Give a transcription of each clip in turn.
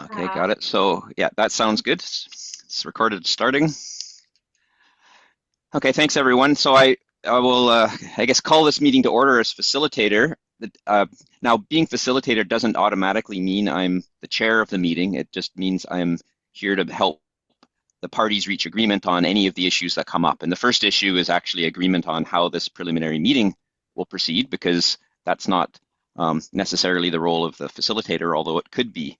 Okay, got it. So yeah, that sounds good. It's recorded starting. Okay, thanks everyone. So I will I guess call this meeting to order as facilitator. Now being facilitator doesn't automatically mean I'm the chair of the meeting. It just means I'm here to help the parties reach agreement on any of the issues that come up. And the first issue is actually agreement on how this preliminary meeting will proceed, because that's not necessarily the role of the facilitator, although it could be.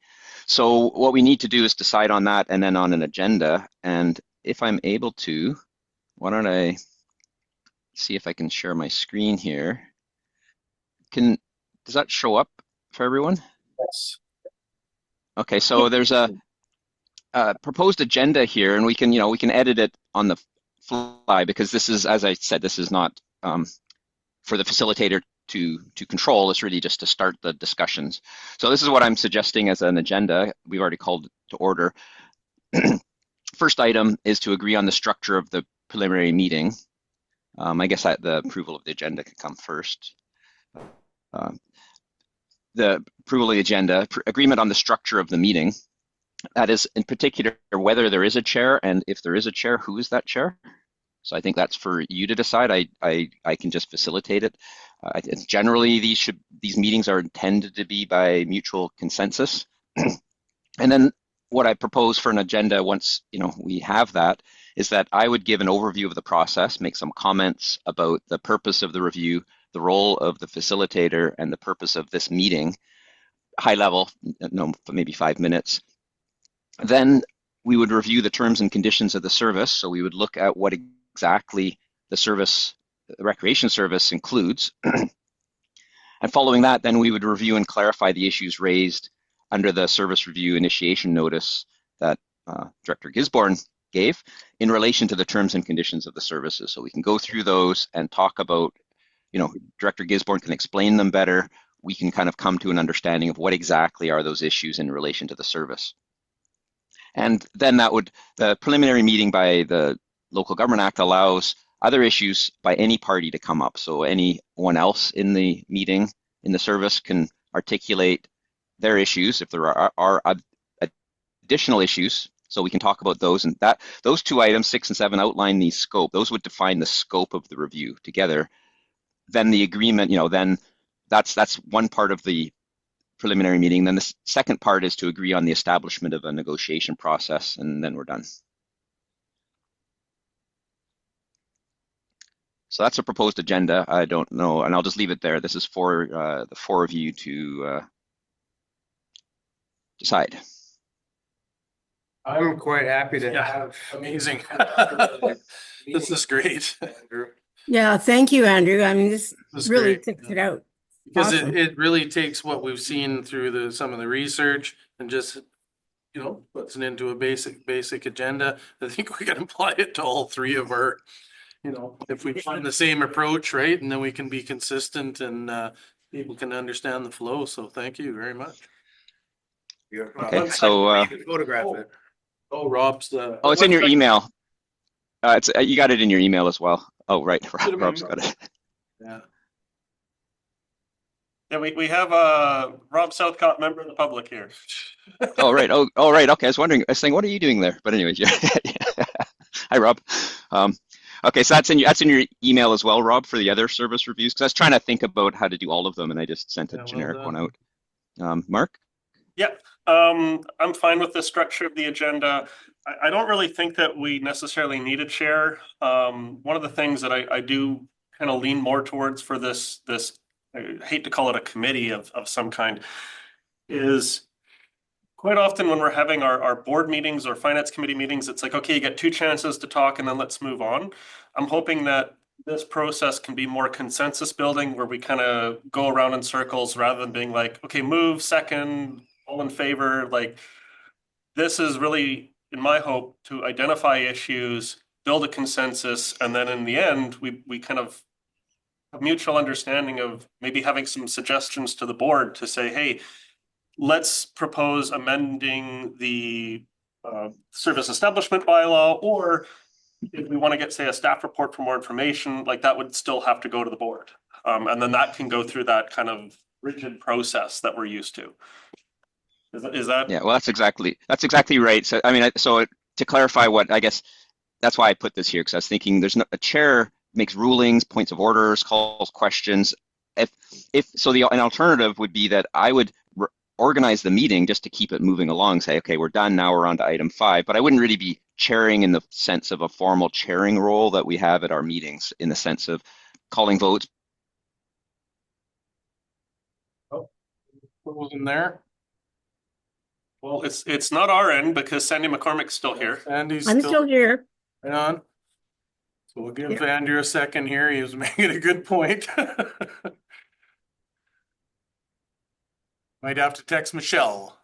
So what we need to do is decide on that and then on an agenda. And if I'm able to, why don't I see if I can share my screen here? Does that show up for everyone? Yes. Okay, so there's a proposed agenda here, and we can edit it on the fly, because this is, as I said, this is not for the facilitator to control. It's really just to start the discussions. So this is what I'm suggesting as an agenda. We've already called it to order. First item is to agree on the structure of the preliminary meeting. I guess the approval of the agenda can come first. The approval of the agenda, agreement on the structure of the meeting. That is, in particular, whether there is a chair, and if there is a chair, who is that chair? So I think that's for you to decide. I can just facilitate it. Generally, these meetings are intended to be by mutual consensus. And then what I propose for an agenda, once we have that, is that I would give an overview of the process, make some comments about the purpose of the review, the role of the facilitator, and the purpose of this meeting, high level, maybe 5 minutes. Then we would review the terms and conditions of the service. So we would look at what exactly the recreation service includes. And following that, then we would review and clarify the issues raised under the service review initiation notice that Director Gisborne gave in relation to the terms and conditions of the services. So we can go through those and talk about, Director Gisborne can explain them better. We can kind of come to an understanding of what exactly are those issues in relation to the service. And then the preliminary meeting by the Local Government Act allows other issues by any party to come up. So anyone else in the meeting, in the service, can articulate their issues if there are additional issues. So we can talk about those, and those two items, 6 and 7, outline the scope. Those would define the scope of the review together. Then the agreement, then that's one part of the preliminary meeting. Then the second part is to agree on the establishment of a negotiation process, and then we're done. So that's a proposed agenda. I don't know, and I'll just leave it there. This is for the four of you to decide. I'm quite happy to have. Amazing. This is great. Andrew. Yeah, thank you, Andrew. I mean, this really great. takes it out. Because Awesome. it really takes what we've seen through some of the research and just, puts it into a basic agenda. I think we can apply it to all three of our, if we find the same approach, right? And then we can be consistent and people can understand the flow. So thank you very much. Okay, so Photograph it. Oh, Rob's it's in your email. You got it in your email as well. Oh, right, Rob's got it. Yeah. Yeah, we have Rob Southcott, member of the public here. Oh, right. Oh, right. Okay, I was saying, what are you doing there? But anyways, yeah. Hi, Rob. Okay, so that's in your email as well, Rob, for the other service reviews, because I was trying to think about how to do all of them, and I just sent a generic one out. Mark? Yep. I'm fine with the structure of the agenda. I don't really think that we necessarily need a chair. One of the things that I do kind of lean more towards for this, I hate to call it a committee of some kind, is quite often when we're having our board meetings or finance committee meetings, it's like, okay, you get 2 chances to talk and then let's move on. I'm hoping that this process can be more consensus building, where we kind of go around in circles rather than being like, okay, move, second, all in favor. Like, this is really, in my hope, to identify issues, build a consensus, and then in the end, we kind of have mutual understanding of maybe having some suggestions to the board to say, hey, let's propose amending the service establishment bylaw, or if we want to get, say, a staff report for more information, like that would still have to go to the board. And then that can go through that kind of rigid process that we're used to. Is that? Yeah, well, that's exactly right. So, I mean, to clarify what I guess that's why I put this here because I was thinking there's no, a chair makes rulings, points of orders, calls questions. If if so, an alternative would be that I would organize the meeting just to keep it moving along. Say, okay, we're done now. We're on to item 5. But I wouldn't really be chairing in the sense of a formal chairing role that we have at our meetings, in the sense of calling votes. What was in there? Well, it's not our end because Sandy McCormick's still here. Andy's I'm still here. right on. So we'll give Yeah. Andrew a second here. He was making a good point. Might have to text Michelle.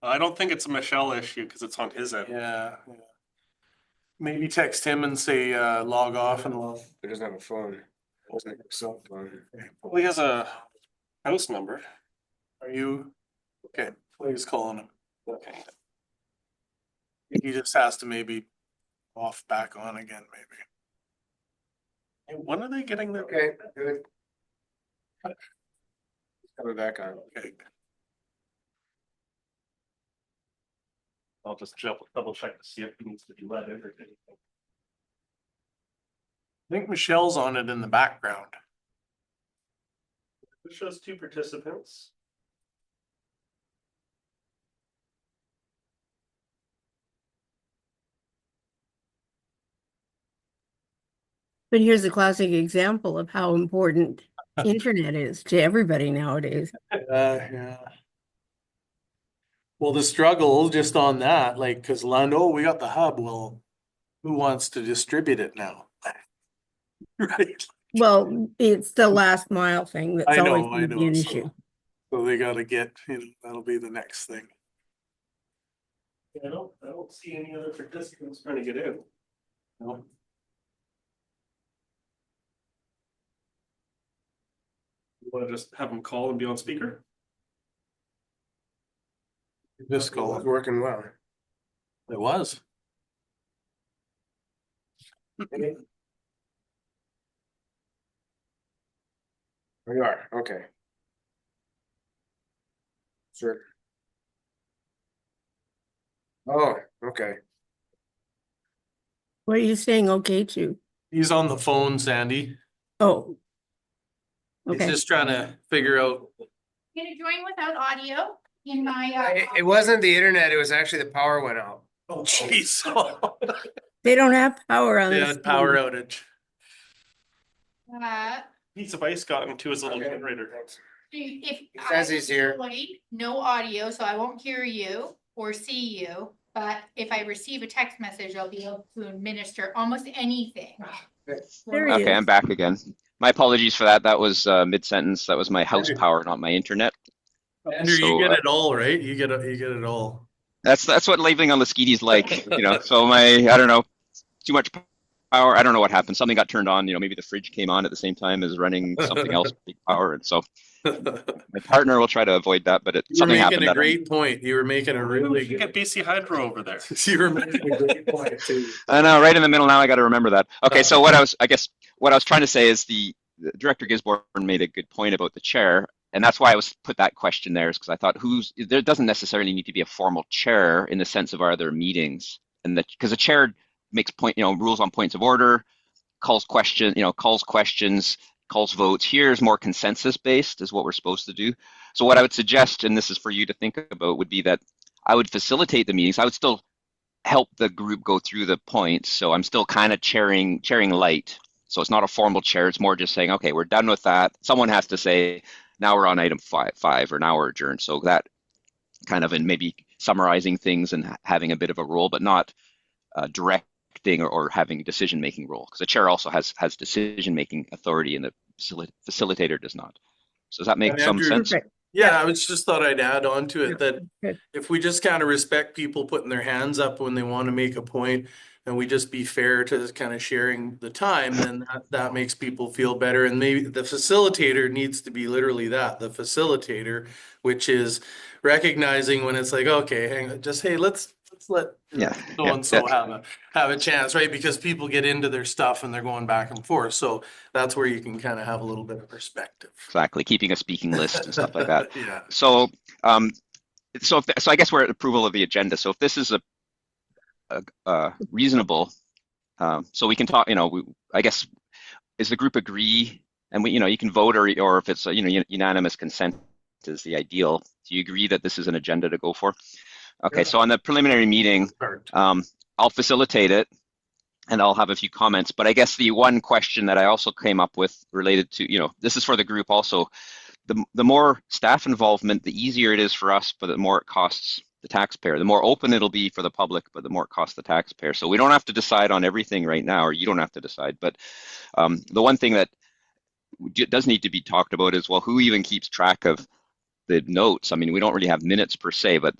I don't think it's a Michelle issue because it's on his end. Yeah. Maybe text him and say log off and log. He doesn't have a phone. Doesn't have a cell phone. Well, he has a house number. Are you? Okay, please calling him. Okay. He just has to maybe off back on again, maybe. When are they getting their? Okay, good. Coming back on. Okay. I'll just double check to see if he needs to be let in or anything. I think Michelle's on it in the background. It shows 2 participants. But here's a classic example of how important internet is to everybody nowadays. Yeah. Well, the struggle just on that, like, cause Lando, we got the hub. Well, who wants to distribute it now? Right? Well, it's the last mile thing that's I know, always going to be an so- issue. So they gotta get, that'll be the next thing. I don't see any other participants trying to get in. No. You want to just have them call and be on speaker? This It's call, working well. it was. We are, okay. Sure. Oh, okay. What are you saying okay to? He's on the phone, Sandy. Oh. He's Okay. just trying to figure out. Gonna join without audio in my, It wasn't the internet, it was actually the power went out. Oh, jeez. They don't have power on Yeah, this. power outage. Piece of ice got into his little Okay, generator. thanks. if. says he's here. No audio, so I won't hear you or see you, but if I receive a text message, I'll be able to administer almost anything. There he Okay, is. I'm back again. My apologies for that. That was mid-sentence. That was my house power, not my internet. Andrew, So, you get it all, right? You get it all. That's what labeling on the skiddy's like, So I don't know, too much power. I don't know what happened. Something got turned on. Maybe the fridge came on at the same time as running something else, big power, and so my partner will try to avoid that. But You were something making happened. a great point. You were making a really You get good. BC Hydro over there. You were making a great point too. I know, right in the middle now. I got to remember that. Okay, so what I was trying to say is the Director Gisborne made a good point about the chair, and that's why I was put that question there, is because I thought there doesn't necessarily need to be a formal chair in the sense of our other meetings, and that because the chair makes rules on points of order, calls questions, calls votes. Here's more consensus based is what we're supposed to do. So what I would suggest, and this is for you to think about, would be that I would facilitate the meetings. I would still help the group go through the points. So I'm still kind of chairing light. So it's not a formal chair. It's more just saying, okay, we're done with that. Someone has to say, now we're on item five, or now we're adjourned. So that kind of, and maybe summarizing things and having a bit of a role, but not directing or having a decision-making role. Because the chair also has decision-making authority and the facilitator does not. So does that make And some Andrew- sense? Perfect. Yeah, I was just thought I'd add on to it that Good. if we just kind of respect people putting their hands up when they want to make a point, and we just be fair to kind of sharing the time, then that makes people feel better. And maybe the facilitator needs to be literally that, the facilitator, which is recognizing when it's like, okay, hang on, just hey, let's let Yeah, so and so have a chance, right? Because people get into their stuff and they're going back and forth. So that's where you can kind of have a little bit of perspective. exactly. Keeping a speaking list and stuff like that. Yeah. So So I guess we're at approval of the agenda. So if this is reasonable, so we can talk. I guess is the group agree, and you can vote, or if it's unanimous consent is the ideal. Do you agree that this is an agenda to go for? Okay, so on the preliminary meeting, I'll facilitate it and I'll have a few comments. But I guess the one question that I also came up with related to, this is for the group also, the more staff involvement, the easier it is for us, but the more it costs the taxpayer. The more open it'll be for the public, but the more it costs the taxpayer. So we don't have to decide on everything right now, or you don't have to decide. But the one thing that does need to be talked about is, well, who even keeps track of the notes? I mean, we don't really have minutes per se, but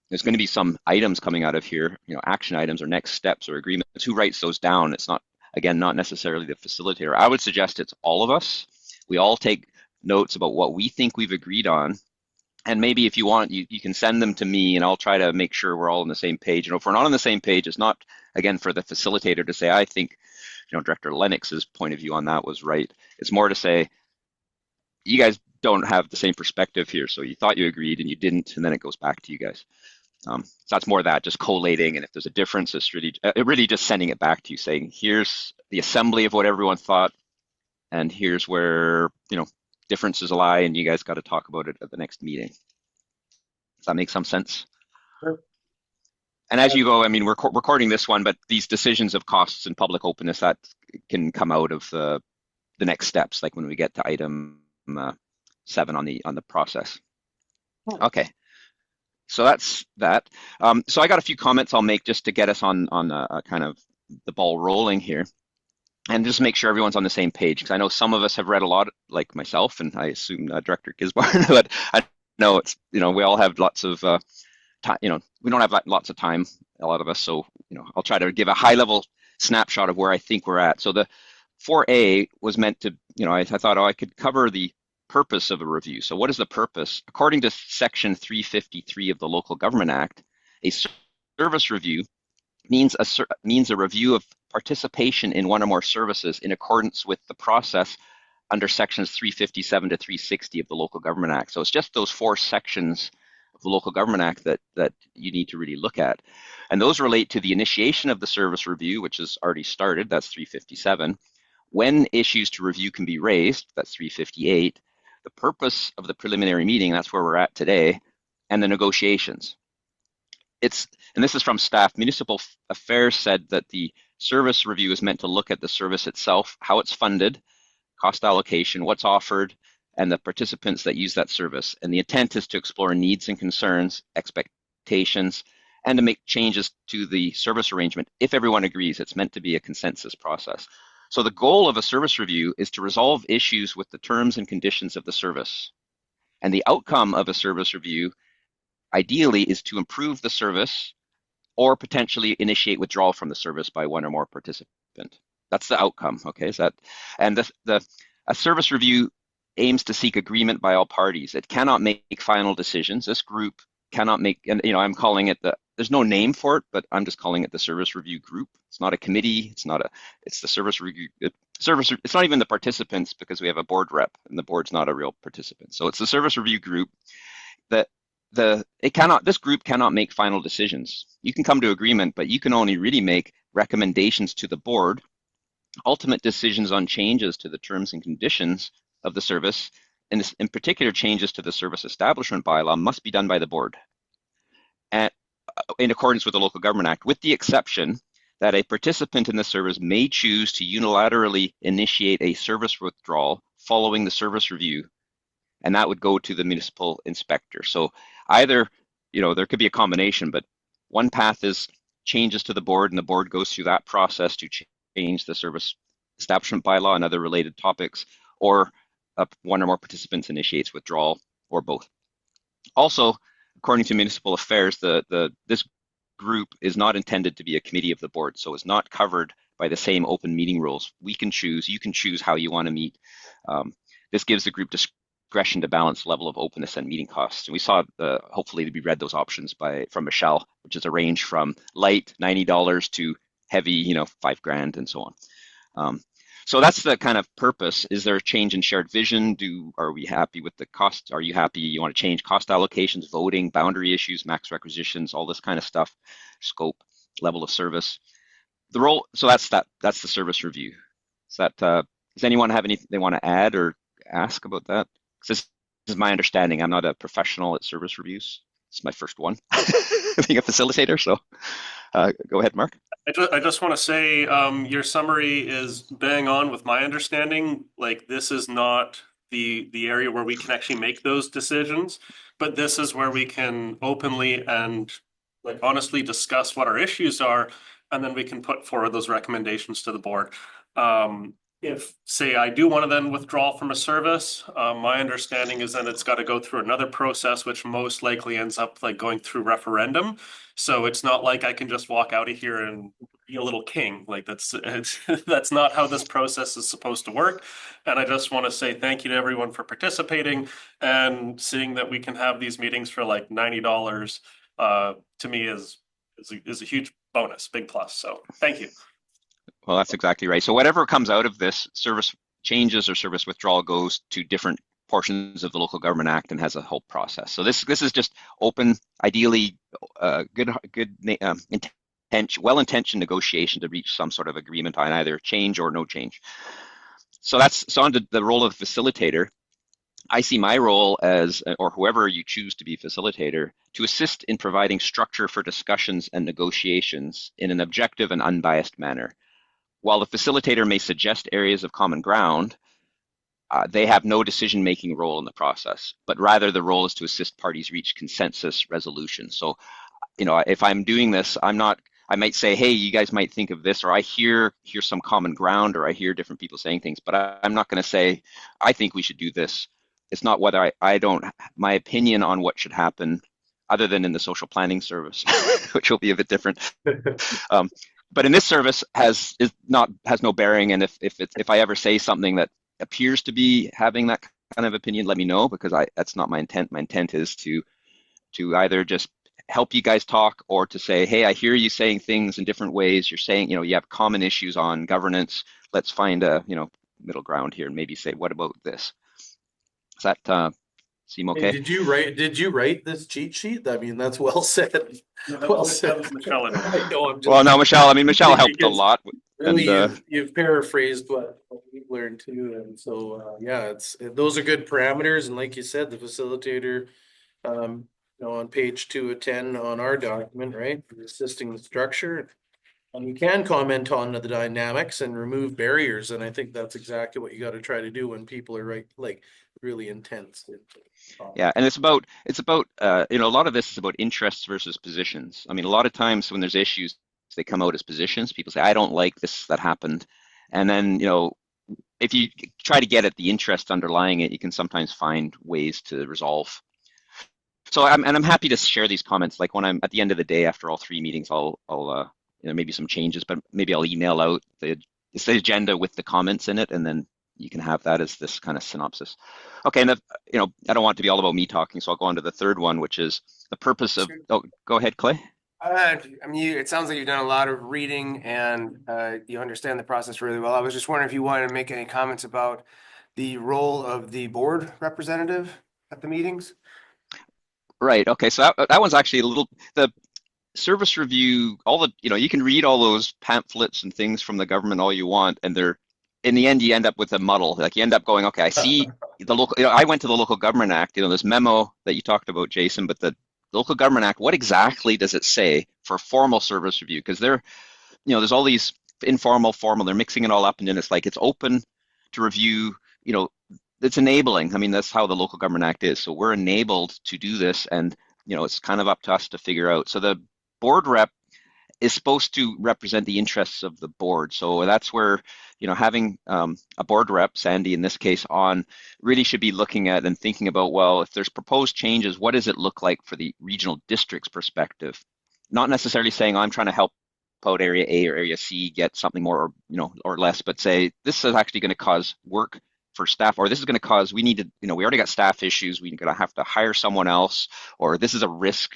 there's going to be some items coming out of here, action items or next steps or agreements. Who writes those down? It's not, again, not necessarily the facilitator. I would suggest it's all of us. We all take notes about what we think we've agreed on. And maybe if you want, you can send them to me and I'll try to make sure we're all on the same page. If we're not on the same page, it's not, again, for the facilitator to say, I think, Director Lennox's point of view on that was right. It's more to say, you guys don't have the same perspective here. So you thought you agreed and you didn't, and then it goes back to you guys. So that's more that, just collating. And if there's a difference, it's really just sending it back to you, saying, here's the assembly of what everyone thought, and here's where, differences lie, and you guys got to talk about it at the next meeting. Does that make some sense? Sure. And as you go, I mean, we're recording this one, but these decisions of costs and public openness, that can come out of the next steps, like when we get to item 7 on the process. Okay. So that's that. So I got a few comments I'll make just to get us on kind of the ball rolling here, and just make sure everyone's on the same page, because I know some of us have read a lot, like myself, and I assume Director Gisborne, but I know it's, we all have lots of time, we don't have lots of time, a lot of us, so, I'll try to give a high-level snapshot of where I think we're at. So the 4A was meant to, I thought, I could cover the purpose of a review. So what is the purpose? According to Section 353 of the Local Government Act, a service review means a review of participation in one or more services in accordance with the process under sections 357 to 360 of the Local Government Act. So it's just those 4 sections of the Local Government Act that you need to really look at. And those relate to the initiation of the service review, which has already started, that's 357. When issues to review can be raised, that's 358. The purpose of the preliminary meeting, that's where we're at today, and the negotiations. And this is from staff. Municipal Affairs said that the service review is meant to look at the service itself, how it's funded, cost allocation, what's offered, and the participants that use that service. And the intent is to explore needs and concerns, expectations, and to make changes to the service arrangement if everyone agrees. It's meant to be a consensus process. So the goal of a service review is to resolve issues with the terms and conditions of the service. And the outcome of a service review, ideally, is to improve the service or potentially initiate withdrawal from the service by one or more participant. That's the outcome, okay? A service review aims to seek agreement by all parties. It cannot make final decisions. This group cannot make, and I'm calling it there's no name for it, but I'm just calling it the service review group. It's not a committee. It's the service review. It's not even the participants, because we have a board rep and the board's not a real participant. So it's the service review group that this group cannot make final decisions. You can come to agreement, but you can only really make recommendations to the board. Ultimate decisions on changes to the terms and conditions of the service, and in particular changes to the service establishment bylaw, must be done by the board, and in accordance with the Local Government Act, with the exception that a participant in the service may choose to unilaterally initiate a service withdrawal following the service review, and that would go to the municipal inspector. So either, there could be a combination, but one path is changes to the board, and the board goes through that process to change the service establishment bylaw and other related topics, or one or more participants initiates withdrawal, or both. Also, according to Municipal Affairs, this group is not intended to be a committee of the board, so it's not covered by the same open meeting rules. You can choose how you want to meet. This gives the group discretion to balance level of openness and meeting costs. And we saw, hopefully we read those options from Michelle, which is a range from light, $90, to heavy, $5,000 and so on. So that's the kind of purpose. Is there a change in shared vision? Are we happy with the cost? Are you happy? You want to change cost allocations, voting, boundary issues, max requisitions, all this kind of stuff, scope, level of service. The role. So that's that. That's the service review. Is that? Does anyone have anything they want to add or ask about that? 'Cause this is my understanding. I'm not a professional at service reviews. It's my first one, being a facilitator. So go ahead, Mark. I just want to say, your summary is bang on with my understanding. Like, this is not the area where we can actually make those decisions, but this is where we can openly and like honestly discuss what our issues are, and then we can put forward those recommendations to the board. If, say, I do want to then withdraw from a service, my understanding is then it's got to go through another process, which most likely ends up like going through referendum. So it's not like I can just walk out of here and be a little king. Like that's not how this process is supposed to work. And I just want to say thank you to everyone for participating and seeing that we can have these meetings for like $90. To me is a huge bonus, big plus. So thank you. Well, that's exactly right. So whatever comes out of this, service changes or service withdrawal goes to different portions of the Local Government Act and has a whole process. So this is just open, ideally well-intentioned negotiation to reach some sort of agreement on either change or no change. So that's on to the role of facilitator. I see my role as, or whoever you choose to be facilitator, to assist in providing structure for discussions and negotiations in an objective and unbiased manner. While the facilitator may suggest areas of common ground, they have no decision-making role in the process, but rather the role is to assist parties reach consensus resolution. So, if I'm doing this, I might say, hey, you guys might think of this, or I hear some common ground, or I hear different people saying things, but I'm not going to say, I think we should do this. It's not whether my opinion on what should happen, other than in the social planning service, which will be a bit different. But in this service has no bearing, and if I ever say something that appears to be having that kind of opinion, let me know, because that's not my intent. My intent is to either just help you guys talk, or to say, hey, I hear you saying things in different ways. You're saying, you have common issues on governance. Let's find a middle ground here, and maybe say, what about this? Does that seem okay? Did you write this cheat sheet? I mean, that's well said. Well said. Michelle, I know, I'm just- Well, no, Michelle. I mean, Michelle helped a Because lot. Really, And you've paraphrased what we've learned too, and so yeah, those are good parameters. And like you said, the facilitator, on page 2 of 10 on our document, right, assisting the structure, and you can comment on the dynamics and remove barriers. And I think that's exactly what you got to try to do when people are really intense. yeah, and it's about a lot of this is about interests versus positions. I mean, a lot of times when there's issues, they come out as positions. People say, I don't like this that happened. And then, if you try to get at the interest underlying it, you can sometimes find ways to resolve. So I'm happy to share these comments. Like when I'm at the end of the day after all 3 meetings, I'll maybe some changes, but maybe I'll email out the agenda with the comments in it, and then you can have that as this kind of synopsis. Okay, and I don't want it to be all about me talking, so I'll go on to the third one, which is the purpose of. Oh, go ahead, Clay. I mean, it sounds like you've done a lot of reading and you understand the process really well. I was just wondering if you wanted to make any comments about the role of the board representative at the meetings. Right. Okay. So that one's actually the service review. You can read all those pamphlets and things from the government all you want, and in the end you end up with a muddle. Like you end up going, okay, I see the local. I went to the Local Government Act. This memo that you talked about, Jason, but the Local Government Act. What exactly does it say for formal service review? Because there's all these informal, formal. They're mixing it all up, and then it's like it's open to review. It's enabling. I mean, that's how the Local Government Act is. So we're enabled to do this, and it's kind of up to us to figure out. So the board rep is supposed to represent the interests of the board. So that's where having a board rep, Sandy in this case, on really should be looking at and thinking about, well, if there's proposed changes, what does it look like for the regional district's perspective? Not necessarily saying I'm trying to help out area A or area C get something more or less, but say this is actually going to cause work for staff, or this is going to cause, we need to, we already got staff issues, we're going to have to hire someone else, or this is a risk.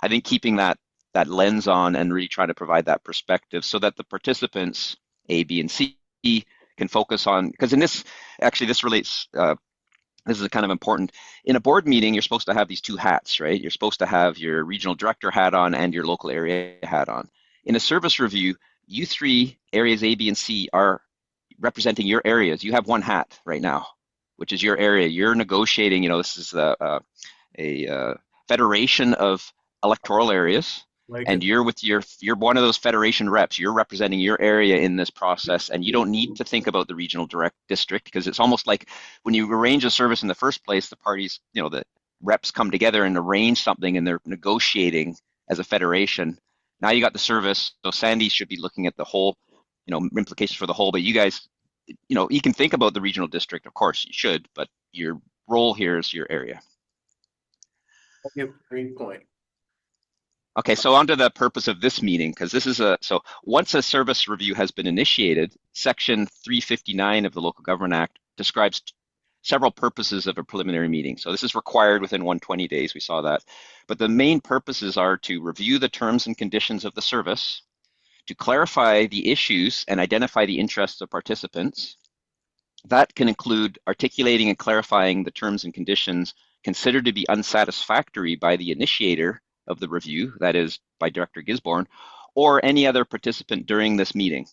I think keeping that lens on and really trying to provide that perspective so that the participants A, B, and C can focus on, because in this, actually this relates, this is kind of important. In a board meeting, you're supposed to have these two hats, right? You're supposed to have your regional director hat on and your local area hat on. In a service review, you three, areas A, B, and C, are representing your areas. You have one hat right now, which is your area. You're negotiating, this is a federation of electoral areas, and you're one of those federation reps. You're representing your area in this process, and you don't need to think about the regional district, because it's almost like when you arrange a service in the first place, the parties, the reps come together and arrange something, and they're negotiating as a federation. Now you got the service, so Sandy should be looking at the whole, implications for the whole, but you guys, you can think about the regional district, of course you should, but your role here is your area. Okay, great point. Okay, so on to the purpose of this meeting, because this is so once a service review has been initiated, Section 359 of the Local Government Act describes several purposes of a preliminary meeting. So this is required within 120 days, we saw that. But the main purposes are to review the terms and conditions of the service, to clarify the issues and identify the interests of participants. That can include articulating and clarifying the terms and conditions considered to be unsatisfactory by the initiator of the review, that is, by Director Gisborne, or any other participant during this meeting.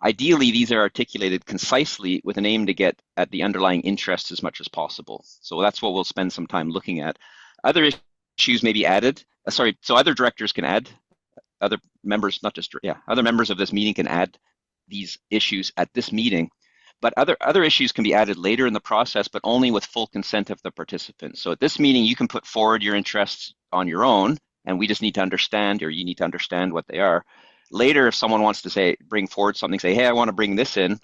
Ideally, these are articulated concisely with an aim to get at the underlying interests as much as possible. So that's what we'll spend some time looking at. Other issues may be added. So other directors can add, other members, other members of this meeting can add these issues at this meeting. But other issues can be added later in the process, but only with full consent of the participants. So at this meeting, you can put forward your interests on your own, and we just need to understand, or you need to understand what they are. Later, if someone wants to bring forward something, say, hey, I want to bring this in,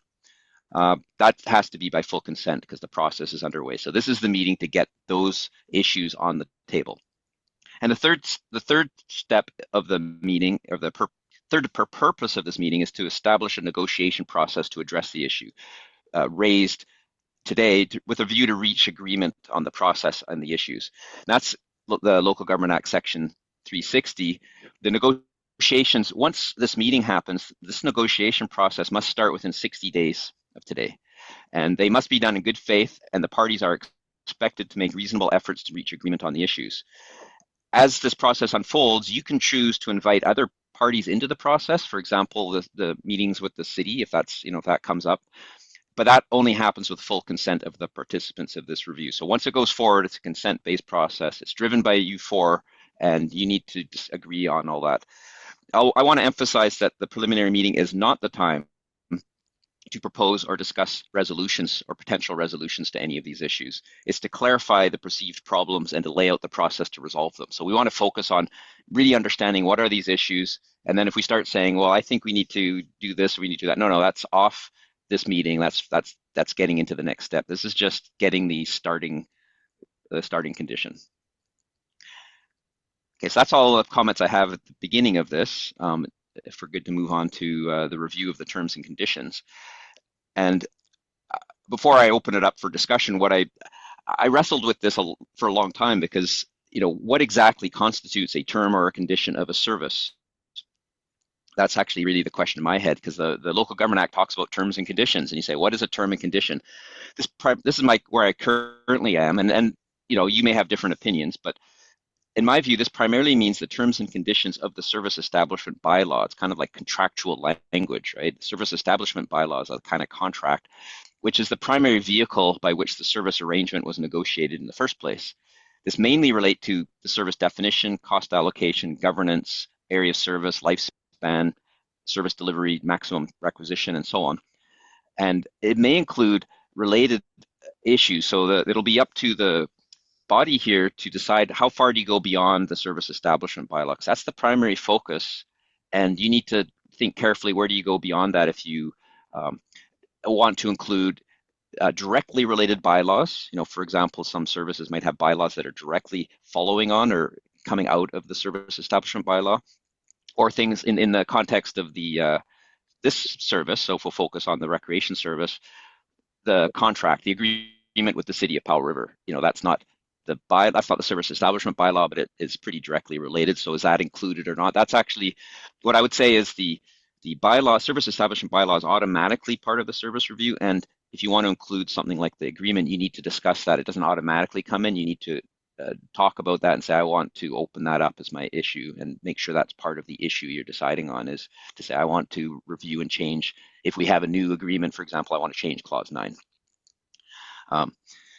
that has to be by full consent because the process is underway. So this is the meeting to get those issues on the table. And the third step of the meeting, or the third purpose of this meeting, is to establish a negotiation process to address the issue raised today with a view to reach agreement on the process and the issues. And that's the Local Government Act Section 360. The negotiations, once this meeting happens, this negotiation process must start within 60 days of today. And they must be done in good faith, and the parties are expected to make reasonable efforts to reach agreement on the issues. As this process unfolds, you can choose to invite other parties into the process. For example, the meetings with the city, if that comes up. But that only happens with full consent of the participants of this review. So once it goes forward, it's a consent-based process. It's driven by you four, and you need to agree on all that. I want to emphasize that the preliminary meeting is not the time to propose or discuss resolutions or potential resolutions to any of these issues. It's to clarify the perceived problems and to lay out the process to resolve them. So we want to focus on really understanding what are these issues. And then if we start saying, well, I think we need to do this, or we need to do that. No, that's off this meeting. That's getting into the next step. This is just getting the starting condition. Okay, so that's all the comments I have at the beginning of this. If we're good to move on to the review of the terms and conditions. And before I open it up for discussion, I wrestled with this for a long time, because what exactly constitutes a term or a condition of a service? That's actually really the question in my head, because the Local Government Act talks about terms and conditions, and you say, what is a term and condition? This is where I currently am, and you may have different opinions, but in my view, this primarily means the terms and conditions of the service establishment bylaw. It's kind of like contractual language, right? Service establishment bylaw is a kind of contract, which is the primary vehicle by which the service arrangement was negotiated in the first place. This mainly relate to the service definition, cost allocation, governance, area of service, lifespan, service delivery, maximum requisition, and so on. And it may include related issues, so that it'll be up to the body here to decide how far do you go beyond the service establishment bylaw. That's the primary focus, and you need to think carefully, where do you go beyond that if you want to include directly related bylaws. For example, some services might have bylaws that are directly following on or coming out of the service establishment bylaw, or things in the context of this service. So if we'll focus on the recreation service, the contract, the agreement with the city of Powell River, that's not the service establishment bylaw, but it is pretty directly related. So is that included or not? That's actually what I would say is the the bylaw, service establishment bylaw is automatically part of the service review. And if you want to include something like the agreement, you need to discuss that. It doesn't automatically come in. You need to talk about that and say, I want to open that up as my issue, and make sure that's part of the issue you're deciding on, is to say, I want to review and change. If we have a new agreement, for example, I want to change clause 9.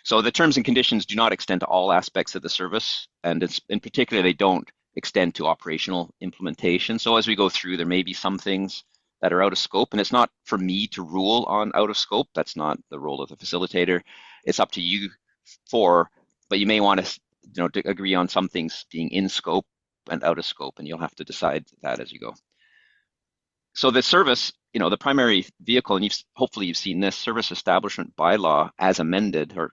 So the terms and conditions do not extend to all aspects of the service, and it's, in particular, they don't extend to operational implementation. So as we go through, there may be some things that are out of scope, and it's not for me to rule on out of scope. That's not the role of the facilitator. It's up to you but you may want to agree on some things being in scope and out of scope, and you'll have to decide that as you go. So the service, the primary vehicle, and hopefully you've seen this, service establishment bylaw as amended, or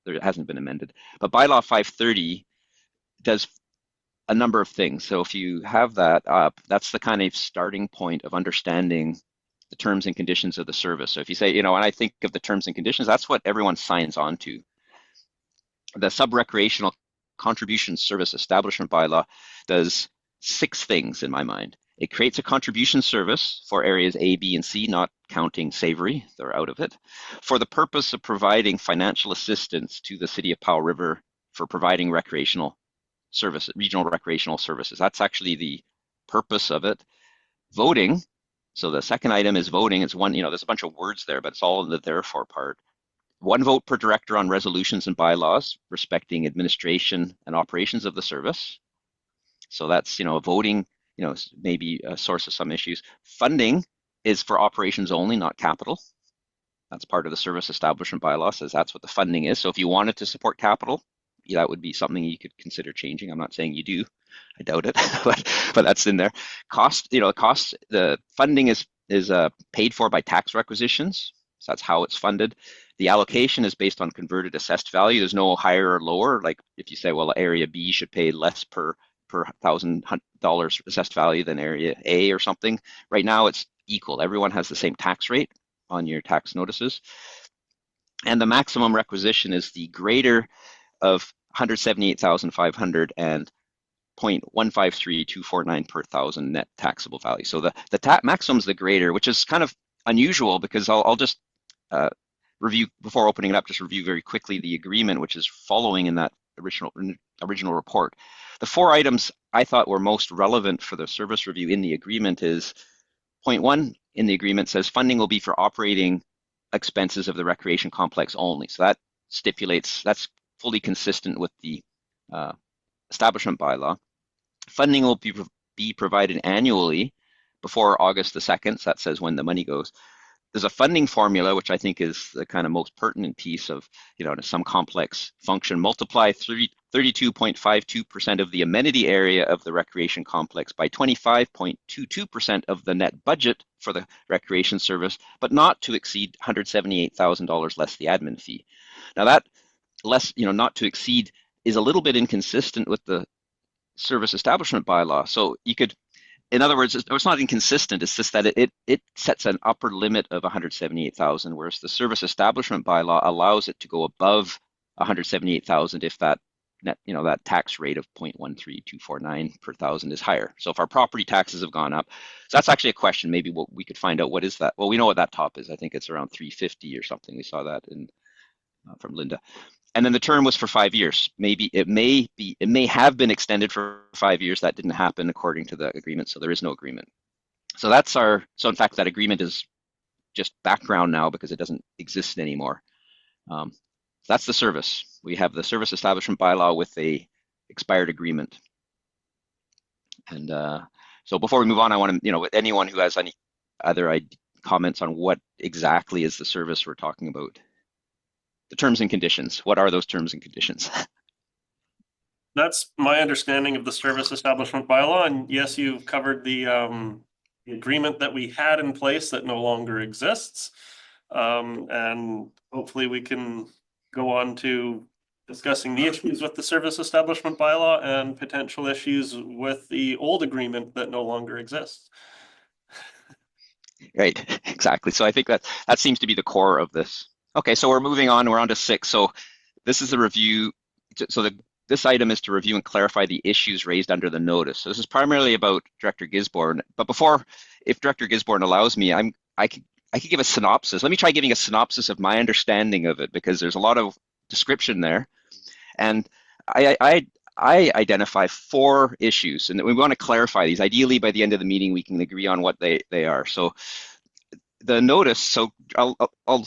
it hasn't been amended, but bylaw 530 does a number of things. So if you have that up, that's the kind of starting point of understanding the terms and conditions of the service. So if you say, when I think of the terms and conditions, that's what everyone signs on to. The sub-recreational contribution service establishment bylaw does 6 things in my mind. It creates a contribution service for areas A, B, and C, not counting Savory, they're out of it, for the purpose of providing financial assistance to the City of Powell River for providing recreational services, regional recreational services. That's actually the purpose of it. Voting, so the second item is voting. It's one, there's a bunch of words there, but it's all in the therefore part. 1 vote per director on resolutions and bylaws respecting administration and operations of the service. So that's, voting, maybe a source of some issues. Funding is for operations only, not capital. That's part of the service establishment bylaw, says that's what the funding is. So if you wanted to support capital, that would be something you could consider changing. I'm not saying you do, I doubt it, but that's in there. Cost, the funding is paid for by tax requisitions. So that's how it's funded. The allocation is based on converted assessed value. There's no higher or lower. Like if you say, well, area B should pay less per $1,000 assessed value than area A or something. Right now it's equal. Everyone has the same tax rate on your tax notices. And the maximum requisition is the greater of 178,500 and 0.153249 per thousand net taxable value. So the maximum is the greater, which is kind of unusual, because I'll just review, before opening it up, just review very quickly the agreement, which is following in that original report. The 4 items I thought were most relevant for the service review in the agreement is point 1 in the agreement says funding will be for operating expenses of the recreation complex only. So that stipulates, that's fully consistent with the establishment bylaw. Funding will be provided annually before August the 2nd. So that says when the money goes. There's a funding formula, which I think is the kind of most pertinent piece of, to some complex function. Multiply 32.52% of the amenity area of the recreation complex by 25.22% of the net budget for the recreation service, but not to exceed $178,000 less the admin fee. Now that less, not to exceed is a little bit inconsistent with the service establishment bylaw. So you could, in other words, it's not inconsistent. It's just that it sets an upper limit of 178,000, whereas the service establishment bylaw allows it to go above 178,000 if that net, that tax rate of 0.13249 per thousand is higher. So if our property taxes have gone up, so that's actually a question. Maybe we could find out what is that. Well, we know what that top is. I think it's around 350 or something. We saw that in from Linda. And then the term was for 5 years. Maybe it may have been extended for 5 years. That didn't happen according to the agreement, so there is no agreement. So in fact, that agreement is just background now because it doesn't exist anymore. That's the service. We have the service establishment bylaw with a expired agreement. And so before we move on, I want to, anyone who has any other comments on what exactly is the service we're talking about. The terms and conditions. What are those terms and conditions? That's my understanding of the service establishment bylaw. And yes, you've covered the agreement that we had in place that no longer exists. And hopefully we can go on to discussing the issues with the service establishment bylaw and potential issues with the old agreement that no longer exists. Right, exactly. So I think that seems to be the core of this. Okay, so we're moving on. We're on to 6. So this is a review. So this item is to review and clarify the issues raised under the notice. So this is primarily about Director Gisborne. But before, if Director Gisborne allows me, I could give a synopsis. Let me try giving a synopsis of my understanding of it, because there's a lot of description there. And I identify 4 issues, and we want to clarify these. Ideally, by the end of the meeting, we can agree on what they are. So the notice, so I'll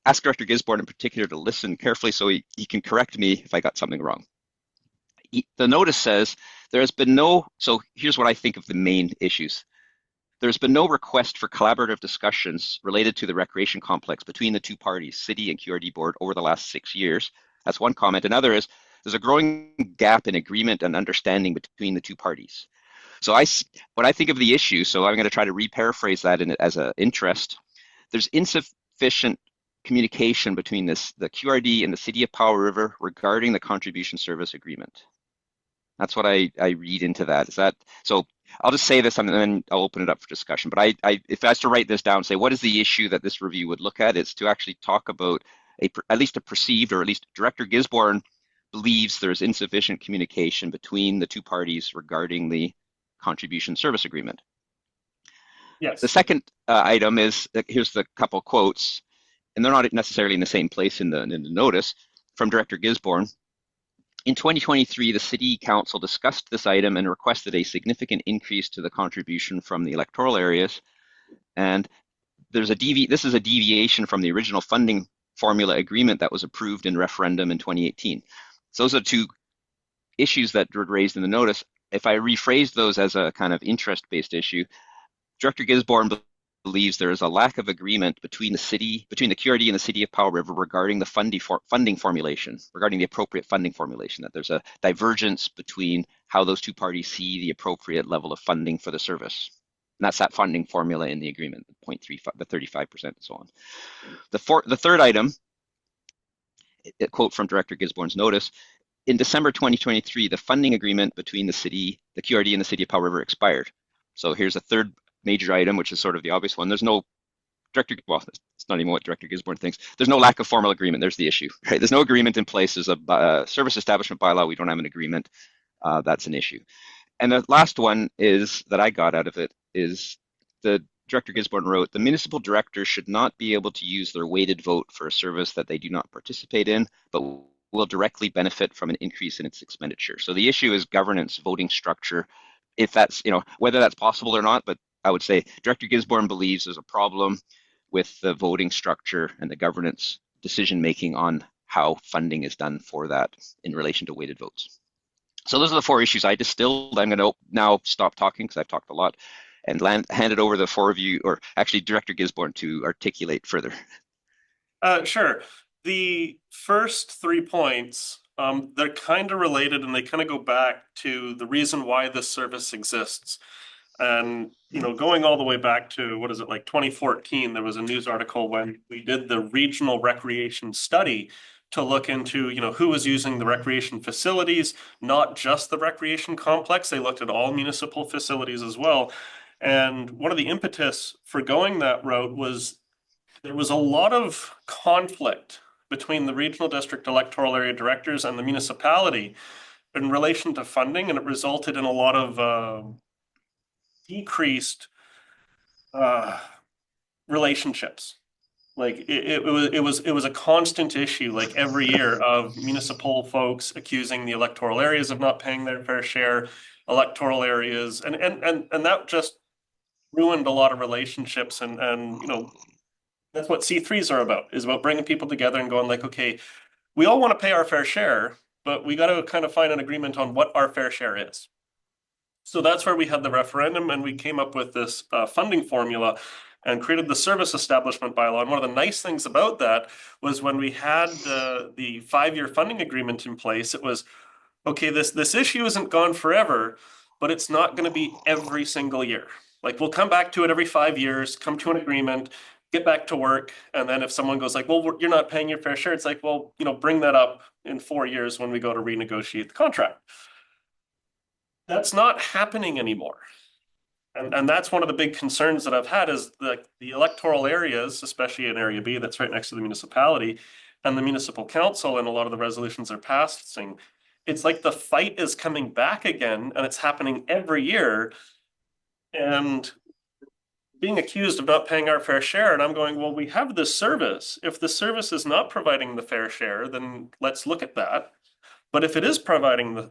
ask Director Gisborne in particular to listen carefully so he can correct me if I got something wrong. The notice says there has been no, so here's what I think of the main issues. There's been no request for collaborative discussions related to the recreation complex between the 2 parties, City and QRD Board, over the last 6 years. That's one comment. Another is there's a growing gap in agreement and understanding between the 2 parties. So when I think of the issue, so I'm going to try to re-paraphrase that as an interest. There's insufficient communication between the QRD and the City of Powell River regarding the contribution service agreement. That's what I read into that. Is that so? I'll just say this and then I'll open it up for discussion. But if I was to write this down, say what is the issue that this review would look at? It's to actually talk about at least a perceived, or at least Director Gisborne believes there's insufficient communication between the 2 parties regarding the contribution service agreement. Yes. The second item is, here's the couple quotes, and they're not necessarily in the same place in the notice, from Director Gisborne. In 2023, the City Council discussed this item and requested a significant increase to the contribution from the electoral areas. And this is a deviation from the original funding formula agreement that was approved in referendum in 2018. So those are 2 issues that were raised in the notice. If I rephrase those as a kind of interest-based issue, Director Gisborne believes there is a lack of agreement between the QRD and the City of Powell River regarding the funding formulation, regarding the appropriate funding formulation, that there's a divergence between how those 2 parties see the appropriate level of funding for the service. And that's that funding formula in the agreement, the 0.35, the 35% and so on. The third item, a quote from Director Gisborne's notice, in December 2023, the funding agreement between the QRD and the City of Powell River expired. So here's a third major item, which is sort of the obvious one. There's no it's not even what Director Gisborne thinks. There's no lack of formal agreement. There's the issue, right? There's no agreement in place. There's a service establishment bylaw. We don't have an agreement. That's an issue. And the last one is that I got out of it is the Director Gisborne wrote, the municipal directors should not be able to use their weighted vote for a service that they do not participate in, but will directly benefit from an increase in its expenditure. So the issue is governance, voting structure, if that's, whether that's possible or not, but I would say Director Gisborne believes there's a problem with the voting structure and the governance decision-making on how funding is done for that in relation to weighted votes. So those are the 4 issues I distilled. I'm going to now stop talking because I've talked a lot and hand it over to the 4 of you, or actually Director Gisborne, to articulate further. Sure. The first 3 points, they're kind of related and they kind of go back to the reason why this service exists. And, going all the way back to, 2014, there was a news article when we did the regional recreation study to look into, who was using the recreation facilities, not just the recreation complex. They looked at all municipal facilities as well. And one of the impetus for going that route was there was a lot of conflict between the regional district electoral area directors and the municipality in relation to funding, and it resulted in a lot of decreased relationships. Like it was a constant issue, like every year, of municipal folks accusing the electoral areas of not paying their fair share, electoral areas, and that just ruined a lot of relationships. And that's what C3s are about, is about bringing people together and going like, okay, we all want to pay our fair share, but we got to kind of find an agreement on what our fair share is. So that's where we had the referendum, and we came up with this funding formula and created the service establishment bylaw. And one of the nice things about that was when we had the 5-year funding agreement in place, it was, okay, this issue isn't gone forever, but it's not going to be every single year. Like, we'll come back to it every 5 years, come to an agreement, get back to work. And then if someone goes like, well, you're not paying your fair share, it's like, well, bring that up in 4 years when we go to renegotiate the contract. That's not happening anymore. And that's one of the big concerns that I've had, is the electoral areas, especially in Area B that's right next to the municipality, and the municipal council, and a lot of the resolutions they're passing, it's like the fight is coming back again, and it's happening every year. And being accused of not paying our fair share, and I'm going, well, we have this service. If the service is not providing the fair share, then let's look at that. But if it is providing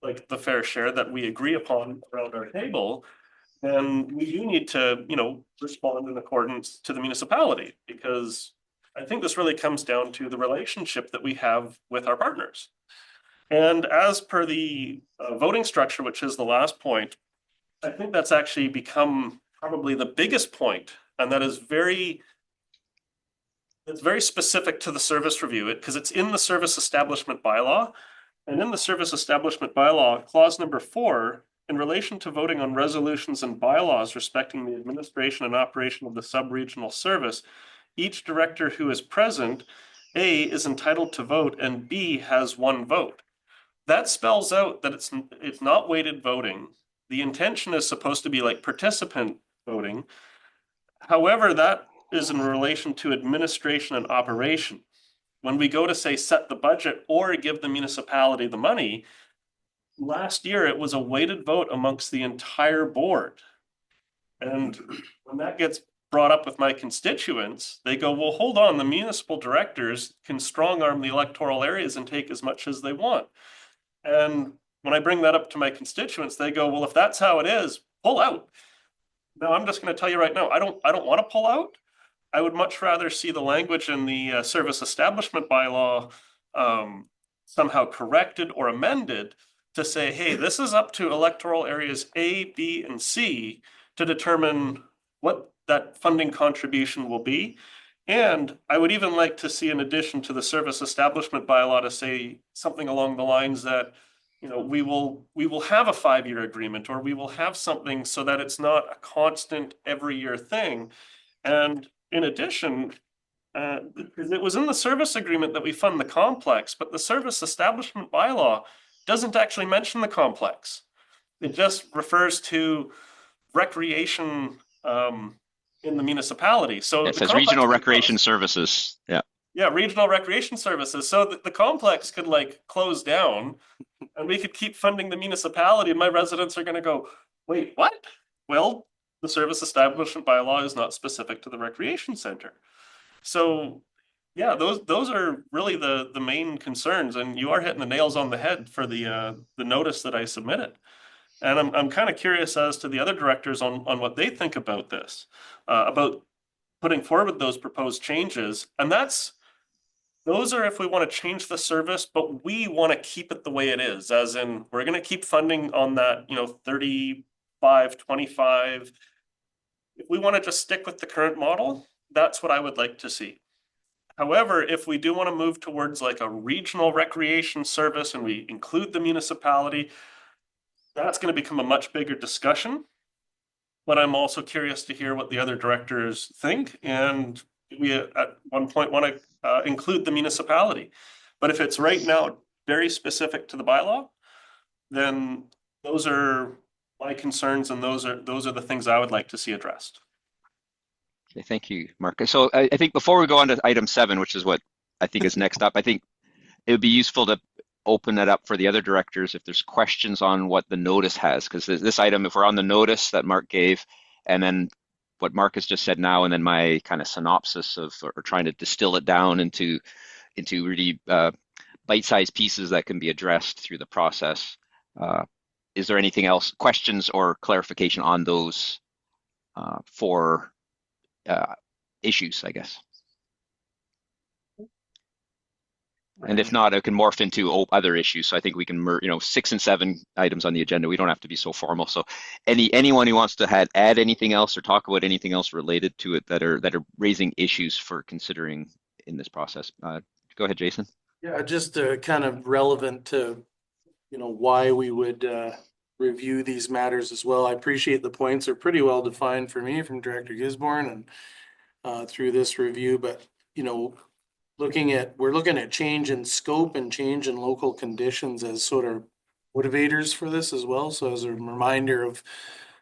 the fair share that we agree upon around our table, then we do need to, respond in accordance to the municipality, because I think this really comes down to the relationship that we have with our partners. And as per the voting structure, which is the last point, I think that's actually become probably the biggest point, and that is it's very specific to the service review, because it's in the service establishment bylaw. And in the service establishment bylaw, clause number 4, in relation to voting on resolutions and bylaws respecting the administration and operation of the sub-regional service, each director who is present, A, is entitled to vote, and B, has 1 vote. That spells out that it's not weighted voting. The intention is supposed to be like participant voting. However, that is in relation to administration and operation. When we go to say set the budget or give the municipality the money, last year it was a weighted vote amongst the entire board. And when that gets brought up with my constituents, they go, well, hold on, the municipal directors can strong arm the electoral areas and take as much as they want. And when I bring that up to my constituents, they go, well, if that's how it is, pull out. Now, I'm just going to tell you right now, I don't want to pull out. I would much rather see the language in the service establishment bylaw somehow corrected or amended to say, hey, this is up to electoral areas A, B, and C to determine what that funding contribution will be. And I would even like to see, in addition to the service establishment bylaw, to say something along the lines that, we will have a 5-year agreement, or we will have something so that it's not a constant every year thing. And in addition, it was in the service agreement that we fund the complex, but the service establishment bylaw doesn't actually mention the complex. It just refers to recreation in the municipality. So it says regional recreation services. Yeah. Yeah, regional recreation services. So the complex could close down, and we could keep funding the municipality, and my residents are going to go, wait, what? Well, the service establishment bylaw is not specific to the recreation center. So yeah, those are really the main concerns, and you are hitting the nails on the head for the notice that I submitted. And I'm kind of curious as to the other directors on what they think about this, about putting forward those proposed changes. And those are if we want to change the service, but we want to keep it the way it is, as in we're going to keep funding on that, 35, 25. If we want to just stick with the current model, that's what I would like to see. However, if we do want to move towards a regional recreation service and we include the municipality, that's going to become a much bigger discussion. But I'm also curious to hear what the other directors think, and we at one point want to include the municipality. But if it's right now very specific to the bylaw, then those are my concerns, and those are the things I would like to see addressed. Okay, thank you, Mark. So I think before we go on to item 7, which is what I think is next up, I think it would be useful to open that up for the other directors if there's questions on what the notice has, because this item, if we're on the notice that Mark gave, and then what Mark has just said now, and then my kind of synopsis of, or trying to distill it down into really bite-sized pieces that can be addressed through the process. Is there anything else, questions or clarification on those for issues, I guess? And if not, it can morph into other issues. So I think we can merge, 6 and 7 items on the agenda. We don't have to be so formal. So anyone who wants to add anything else or talk about anything else related to it that are raising issues for considering in this process, go ahead, Jason. Yeah, just kind of relevant to, why we would review these matters as well. I appreciate the points are pretty well defined for me from Director Gisborne and through this review, but we're looking at change in scope and change in local conditions as sort of motivators for this as well. So as a reminder of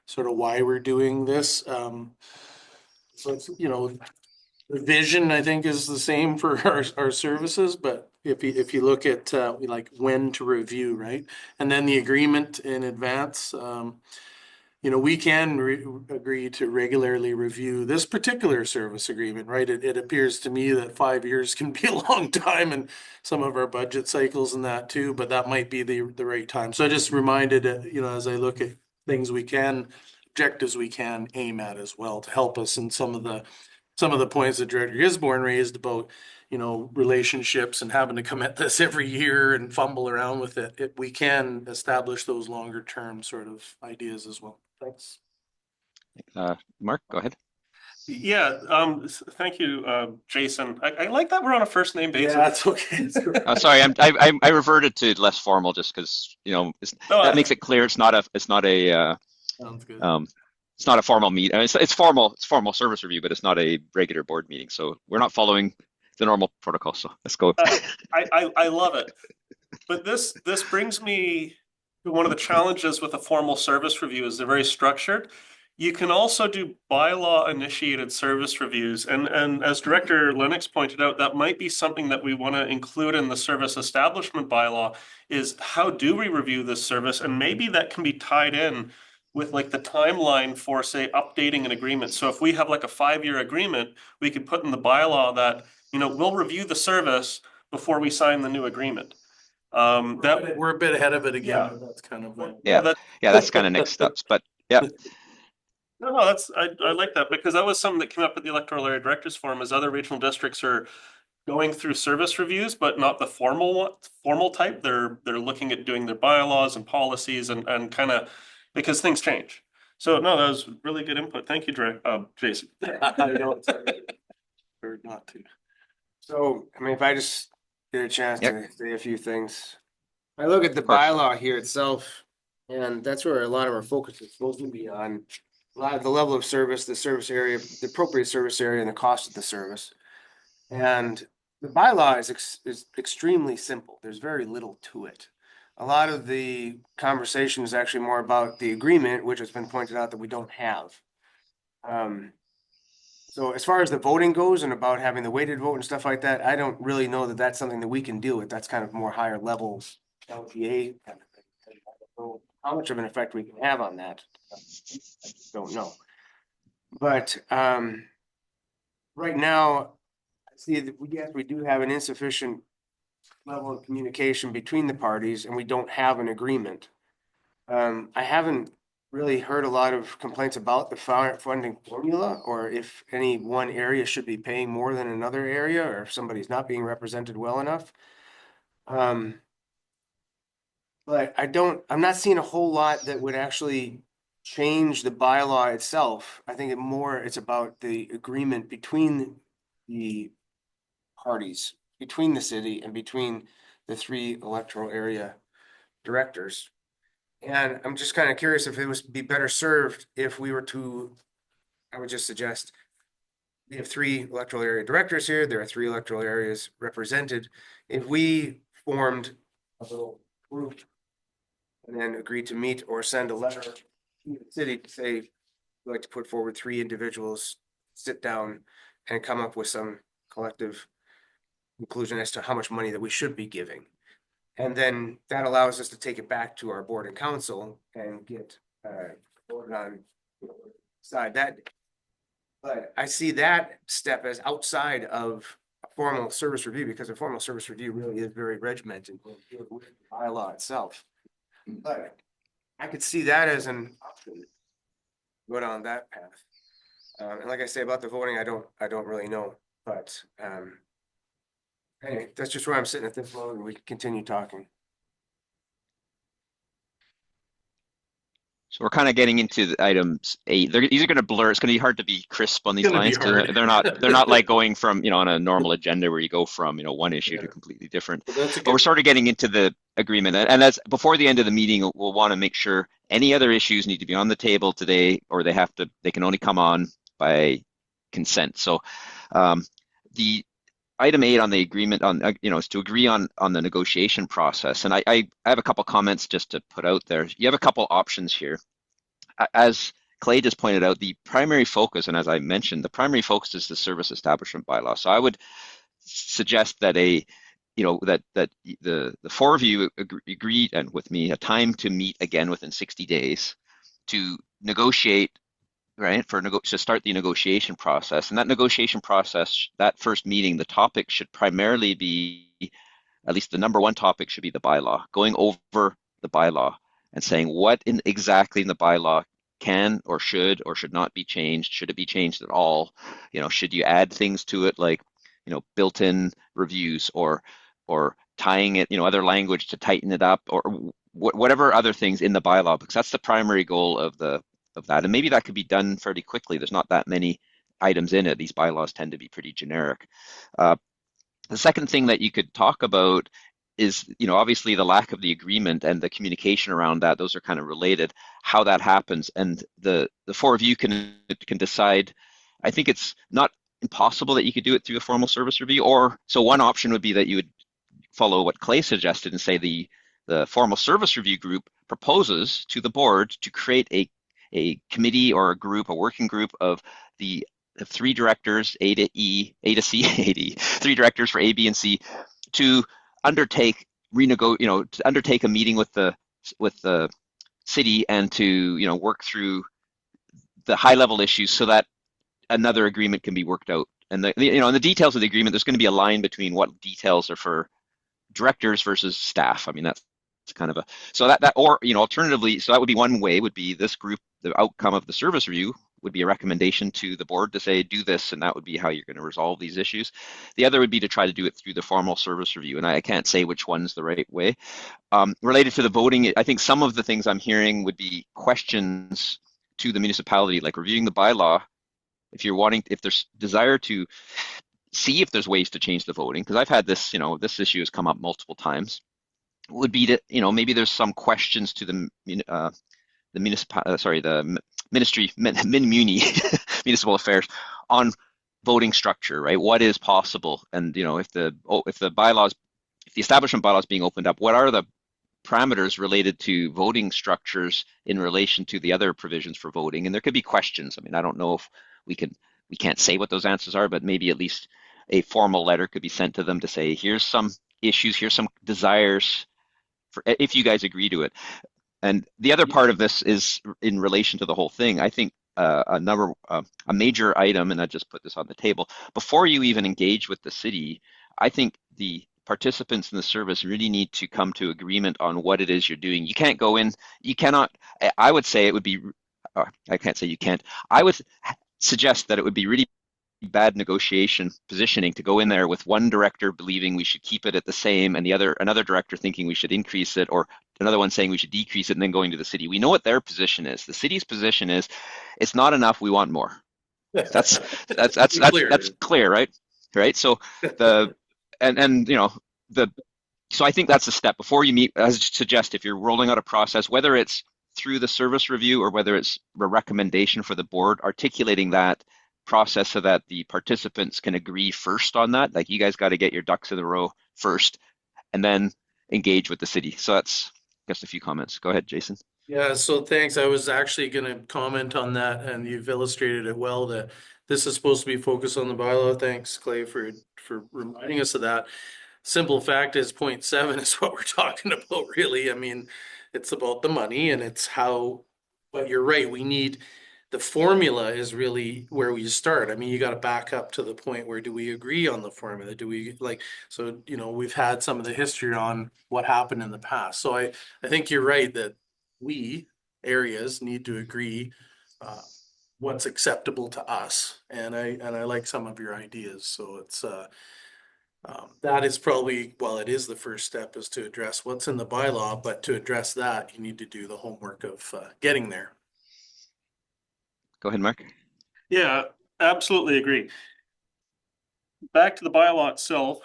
sort of why we're doing this. So it's, the vision I think is the same for our services, but if you look at, like when to review, right? And then the agreement in advance, we can agree to regularly review this particular service agreement, right? It appears to me that 5 years can be a long time and some of our budget cycles and that too, but that might be the right time. So I just reminded, as I look at things objectives we can aim at as well to help us in some of the points that Director Gisborne raised about, relationships and having to come at this every year and fumble around with it. We can establish those longer term sort of ideas as well. Thanks. Mark, go ahead. Yeah, thank you, Jason. I like that we're on a first name basis. Yeah, that's okay. Sorry, I reverted to less formal just because that makes it clear it's not a Sounds good. it's not a formal meet. It's formal. It's formal service review, but it's not a regular board meeting. So we're not following the normal protocol. So let's go. I love it. But this brings me to one of the challenges with a formal service review is they're very structured. You can also do bylaw initiated service reviews. And as Director Lennox pointed out, that might be something that we want to include in the service establishment bylaw is how do we review this service? And maybe that can be tied in with like the timeline for, say, updating an agreement. So if we have like a 5-year agreement, we could put in the bylaw that, we'll review the service before we sign the new agreement. We're a bit ahead of it again. Yeah. That's kind of That's kind of next steps. But yeah. No, I like that because that was something that came up at the electoral area directors forum as other regional districts are going through service reviews, but not the formal type. They're looking at doing their bylaws and policies and kind of because things change. So no, that was really good input. Thank you, Jason. I know it's hard not to. So, if I just get a chance Yep. to say a few things. I look at the bylaw here itself, and that's where a lot of our focus is supposed to be on the level of service, the service area, the appropriate service area, and the cost of the service. And the bylaw is extremely simple. There's very little to it. A lot of the conversation is actually more about the agreement, which has been pointed out that we don't have. So as far as the voting goes and about having the weighted vote and stuff like that, I don't really know that that's something that we can deal with. That's kind of more higher level LTA kind of thing. I don't know how much of an effect we can have on that. I just don't know. But right now, I see that we do have an insufficient level of communication between the parties, and we don't have an agreement. I haven't really heard a lot of complaints about the funding formula, or if any one area should be paying more than another area, or if somebody's not being represented well enough. But I'm not seeing a whole lot that would actually change the bylaw itself. I think it's about the agreement between the parties, between the city and between the 3 electoral area directors. And I'm just kind of curious if it would be better served if we were to, I would just suggest, we have 3 electoral area directors here. There are 3 electoral areas represented. If we formed a little group and then agreed to meet or send a letter to the city to say, we'd like to put forward 3 individuals, sit down and come up with some collective conclusion as to how much money that we should be giving. And then that allows us to take it back to our board and council and get voted on side that. But I see that step as outside of a formal service review, because a formal service review really is very regimented with the bylaw itself. But I could see that as an option, go down that path. And like I say about the voting, I don't really know, but anyway, that's just where I'm sitting at this moment. We can continue talking. So we're kind of getting into the items 8. These are going to blur. It's going to be hard to be crisp on these lines because they're not like going from, on a normal agenda where you go from, one issue to completely different. But we're sort of getting into the agreement. And that's before the end of the meeting, we'll want to make sure any other issues need to be on the table today, or they can only come on by consent. So the item 8 on the agreement is to agree on the negotiation process. And I have a couple comments just to put out there. You have a couple options here. As Clay just pointed out, the primary focus, and as I mentioned, the primary focus is the service establishment bylaw. So I would suggest that a that the four of you agreed and with me a time to meet again within 60 days to negotiate, right, to start the negotiation process. And that negotiation process, that first meeting, the topic should primarily be, at least the number one topic should be the bylaw, going over the bylaw and saying what exactly in the bylaw can or should not be changed. Should it be changed at all? Should you add things to it like, built-in reviews or tying it, other language to tighten it up, or whatever other things in the bylaw, because that's the primary goal of that. And maybe that could be done fairly quickly. There's not that many items in it. These bylaws tend to be pretty generic. The second thing that you could talk about is, obviously the lack of the agreement and the communication around that. Those are kind of related, how that happens. And the four of you can decide. I think it's not impossible that you could do it through a formal service review, or so one option would be that you would follow what Clay suggested and say the formal service review group proposes to the board to create a committee or a group, a working group of the three directors, A to C, A to E, three directors for A, B, and C, to undertake to undertake a meeting with the city and to work through the high level issues so that another agreement can be worked out. And in the details of the agreement, there's going to be a line between what details are for directors versus staff. I mean, that's kind of alternatively, so that would be one way, would be this group, the outcome of the service review would be a recommendation to the board to say, do this, and that would be how you're going to resolve these issues. The other would be to try to do it through the formal service review, and I can't say which one's the right way. Related to the voting, I think some of the things I'm hearing would be questions to the municipality, like reviewing the bylaw. If there's desire to see if there's ways to change the voting, because I've had this, this issue has come up multiple times, would be to, maybe there's some questions to the ministry, municipal affairs on voting structure, right? What is possible? And, if the establishment bylaws being opened up, what are the parameters related to voting structures in relation to the other provisions for voting? And there could be questions. I mean, I don't know if we can't say what those answers are, but maybe at least a formal letter could be sent to them to say, here's some issues, here's some desires for, if you guys agree to it. And the other part of this is in relation to the whole thing. I think a major item, and I just put this on the table, before you even engage with the city, I think the participants in the service really need to come to agreement on what it is you're doing. You can't go in, you cannot, I would say it would be, I can't say you can't, I would suggest that it would be really bad negotiation positioning to go in there with one director believing we should keep it at the same and another director thinking we should increase it, or another one saying we should decrease it and then going to the city. We know what their position is. The city's position is it's not enough, we want more. That's clear, right? Right. So so I think that's a step before you meet. As I suggest, if you're rolling out a process, whether it's through the service review or whether it's a recommendation for the board, articulating that process so that the participants can agree first on that. Like, you guys got to get your ducks in a row first and then engage with the city. So that's just a few comments. Go ahead, Jason. Yeah, so thanks. I was actually going to comment on that, and you've illustrated it well that this is supposed to be focused on the bylaw. Thanks, Clay, for reminding us of that. Simple fact is 0.7 is what we're talking about, really. I mean, it's about the money and it's how, but you're right. We need, the formula is really where we start. I mean, you got to back up to the point where, do we agree on the formula? Do we so, we've had some of the history on what happened in the past. So I think you're right that we areas need to agree what's acceptable to us. And I like some of your ideas. So it's, that is probably, well, it is the first step, is to address what's in the bylaw, but to address that, you need to do the homework of getting there. Go ahead, Mark. Yeah, absolutely agree. Back to the bylaw itself,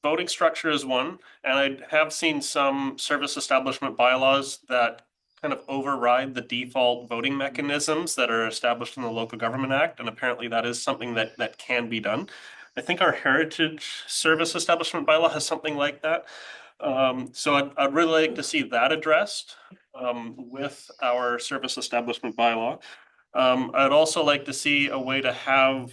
voting structure is one, and I have seen some service establishment bylaws that kind of override the default voting mechanisms that are established in the Local Government Act, and apparently that is something that can be done. I think our heritage service establishment bylaw has something like that. So I'd really like to see that addressed with our service establishment bylaw. I'd also like to see a way to have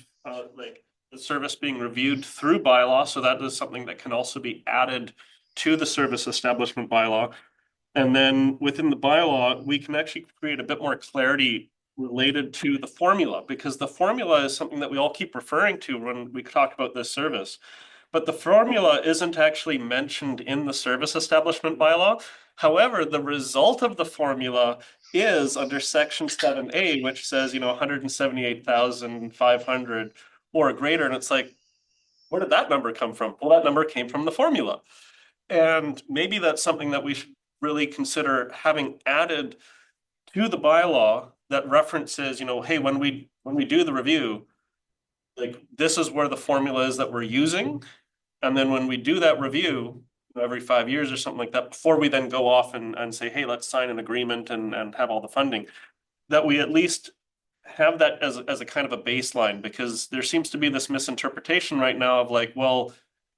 the service being reviewed through bylaw, so that is something that can also be added to the service establishment bylaw. And then within the bylaw, we can actually create a bit more clarity related to the formula, because the formula is something that we all keep referring to when we talk about this service. But the formula isn't actually mentioned in the service establishment bylaw. However, the result of the formula is under section 7A, which says, 178,500 or greater. And it's like, where did that number come from? Well, that number came from the formula. And maybe that's something that we should really consider having added to the bylaw that references, hey, when we do the review, like this is where the formula is that we're using. And then when we do that review every 5 years or something like that, before we then go off and say, hey, let's sign an agreement and have all the funding, that we at least have that as a kind of a baseline, because there seems to be this misinterpretation right now of like, well,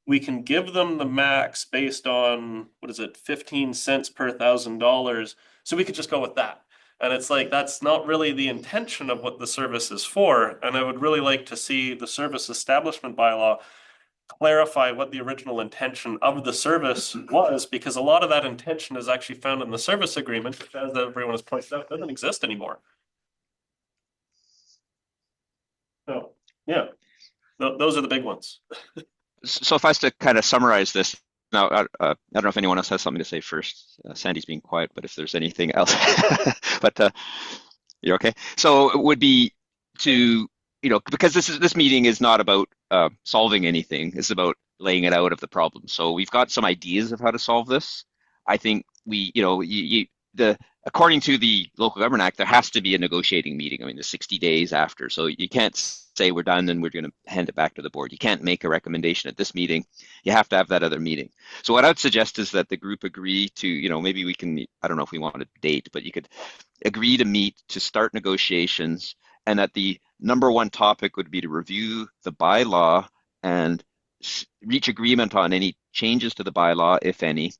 we can give them the max based on, 15 cents per $1,000. So we could just go with that. And it's like, that's not really the intention of what the service is for. And I would really like to see the service establishment bylaw clarify what the original intention of the service was, because a lot of that intention is actually found in the service agreement, which, as everyone has pointed out, doesn't exist anymore. So, yeah, those are the big ones. So if I was to kind of summarize this, now, I don't know if anyone else has something to say first. Sandy's being quiet, but if there's anything else, but you're okay. So it would be to, because this meeting is not about solving anything. It's about laying it out of the problem. So we've got some ideas of how to solve this. I think according to the Local Government Act, there has to be a negotiating meeting. I mean, the 60 days after. So you can't say we're done and we're going to hand it back to the board. You can't make a recommendation at this meeting. You have to have that other meeting. So what I would suggest is that the group agree to, maybe we can, I don't know if we want a date, but you could agree to meet to start negotiations, and that the number one topic would be to review the bylaw and reach agreement on any changes to the bylaw, if any,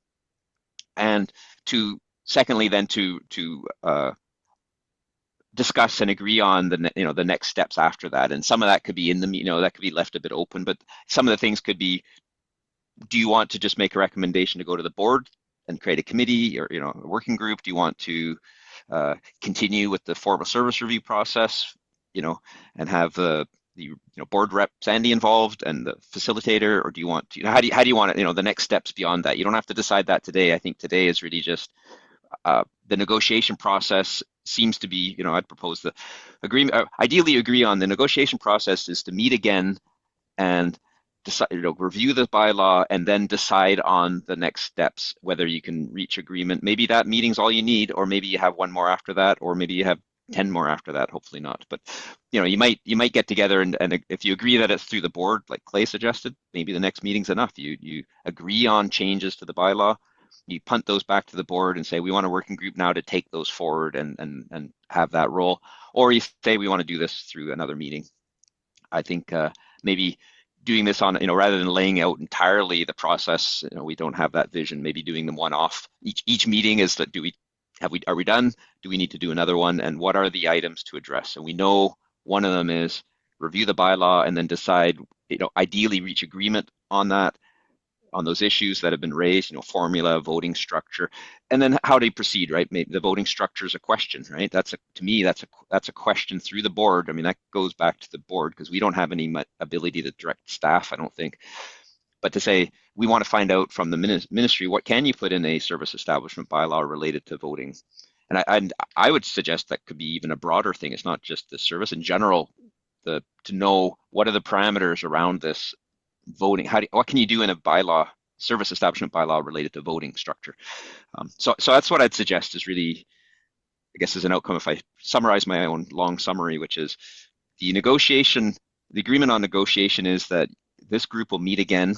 and to secondly then to discuss and agree on the next steps after that. And some of that could be that could be left a bit open, but some of the things could be, do you want to just make a recommendation to go to the board and create a committee or a working group? Do you want to continue with the formal service review process, and have the board rep Sandy involved and the facilitator, or do you want to, how do you want it, the next steps beyond that? You don't have to decide that today. I think today is really just the negotiation process seems to be, I'd propose the agreement, ideally agree on the negotiation process is to meet again and decide, review the bylaw and then decide on the next steps, whether you can reach agreement. Maybe that meeting's all you need, or maybe you have one more after that, or maybe you have 10 more after that, hopefully not. But you might get together and if you agree that it's through the board, like Clay suggested, maybe the next meeting's enough. You agree on changes to the bylaw, you punt those back to the board and say, we want a working group now to take those forward and have that role. Or you say, we want to do this through another meeting. I think maybe doing this on, rather than laying out entirely the process, we don't have that vision, maybe doing them one off. Each meeting is that, are we done? Do we need to do another one? And what are the items to address? And we know one of them is review the bylaw and then decide, ideally reach agreement on that, on those issues that have been raised, formula, voting structure, and then how to proceed, right? Maybe the voting structure is a question, right? To me, that's a question through the board. I mean, that goes back to the board because we don't have any ability to direct staff, I don't think. But to say, we want to find out from the ministry, what can you put in a service establishment bylaw related to voting? And I would suggest that could be even a broader thing. It's not just the service in general, to know what are the parameters around this voting. What can you do in a bylaw, service establishment bylaw related to voting structure? So that's what I'd suggest is really, I guess, as an outcome, if I summarize my own long summary, which is the agreement on negotiation is that this group will meet again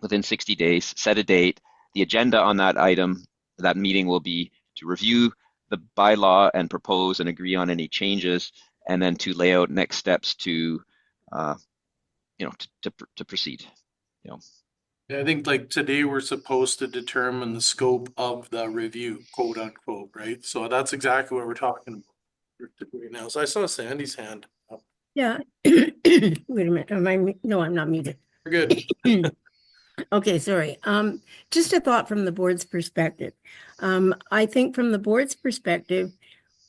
within 60 days, set a date. The agenda on that meeting will be to review the bylaw and propose and agree on any changes, and then to lay out next steps to proceed. I think like today we're supposed to determine the scope of the review, quote unquote, right? So that's exactly what we're talking about right now. So I saw Sandy's hand up. Yeah. Wait a minute. No, I'm not muted. We're good. Okay, sorry. Just a thought from the board's perspective. I think from the board's perspective,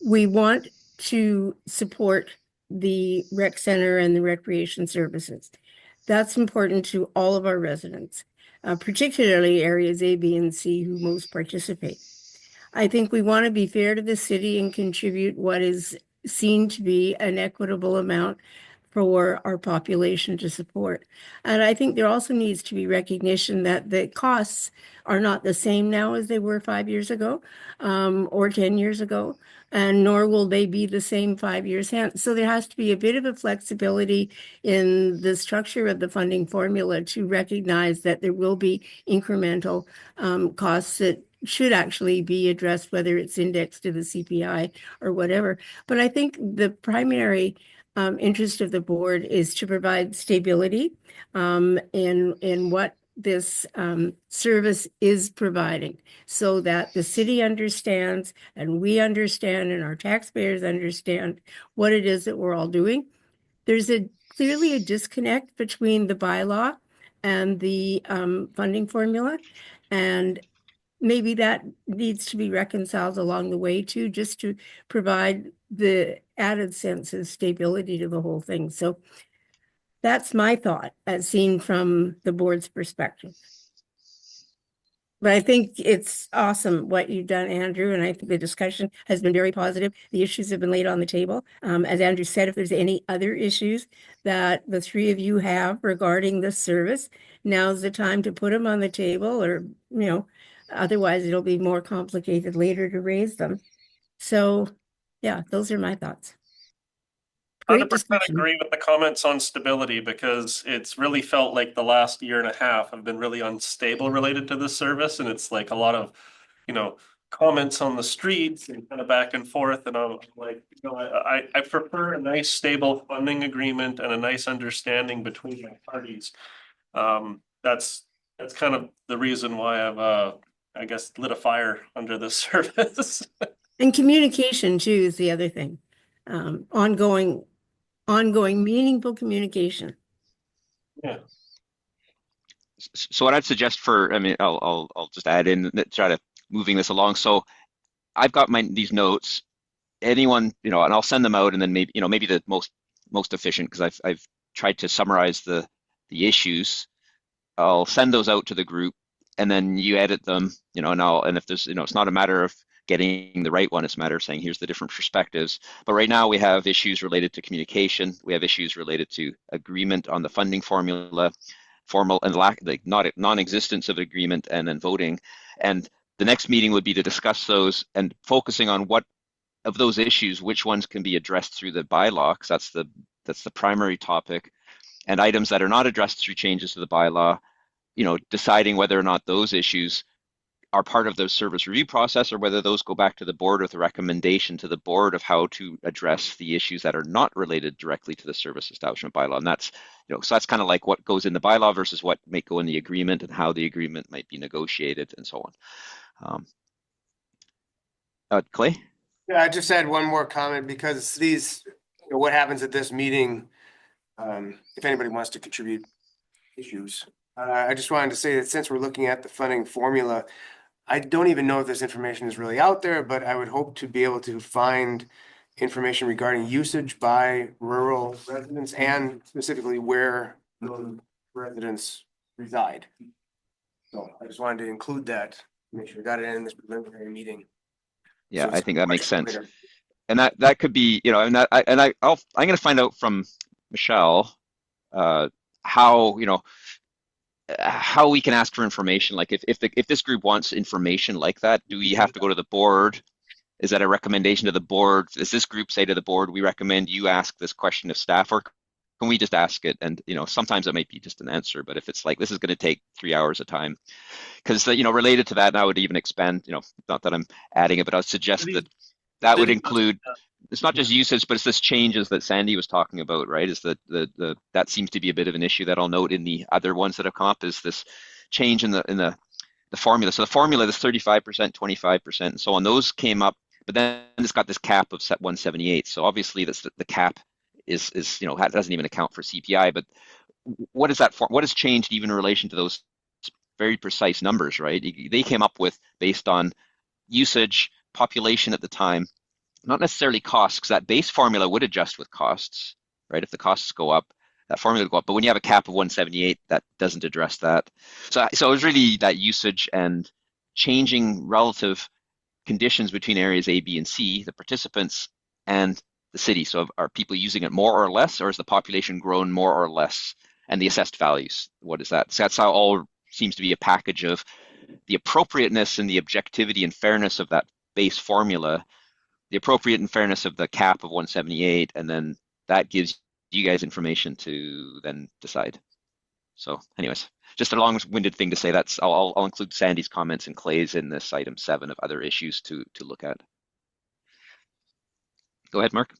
we want to support the rec center and the recreation services. That's important to all of our residents, particularly areas A, B, and C who most participate. I think we want to be fair to the city and contribute what is seen to be an equitable amount for our population to support. And I think there also needs to be recognition that the costs are not the same now as they were 5 years ago, or 10 years ago, and nor will they be the same 5 years hence. So there has to be a bit of a flexibility in the structure of the funding formula to recognize that there will be incremental costs that should actually be addressed, whether it's indexed to the CPI or whatever. But I think the primary interest of the board is to provide stability in what this service is providing, so that the city understands and we understand and our taxpayers understand what it is that we're all doing. There's clearly a disconnect between the bylaw and the funding formula, and maybe that needs to be reconciled along the way too, just to provide the added sense of stability to the whole thing. So that's my thought as seen from the board's perspective. But I think it's awesome what you've done, Andrew, and I think the discussion has been very positive. The issues have been laid on the table. As Andrew said, if there's any other issues that the three of you have regarding this service, now's the time to put them on the table, or, otherwise it'll be more complicated later to raise them. So, yeah, those are my thoughts. Great 100% discussion. agree with the comments on stability, because it's really felt like the last year and a half have been really unstable related to this service. And it's like a lot of, comments on the streets and kind of back and forth. And I'm like, I prefer a nice stable funding agreement and a nice understanding between the parties. That's kind of the reason why I've, I guess, lit a fire under this service. And communication too is the other thing. Ongoing meaningful communication. Yeah. So what I'd suggest I'll just add in that, try to moving this along. So I've got these notes. Anyone, and I'll send them out, and then maybe the most efficient, because I've tried to summarize the issues. I'll send those out to the group, and then you edit them, and if there's, it's not a matter of getting the right one, it's a matter of saying, here's the different perspectives. But right now we have issues related to communication. We have issues related to agreement on the funding formula, formal and non-existence of agreement, and then voting. And the next meeting would be to discuss those and focusing on what of those issues, which ones can be addressed through the bylaw, because that's the primary topic, and items that are not addressed through changes to the bylaw, deciding whether or not those issues are part of the service review process, or whether those go back to the board with a recommendation to the board of how to address the issues that are not related directly to the service establishment bylaw. And that's, so that's kind of like what goes in the bylaw versus what might go in the agreement, and how the agreement might be negotiated, and so on. Clay? Yeah, I just had one more comment, because what happens at this meeting, if anybody wants to contribute issues, I just wanted to say that since we're looking at the funding formula, I don't even know if this information is really out there, but I would hope to be able to find information regarding usage by rural residents, and specifically where those residents reside. So I just wanted to include that, make sure we got it in this preliminary meting. Yeah, So I think that makes sense. later. And that could be, I'm going to find out from Michelle how we can ask for information. Like if this group wants information like that, do we have to go to the board? Is that a recommendation to the board? Does this group say to the board, we recommend you ask this question of staff, or can we just ask it? And sometimes it might be just an answer, but if it's like, this is going to take 3 hours of time, because related to that, and I would even expand, not that I'm adding it, but I would suggest that would include, it's not just usage, but it's this changes that Sandy was talking about, right? Is that that seems to be a bit of an issue that I'll note in the other ones that have come up, is this change in the formula. So the formula, this 35%, 25%, and so on, those came up, but then it's got this cap of 178. So obviously that's the cap is doesn't even account for CPI. But what is that for? What has changed even in relation to those very precise numbers, right? They came up with based on usage, population at the time, not necessarily costs, because that base formula would adjust with costs, right? If the costs go up, that formula would go up. But when you have a cap of 178, that doesn't address that. So it was really that usage and changing relative conditions between areas A, B, and C, the participants and the city. So are people using it more or less, or has the population grown more or less? And the assessed values, what is that? So that's how all seems to be a package of the appropriateness and the objectivity and fairness of that base formula, the appropriate and fairness of the cap of 178, and then that gives you guys information to then decide. So anyways, just a long-winded thing to say. I'll include Sandy's comments and Clay's in this item 7 of other issues to look at. Go ahead, Mark.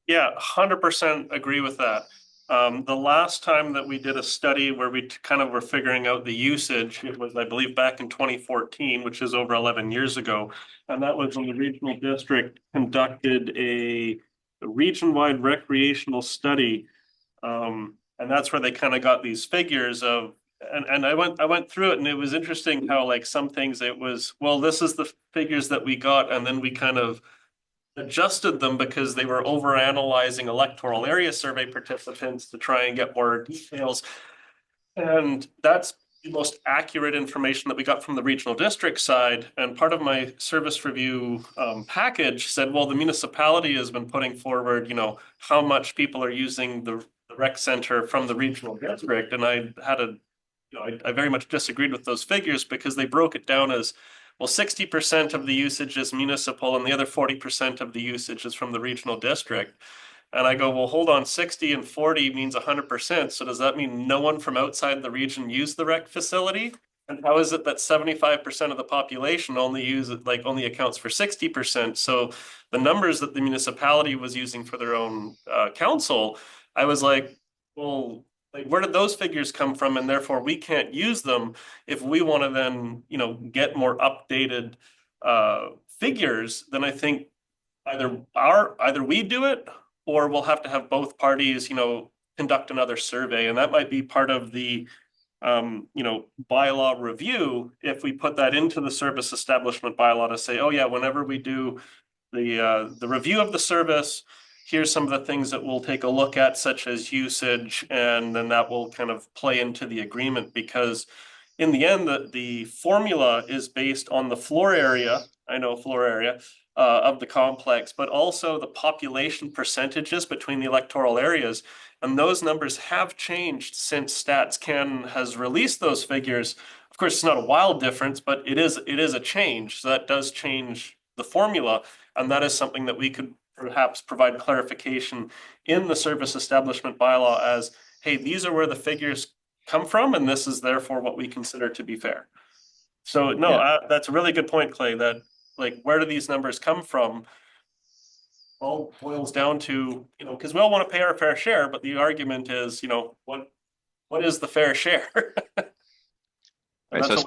Yeah, 100% agree with that. The last time that we did a study where we kind of were figuring out the usage, it was, I believe, back in 2014, which is over 11 years ago. And that was when the regional district conducted a region-wide recreational study. And that's where they kind of got these figures of, and I went through it, and it was interesting how like some things it was, well, this is the figures that we got, and then we kind of adjusted them because they were overanalyzing electoral area survey participants to try and get more details. And that's the most accurate information that we got from the regional district side. And part of my service review package said, well, the municipality has been putting forward, how much people are using the rec center from the regional district. And I had I very much disagreed with those figures because they broke it down as, well, 60% of the usage is municipal and the other 40% of the usage is from the regional district. And I go, well, hold on, 60 and 40 means 100%. So does that mean no one from outside the region used the rec facility? And how is it that 75% of the population only accounts for 60%? So the numbers that the municipality was using for their own council, I was like, well, where did those figures come from? And therefore we can't use them if we want to then, get more updated figures. Then I think either we do it or we'll have to have both parties, conduct another survey. And that might be part of the, bylaw review. If we put that into the service establishment bylaw to say, oh yeah, whenever we do the review of the service, here's some of the things that we'll take a look at, such as usage, and then that will kind of play into the agreement, because in the end, the formula is based on the floor area of the complex, but also the population percentages between the electoral areas. And those numbers have changed since StatsCan has released those figures. Of course, it's not a wild difference, but it is a change. So that does change the formula. And that is something that we could perhaps provide clarification in the service establishment bylaw as, hey, these are where the figures come from, and this is therefore what we consider to be fair. So no, that's a really good point, Clay, that where do these numbers come from? All boils down to, because we all want to pay our fair share, but the argument is, what is the fair share? Right, so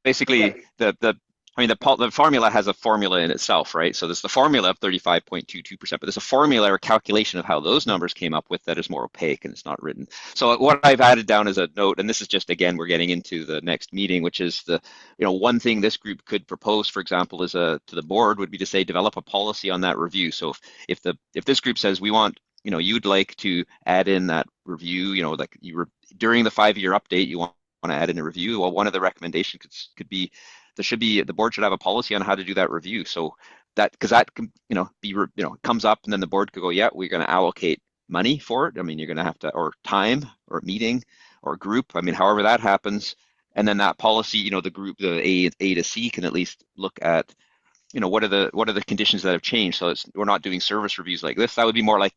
basically the formula has a formula in itself, right? So there's the formula of 35.22%, but there's a formula or calculation of how those numbers came up with that is more opaque and it's not written. So what I've added down as a note, and this is just, again, we're getting into the next meeting, which is one thing this group could propose, for example, is to the board would be to say, develop a policy on that review. So if this group says we want, you'd like to add in that review, during the 5-year update, you want to add in a review. Well, one of the recommendations could be, the board should have a policy on how to do that review. So because that comes up, and then the board could go, yeah, we're going to allocate money for it. I mean, you're going to have to, or time, or meeting, or group. I mean, however that happens, and then that policy, the group, the A to C, can at least look at, what are the conditions that have changed. So we're not doing service reviews like this. That would be more like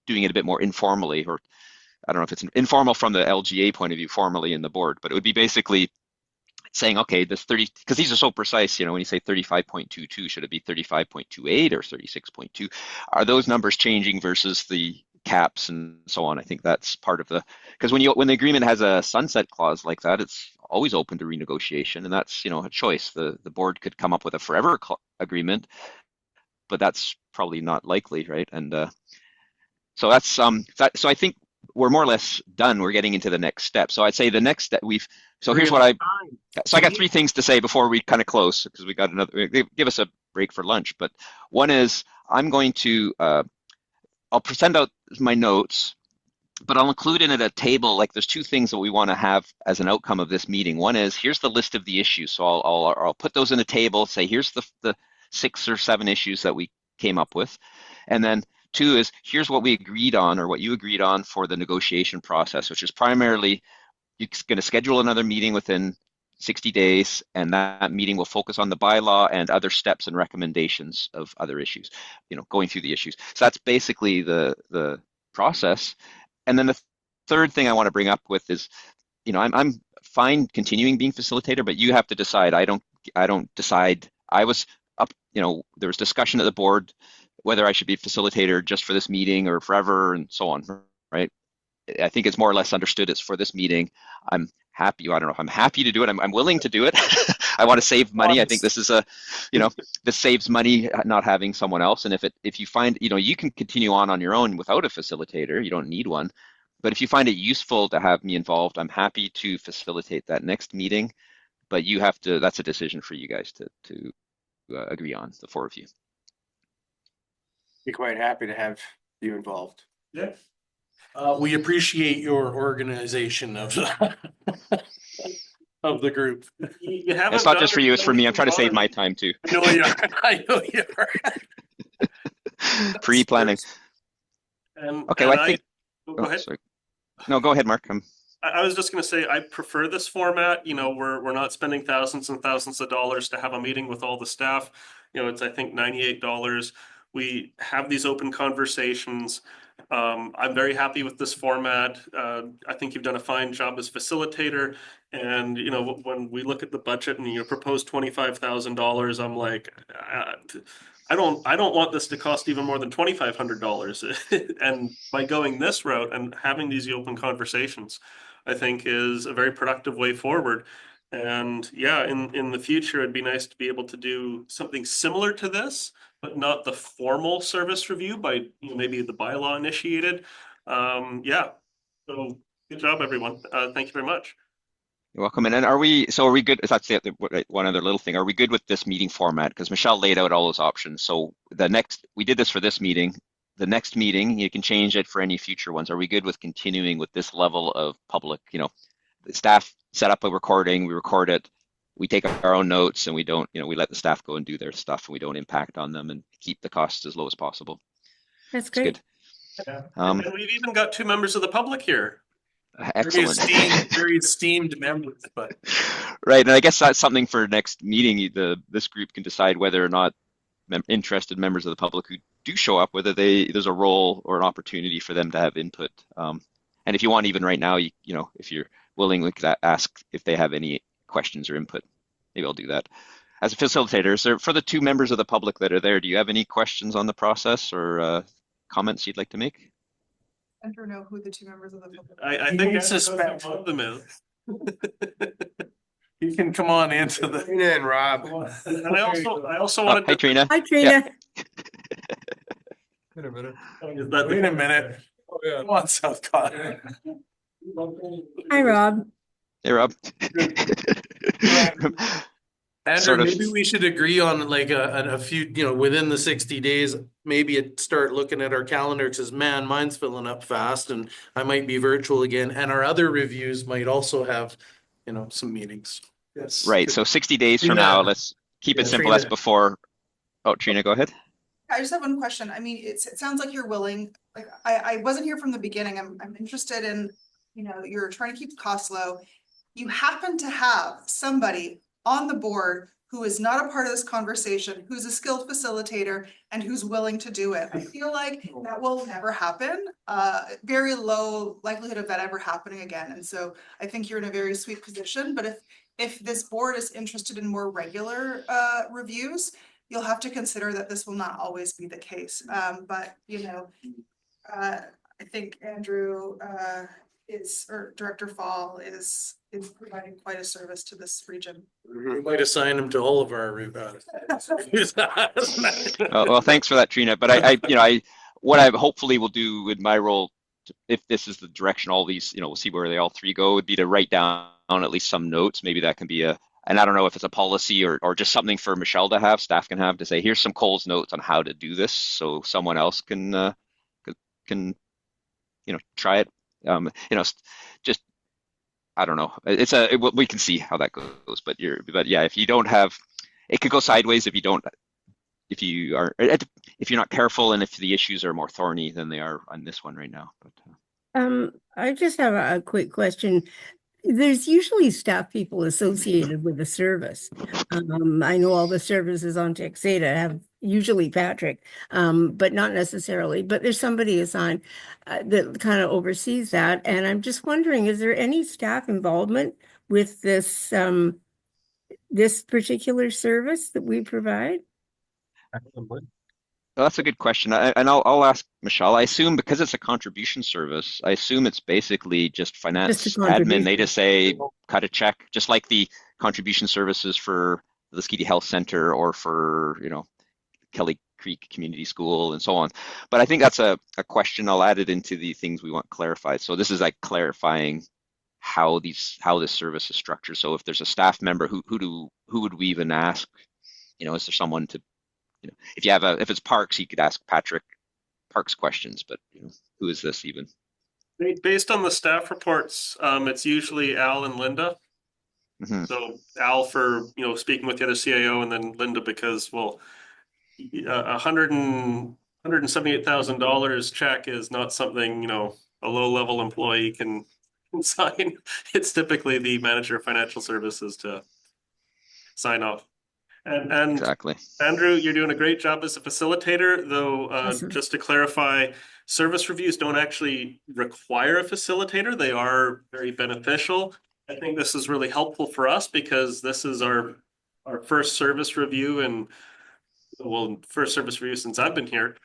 doing it a bit more informally, or I don't know if it's informal from the LGA point of view, formally in the board, but it would be basically saying, okay, this 30, because these are so precise, when you say 35.22, should it be 35.28 or 36.2? Are those numbers changing versus the caps and so on? I think that's part of because when the agreement has a sunset clause like that, it's always open to renegotiation, and that's, a choice. The board could come up with a forever agreement, but that's probably not likely, right? And So that's so I think we're more or less done. We're getting into the next step. So I'd say the next step so here's what I got 3 things to say before we kind of close, because we got another, give us a break for lunch. But one is I'm going to I'll send out my notes, but I'll include in it a table. Like there's 2 things that we want to have as an outcome of this meeting. One is here's the list of the issues. So I'll put those in a table, say here's the 6 or 7 issues that we came up with. And then 2 is here's what we agreed on, or what you agreed on for the negotiation process, which is primarily you're going to schedule another meeting within 60 days, and that meeting will focus on the bylaw and other steps and recommendations of other issues, going through the issues. So that's basically the process. And then the third thing I want to bring up with is, I'm fine continuing being facilitator, but you have to decide. I don't decide. I was up, there was discussion at the board whether I should be facilitator just for this meeting or forever and so on, right? I think it's more or less understood it's for this meeting. I'm happy. I don't know if I'm happy to do it. I'm willing to do it. I want to save money. I think this is this saves money not having someone else. And if you find, you can continue on your own without a facilitator. You don't need one. But if you find it useful to have me involved, I'm happy to facilitate that next meeting. But you have to, that's a decision for you guys to agree on, the 4 of you. Be quite happy to have you involved. Yeah. We appreciate your organization of of the group. You haven't It's not done just for you, it's for me. I'm trying to save my anything time too. I know you are. I know you are. Pre-planning. Okay, and well, I think. go ahead. Sorry. No, go ahead, Mark. I was just going to say, I prefer this format. We're not spending thousands and thousands of dollars to have a meeting with all the staff. It's, I think, $98. We have these open conversations. I'm very happy with this format. I think you've done a fine job as facilitator. And, when we look at the budget and you propose $25,000, I'm like, I don't want this to cost even more than $2,500. And by going this route and having these open conversations, I think is a very productive way forward. And yeah, in the future, it'd be nice to be able to do something similar to this, but not the formal service review by maybe the bylaw initiated. Yeah. So good job, everyone. Thank you very much. You're welcome. And then are we good? That's one other little thing. Are we good with this meeting format? Because Michelle laid out all those options. So we did this for this meeting. The next meeting, you can change it for any future ones. Are we good with continuing with this level of public, the staff set up a recording, we record it, we take our own notes, and we don't, we let the staff go and do their stuff, and we don't impact on them, and keep the costs as low as possible. That's great. Yeah. And we've even got 2 members of the public here. Excellent. Very esteemed members, but right. And I guess that's something for next meeting. This group can decide whether or not interested members of the public who do show up, whether there's a role or an opportunity for them to have input. And if you want, even right now, if you're willing, we could ask if they have any questions or input. Maybe I'll do that. As a facilitator, so for the 2 members of the public that are there, do you have any questions on the process or comments you'd like to make? I don't know who the 2 members of the public. I think I suspect one of them is. You can come on into the. Trina and Rob. And I also wanted Hi, to. Trina. Hi, Trina. Wait a minute. Wait a minute. Oh, yeah. Come on, South Cotton. Hi, Rob. Hey, Rob. Andrew, maybe we should agree on like a few, within the 60 days, maybe start looking at our calendar because man, mine's filling up fast and I might be virtual again. And our other reviews might also have, some meetings. Yes. Right. So 60 days from now, let's keep it simple as before. Oh, Trina, go ahead. I just have one question. I mean, it sounds like you're willing, like I wasn't here from the beginning. I'm interested in, you're trying to keep the costs low. You happen to have somebody on the board who is not a part of this conversation, who's a skilled facilitator and who's willing to do it. I feel like that will never happen. Very low likelihood of that ever happening again. And so I think you're in a very sweet position, but if this board is interested in more regular reviews, you'll have to consider that this will not always be the case. But I think Andrew or Director Fall is providing quite a service to this region. We might assign him to all of our reviews. Well, thanks for that, Trina. But what I hopefully will do in my role, if this is the direction all these, we'll see where they all three go, would be to write down at least some notes. Maybe that can be and I don't know if it's a policy or just something for Michelle to have, staff can have to say, here's some Cole's notes on how to do this, so someone else can try it. Just I don't know. We can see how that goes, but yeah, if you don't have, it could go sideways if you don't, if you're not careful, and if the issues are more thorny than they are on this one right now. But I just have a quick question. There's usually staff people associated with the service. I know all the services on Texada have usually Patrick, but not necessarily. But there's somebody assigned that kind of oversees that. And I'm just wondering, is there any staff involvement with this particular service that we provide? Well, that's a good question. And I'll ask Michelle. I assume because it's a contribution service, I assume it's basically just finance Just a admin. contribution. They just say, cut a check, just like the contribution services for the Skeety Health Center or for, Kelly Creek Community School and so on. But I think that's a question. I'll add it into the things we want clarified. So this is like clarifying how this service is structured. So if there's a staff member, who would we even ask? Is there someone to, if it's Parks, you could ask Patrick Parks questions, but who is this even? Based on the staff reports, it's usually Al and Linda. Mm-hmm. So Al for, speaking with the other CIO, and then Linda because, well, $178,000 check is not something, a low-level employee can sign. It's typically the manager of financial services to sign off. And Exactly. Andrew, you're doing a great job as a facilitator, though, Awesome. just to clarify, service reviews don't actually require a facilitator. They are very beneficial. I think this is really helpful for us because this is our first service review first service review since I've been here.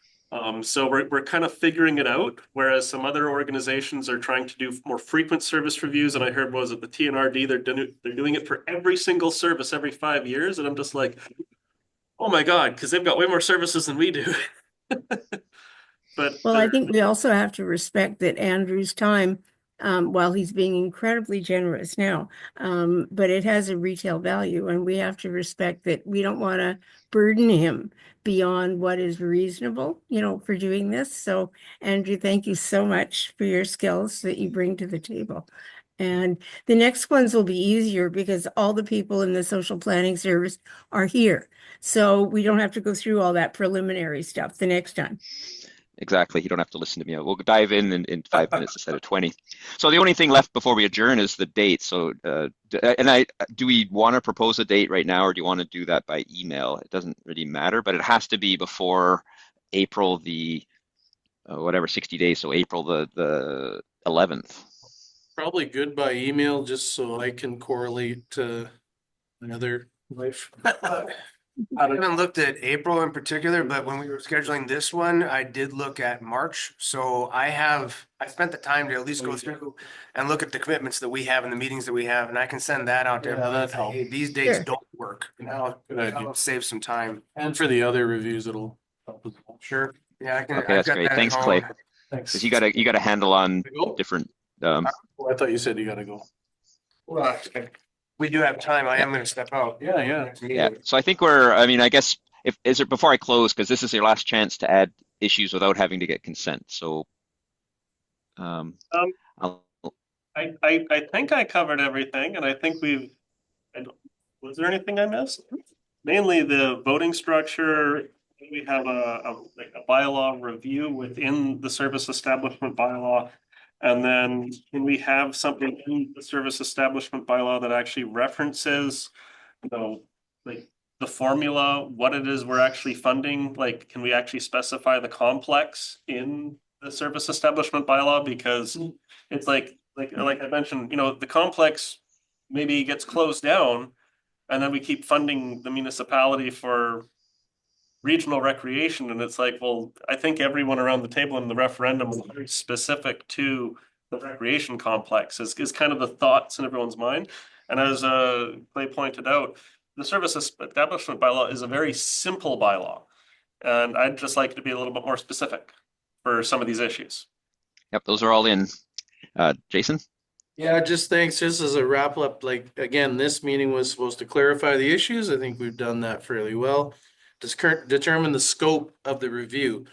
So we're kind of figuring it out, whereas some other organizations are trying to do more frequent service reviews. And I heard was at the TNRD, they're doing it for every single service every 5 years. And I'm just like, oh my God, because they've got way more services than we do. Well, I think we also have to respect that Andrew's time, while he's being incredibly generous now, but it has a retail value, and we have to respect that we don't want to burden him beyond what is reasonable, for doing this. So, Andrew, thank you so much for your skills that you bring to the table. And the next ones will be easier because all the people in the social planning service are here. So we don't have to go through all that preliminary stuff the next time. Exactly. You don't have to listen to me. We'll dive in 5 minutes instead of 20. So the only thing left before we adjourn is the date. So, do we want to propose a date right now, or do you want to do that by email? It doesn't really matter, but it has to be before April 60 days. So April the 11th. Probably good by email, just so I can correlate to another life. I haven't looked at April in particular, but when we were scheduling this one, I did look at March. So I spent the time to at least go through and look at the commitments that we have and the meetings that we have, and I can send that out to Yeah, everyone. that Say, helps. hey, these dates Sure. don't work. Good idea. That'll save some time. And for the other reviews, it'll help as well. Sure. Yeah, I can. Okay, I've that's got great. that at Thanks, home. Clay. Thanks. Because you got a handle on Go? different. Oh, I thought you said you gotta go. Well, we do have time. I am going to step out. Yeah. Yeah. So I think I guess before I close, because this is your last chance to add issues without having to get consent. So, I think I covered everything, and I think was there anything I missed? Mainly the voting structure. We have a bylaw review within the service establishment bylaw. And then can we have something in the service establishment bylaw that actually references, like the formula, what it is we're actually funding? Like, can we actually specify the complex in the service establishment bylaw? Because it's like I mentioned, the complex maybe gets closed down, and then we keep funding the municipality for regional recreation. And it's like, well, I think everyone around the table in the referendum was very specific to the recreation complex is kind of the thoughts in everyone's mind. And as Clay pointed out, the service establishment bylaw is a very simple bylaw. And I'd just like it to be a little bit more specific. for some of these issues. Yep, those are all in. Jason? Yeah, just thanks. Just as a wrap up, like, again, this meeting was supposed to clarify the issues. I think we've done that fairly well. Determine the scope of the review.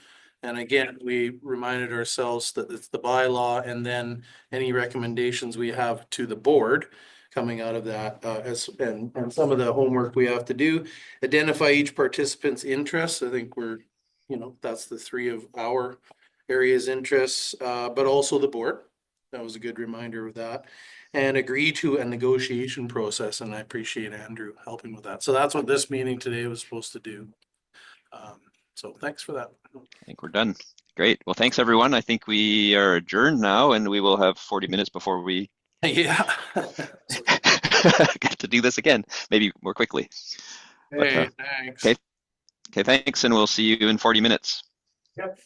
And again, we reminded ourselves that it's the bylaw and then any recommendations we have to the board coming out of that, and some of the homework we have to do. Identify each participant's interests. I think that's the three of our areas' interests, but also the board. That was a good reminder of that. And agree to a negotiation process, and I appreciate Andrew helping with that. So that's what this meeting today was supposed to do. So thanks for that. I think we're done. Great. Well, thanks everyone. I think we are adjourned now, and we will have 40 minutes before we Yeah. get to do this again, maybe more quickly. Hey, thanks. Okay. Okay, thanks, and we'll see you in 40 minutes. Yep.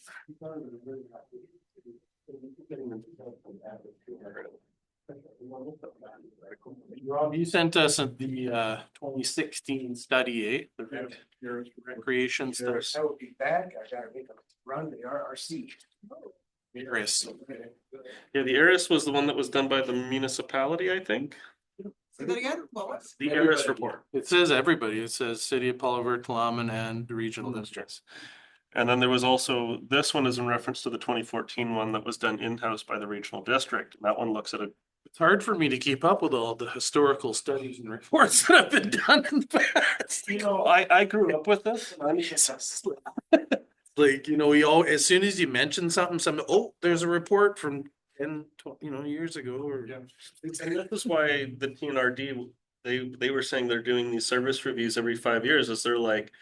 Rob, you sent us the 2016 study, your recreation stuff. I will be back. I gotta make a run to the RRC. Chris. Yeah, the ARIS was the one that was done by the municipality, I think. Say that again? What was? The ARIS report. It says everybody. It says City of Palaver, Tla'amin, and the regional districts. And then there was also, this one is in reference to the 2014 one that was done in-house by the regional district. That one looks at a. It's hard for me to keep up with all the historical studies and reports that have been done in the past. I grew up with this. And I'm just Like, we all, as soon as you mention something, there's a report from 10, 20, years ago. Or And this is why the TNRD, they were saying they're doing these service reviews every 5 years, is they're like,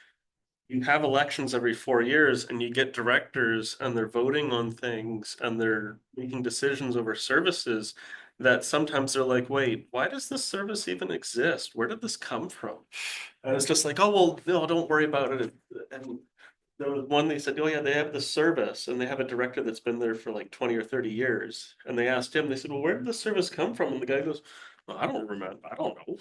you have elections every 4 years and you get directors and they're voting on things and they're making decisions over services that sometimes they're like, wait, why does this service even exist? Where did this come from? And it's just like, oh, well, no, don't worry about it. And there was one, they said, oh yeah, they have the service and they have a director that's been there for like 20 or 30 years. And they asked him, they said, well, where did the service come from? And the guy goes, well, I don't remember. I don't know.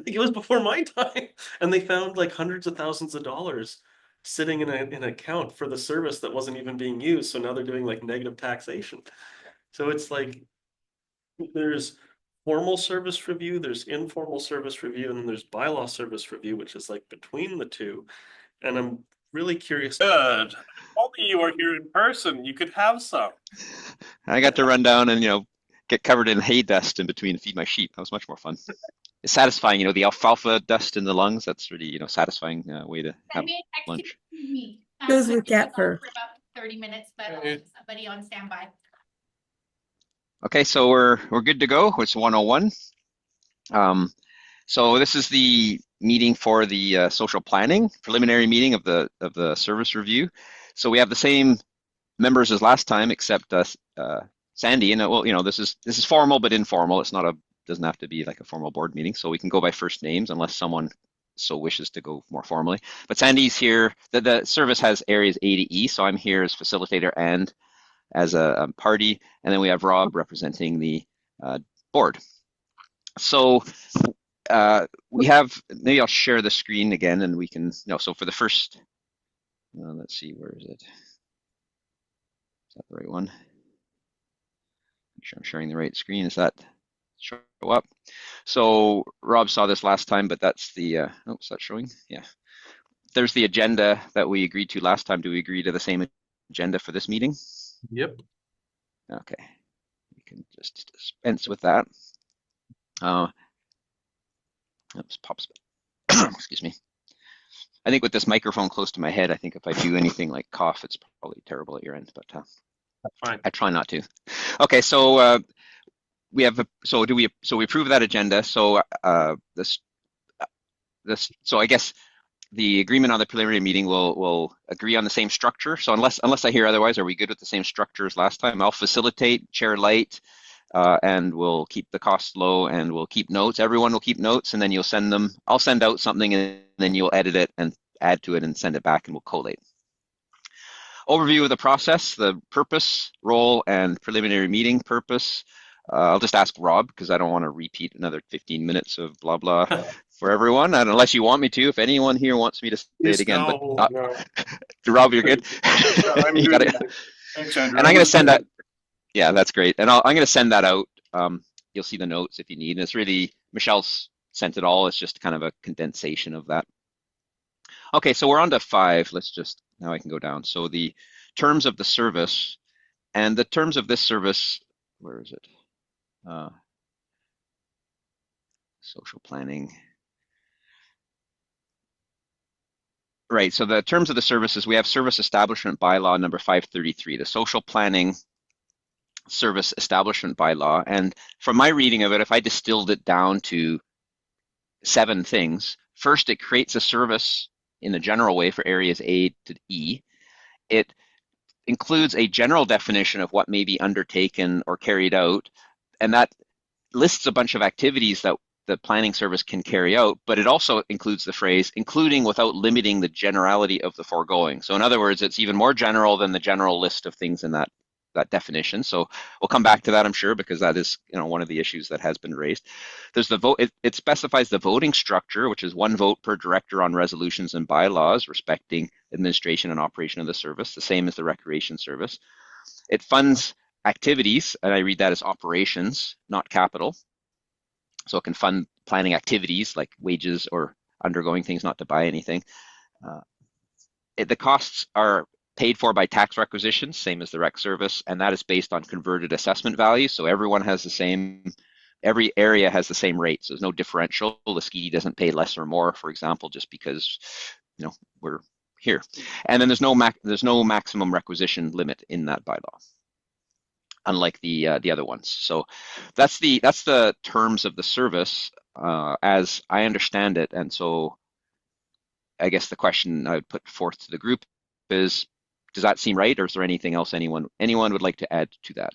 It was before my time. And they found like hundreds of thousands of dollars sitting in an account for the service that wasn't even being used. So now they're doing like negative taxation. So it's like, there's formal service review, there's informal service review, and then there's bylaw service review, which is like between the two. And I'm really curious. Good. Only you are here in person. You could have some. I got to run down and, get covered in hay dust in between and feed my sheep. That was much more fun. It's satisfying, the alfalfa dust in the lungs. That's really, satisfying way to have lunch. Goes with cat I'll fur. for about 30 minutes, but I'll have somebody on standby. Okay, so we're good to go. It's 101. So this is the meeting for the social planning preliminary meeting of the service review. So we have the same members as last time, except Sandy. And this is formal but informal. It's not doesn't have to be like a formal board meeting. So we can go by first names unless someone so wishes to go more formally. But Sandy's here. The service has areas A to E. So I'm here as facilitator and as a party, and then we have Rob representing the board. So we have, maybe I'll share the screen again and we can, so for the first, let's see, where is it? Is that the right one? Make sure I'm sharing the right screen. Is that show up? So Rob saw this last time, but that's the, is that showing? Yeah. There's the agenda that we agreed to last time. Do we agree to the same agenda for this meeting? Yep. Okay, we can just dispense with that. Oops, pops. Excuse me. I think with this microphone close to my head, I think if I do anything like cough, it's probably terrible at your end, but That's fine. I try not to. Okay, so we approve that agenda. So so I guess the agreement on the preliminary meeting will agree on the same structure. So unless I hear otherwise, are we good with the same structure as last time? I'll facilitate, chair light, and we'll keep the costs low, and we'll keep notes. Everyone will keep notes, and then you'll send them. I'll send out something, and then you'll edit it and add to it and send it back, and we'll collate. Overview of the process, the purpose, role, and preliminary meeting purpose. I'll just ask Rob because I don't want to repeat another 15 minutes of blah, blah for everyone, and unless you want me to, if anyone here wants me to say it again. No. Rob, you're good? I'm You good. got it. Thanks, Andrew. And I'm going to send that. Yeah, that's great. And I'm going to send that out. You'll see the notes if you need. And it's really, Michelle's sent it all. It's just kind of a condensation of that. Okay, so we're on to 5. Let's just, now I can go down. So the terms of the service, and the terms of this service, where is it? Social planning. Right, so the terms of the services, we have Service Establishment Bylaw number 533, the Social Planning Service Establishment Bylaw. And from my reading of it, if I distilled it down to 7 things, first, it creates a service in the general way for areas A to E. It includes a general definition of what may be undertaken or carried out, and that lists a bunch of activities that the planning service can carry out, but it also includes the phrase, including without limiting the generality of the foregoing. So in other words, it's even more general than the general list of things in that definition. So we'll come back to that, I'm sure, because that is, one of the issues that has been raised. There's the vote. It specifies the voting structure, which is 1 vote per director on resolutions and bylaws respecting administration and operation of the service, the same as the recreation service. It funds activities, and I read that as operations, not capital. So it can fund planning activities like wages or undergoing things, not to buy anything. The costs are paid for by tax requisitions, same as the rec service, and that is based on converted assessment values. So everyone has the same, every area has the same rates. So there's no differential. The ski doesn't pay less or more, for example, just because we're here. And then there's no maximum requisition limit in that bylaw, unlike the other ones. So that's the terms of the service as I understand it. And so I guess the question I would put forth to the group is, does that seem right, or is there anything else anyone would like to add to that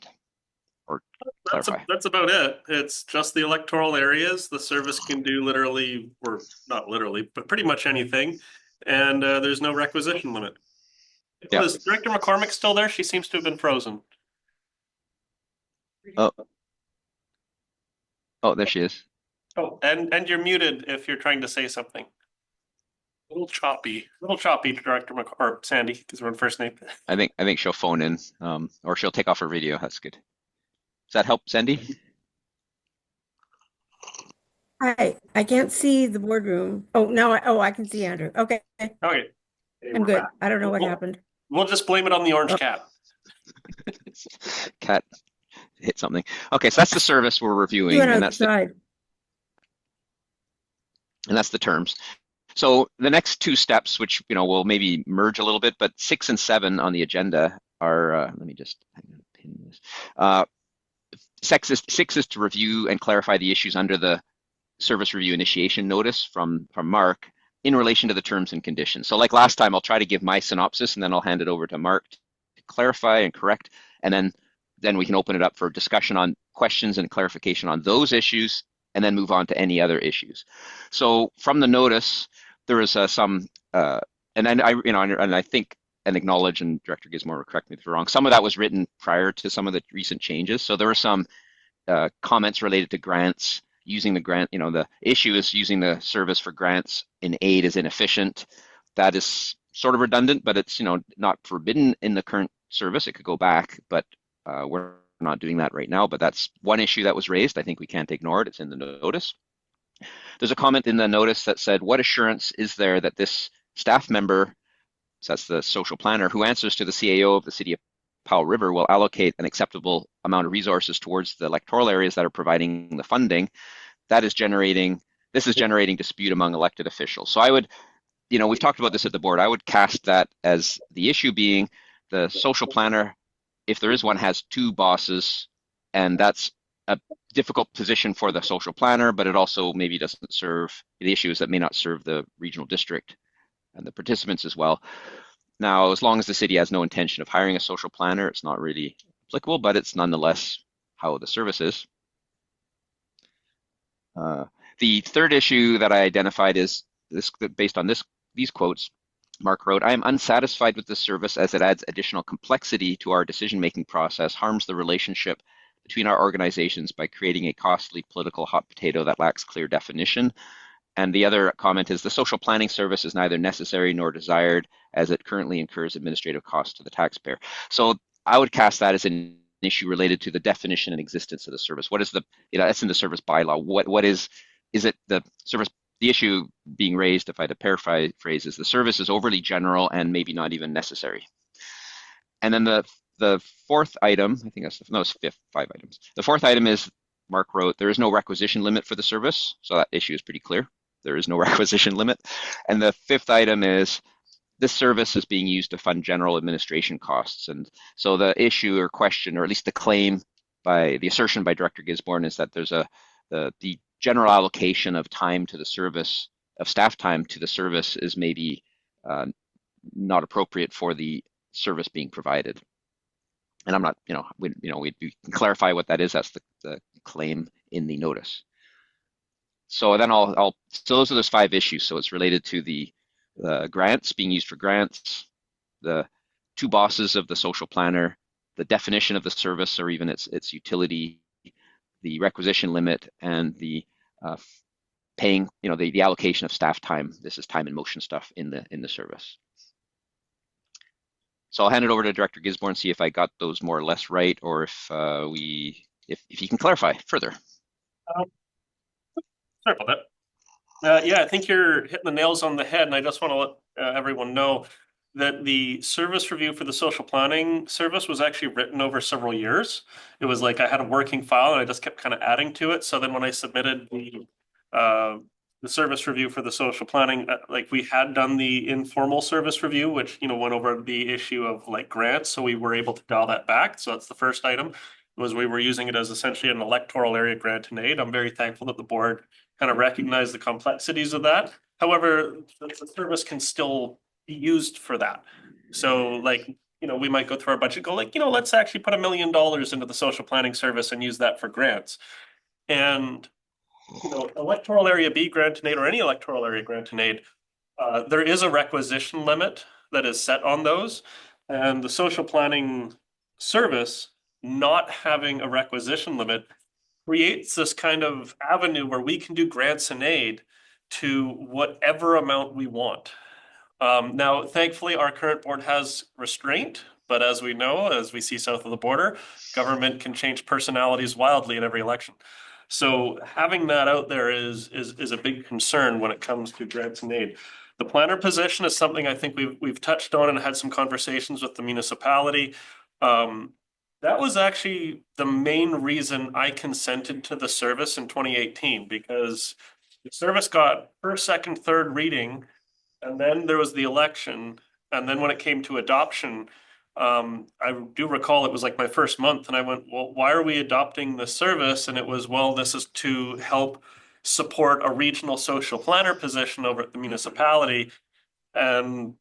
or clarify? That's about it. It's just the electoral areas. The service can do literally, or not literally, but pretty much anything. And there's no requisition limit. Yeah. Is Director McCormick still there? She seems to have been frozen. Oh, there she is. Oh, and you're muted if you're trying to say something. A little choppy, Director or Sandy, because we're on first name. I think she'll phone in, or she'll take off her video. That's good. Does that help, Sandy? I can't see the boardroom. Oh, now I can see Andrew. Okay, Okay. I'm good. I don't know what happened. We'll just blame it on the orange cat. Cat hit something. Okay, so that's the service we're reviewing, You went and that's outside. the terms. So the next 2 steps, which will maybe merge a little bit, but 6 and 7 on the agenda are. Let me just pin this. 6 is to review and clarify the issues under the service review initiation notice from Mark in relation to the terms and conditions. So like last time, I'll try to give my synopsis and then I'll hand it over to Mark to clarify and correct, and then we can open it up for discussion on questions and clarification on those issues, and then move on to any other issues. So from the notice, there is some, and I think and acknowledge, and Director Gizmo will correct me if I'm wrong, some of that was written prior to some of the recent changes. So there were some comments related to grants, using the grant, the issue is using the service for grants in aid is inefficient. That is sort of redundant, but it's, not forbidden in the current service. It could go back, but we're not doing that right now. But that's one issue that was raised. I think we can't ignore it. It's in the notice. There's a comment in the notice that said, what assurance is there that this staff member, so that's the social planner, who answers to the CAO of the City of Powell River, will allocate an acceptable amount of resources towards the electoral areas that are providing the funding? This is generating dispute among elected officials. So I would, we've talked about this at the board, I would cast that as the issue being the social planner, if there is one, has 2 bosses, and that's a difficult position for the social planner, but it also maybe doesn't serve, the issue is that may not serve the regional district and the participants as well. Now, as long as the city has no intention of hiring a social planner, it's not really applicable, but it's nonetheless how the service is. The third issue that I identified is this, based on these quotes. Mark wrote, I am unsatisfied with this service as it adds additional complexity to our decision-making process, harms the relationship between our organizations by creating a costly political hot potato that lacks clear definition. And the other comment is the social planning service is neither necessary nor desired as it currently incurs administrative costs to the taxpayer. So I would cast that as an issue related to the definition and existence of the service. What is the, that's in the service bylaw. What is it the service, the issue being raised, if I had to paraphrase, is the service is overly general and maybe not even necessary. And then the fourth item, I think that's, no, it's fifth, 5 items. The fourth item is, Mark wrote, there is no requisition limit for the service. So that issue is pretty clear. There is no requisition limit. And the fifth item is, this service is being used to fund general administration costs. And so the issue or question, or at least the claim by the assertion by Director Gisborne, is that there's the general allocation of time to the service, of staff time to the service, is maybe not appropriate for the service being provided. And I'm not, we can clarify what that is. That's the claim in the notice. So then so those are those 5 issues. So it's related to the grants being used for grants, the 2 bosses of the social planner, the definition of the service or even its utility, the requisition limit, and the paying, the allocation of staff time. This is time and motion stuff in the service. So I'll hand it over to Director Gisborne, see if I got those more or less right, or if if you can clarify further. Sorry about that. Yeah, I think you're hitting the nails on the head, and I just want to let everyone know that the service review for the social planning service was actually written over several years. It was like I had a working file and I just kept kind of adding to it. So then when I submitted the service review for the social planning, like we had done the informal service review, which, went over the issue of like grants. So we were able to dial that back. So that's the first item, was we were using it as essentially an electoral area grant and aid. I'm very thankful that the board kind of recognized the complexities of that. However, the service can still be used for that. So like, we might go through our budget and go like, let's actually put $1 million into the social planning service and use that for grants. And electoral area B grant and aid, or any electoral area grant and aid, there is a requisition limit that is set on those. And the social planning service not having a requisition limit creates this kind of avenue where we can do grants and aid to whatever amount we want. Now, thankfully, our current board has restraint, but as we know, as we see south of the border, government can change personalities wildly in every election. So having that out there is a big concern when it comes to grants and aid. The planner position is something I think we've touched on and had some conversations with the municipality. That was actually the main reason I consented to the service in 2018, because the service got first, second, third reading, and then there was the election. And then when it came to adoption, I do recall it was like my first month and I went, well, why are we adopting the service? And it was, well, this is to help support a regional social planner position over at the municipality. And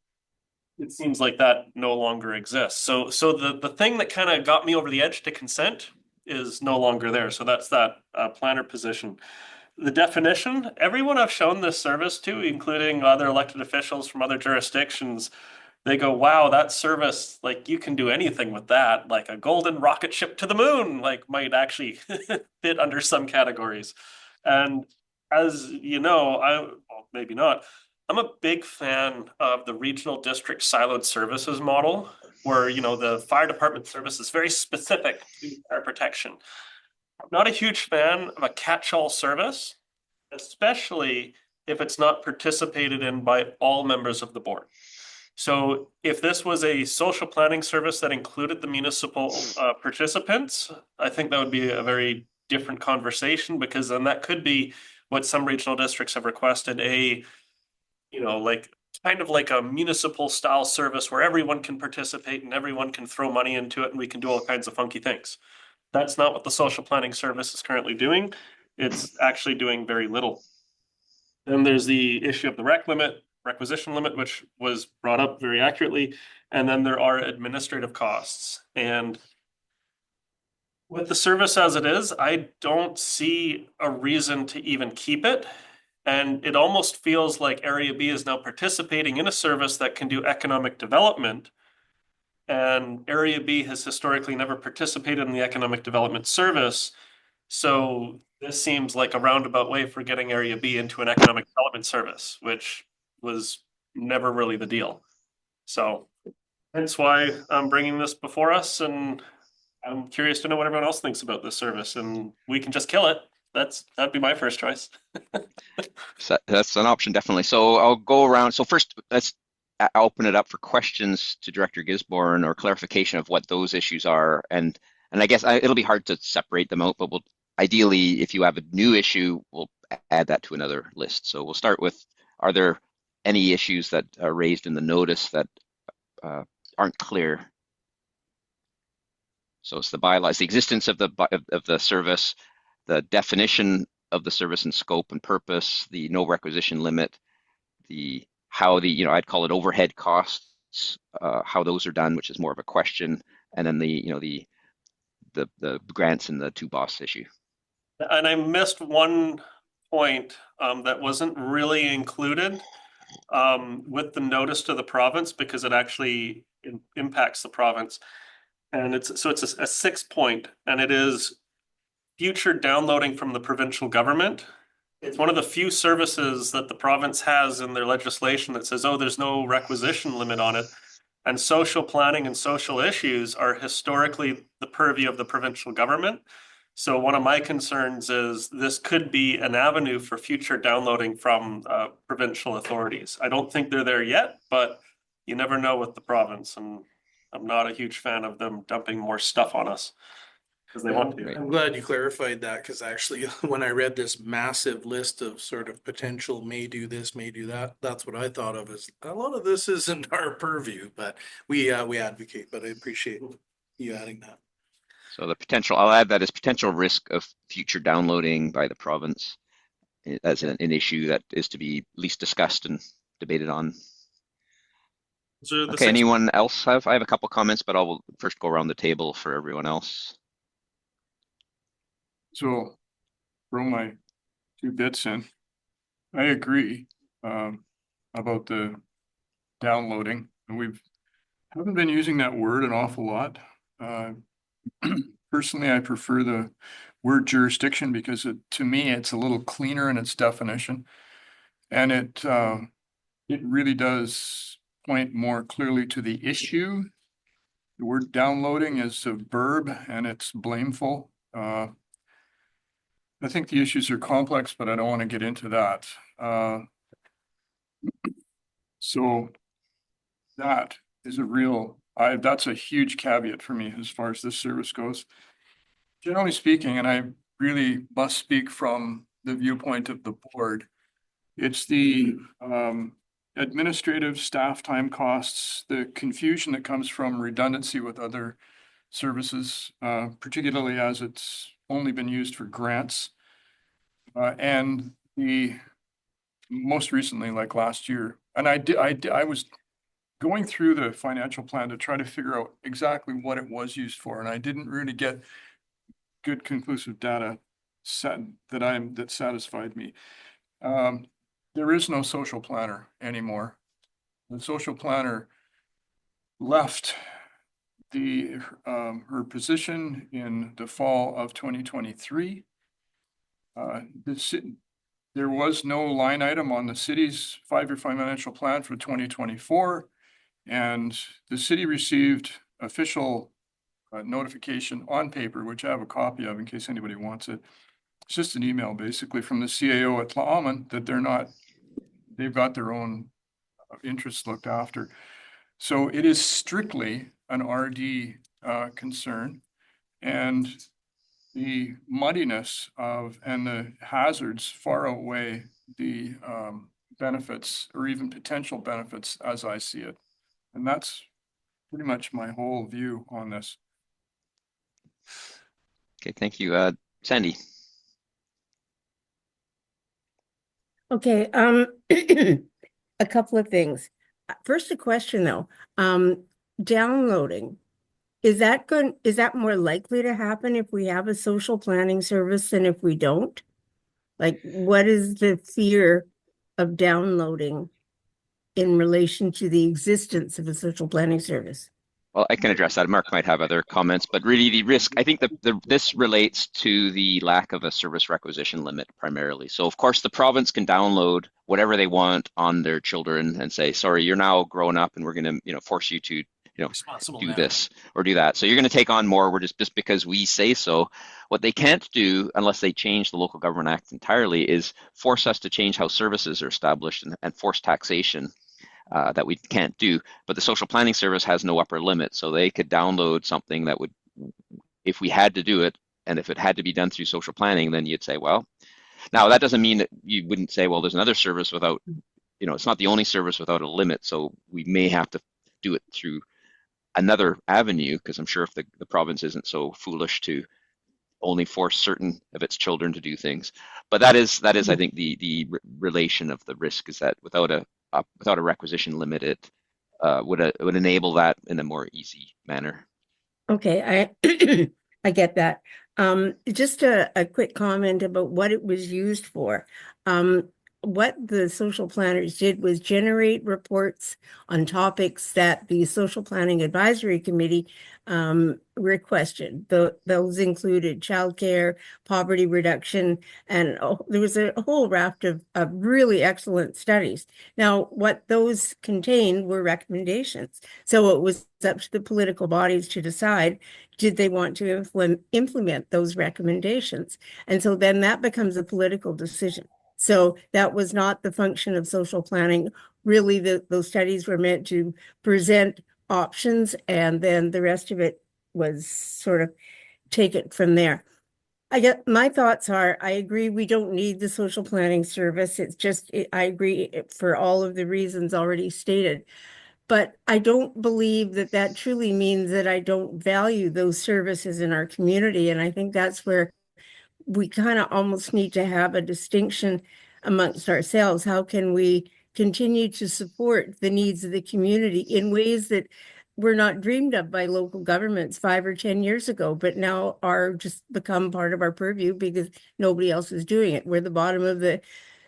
it seems like that no longer exists. So the thing that kind of got me over the edge to consent is no longer there. So that's that planner position. The definition, everyone I've shown this service to, including other elected officials from other jurisdictions, they go, wow, that service, like you can do anything with that. Like a golden rocket ship to the moon, like might actually fit under some categories. And as you know, well, maybe not, I'm a big fan of the regional district siloed services model, where, the fire department service is very specific to fire protection. I'm not a huge fan of a catch-all service, especially if it's not participated in by all members of the board. So if this was a social planning service that included the municipal participants, I think that would be a very different conversation, because then that could be what some regional districts have requested, like kind of like a municipal style service where everyone can participate and everyone can throw money into it and we can do all kinds of funky things. That's not what the social planning service is currently doing. It's actually doing very little. Then there's the issue of the requisition limit, which was brought up very accurately. And then there are administrative costs. And with the service as it is, I don't see a reason to even keep it. And it almost feels like Area B is now participating in a service that can do economic development. And Area B has historically never participated in the economic development service. So this seems like a roundabout way for getting Area B into an economic development service, which was never really the deal. So Hence why I'm bringing this before us, and I'm curious to know what everyone else thinks about this service, and we can just kill it. That'd be my first choice. So that's an option, definitely. So I'll go around. So first, I'll open it up for questions to Director Gisborne or clarification of what those issues are. And I guess it'll be hard to separate them out, but we'll ideally, if you have a new issue, we'll add that to another list. So we'll start with, are there any issues that are raised in the notice that uh, aren't clear? So it's the bylaws, the existence of the service, the definition of the service and scope and purpose, the no requisition limit, the how the I'd call it overhead costs, how those are done, which is more of a question, and then the grants and the two boss issue. And I missed one point that wasn't really included with the notice to the province because it actually impacts the province. And it's a 6 point, and it is future downloading from the provincial government. It's one of the few services that the province has in their legislation that says, oh, there's no requisition limit on it. And social planning and social issues are historically the purview of the provincial government. So one of my concerns is this could be an avenue for future downloading from provincial authorities. I don't think they're there yet, but you never know with the province. And I'm not a huge fan of them dumping more stuff on us because they want to. Right. I'm glad you clarified that, because actually, when I read this massive list of sort of potential may do this, may do that, that's what I thought of as a lot of this isn't our purview, but we advocate, but I appreciate you adding that. So the potential, I'll add that as potential risk of future downloading by the province as an issue that is to be at least discussed and debated on. So the Okay, 6 anyone else have? I have a couple comments, but I'll first go around the table for everyone else. So throw my 2 bits in. I agree about the downloading, and haven't been using that word an awful lot. Personally, I prefer the word jurisdiction because to me it's a little cleaner in its definition, and it really does point more clearly to the issue. The word downloading is a verb and it's blameful. I think the issues are complex, but I don't want to get into that. So that is that's a huge caveat for me as far as this service goes. Generally speaking, and I really must speak from the viewpoint of the board, it's the administrative staff time costs, the confusion that comes from redundancy with other services, particularly as it's only been used for grants. And the most recently, like last year, and I was going through the financial plan to try to figure out exactly what it was used for, and I didn't really get good conclusive data that satisfied me. There is no social planner anymore. The social planner left her position in the fall of 2023. There was no line item on the city's 5-year financial plan for 2024, and the city received official notification on paper, which I have a copy of in case anybody wants it. It's just an email basically from the CAO at Tla'amin that they've got their own interests looked after. So it is strictly an RD concern, and the muddiness and the hazards far outweigh the benefits or even potential benefits as I see it. And that's pretty much my whole view on this. Okay, thank you. Sandy. Okay, a couple of things. First, a question though. Downloading, is that more likely to happen if we have a social planning service than if we don't? Like, what is the fear of downloading in relation to the existence of a social planning service? Well, I can address that. Mark might have other comments, but really the risk, I think this relates to the lack of a service requisition limit primarily. So of course the province can download whatever they want on their children and say, sorry, you're now grown up and we're going to, force you to Responsible do now. this or do that. So you're going to take on more. We're just because we say so. What they can't do, unless they change the Local Government Act entirely, is force us to change how services are established and force taxation. That we can't do. But the social planning service has no upper limit, so they could download something that would, if we had to do it, and if it had to be done through social planning, then you'd say, well, now that doesn't mean that you wouldn't say, well, there's another service without, it's not the only service without a limit, so we may have to do it through another avenue, because I'm sure if the province isn't so foolish to only force certain of its children to do things. But that is I think the relation of the risk is that without a requisition limit, it would enable that in a more easy manner. Okay, I get that. Just a quick comment about what it was used for. What the social planners did was generate reports on topics that the Social Planning Advisory Committee requested. Those included childcare, poverty reduction, and there was a whole raft of really excellent studies. Now, what those contained were recommendations. So it was up to the political bodies to decide, did they want to implement those recommendations? And so then that becomes a political decision. So that was not the function of social planning. Really, those studies were meant to present options, and then the rest of it was sort of take it from there. I get my thoughts are, I agree we don't need the social planning service. It's just, I agree for all of the reasons already stated. But I don't believe that that truly means that I don't value those services in our community. And I think that's where we kind of almost need to have a distinction amongst ourselves. How can we continue to support the needs of the community in ways that were not dreamed of by local governments 5 or 10 years ago, but now are just become part of our purview because nobody else is doing it? We're the bottom of the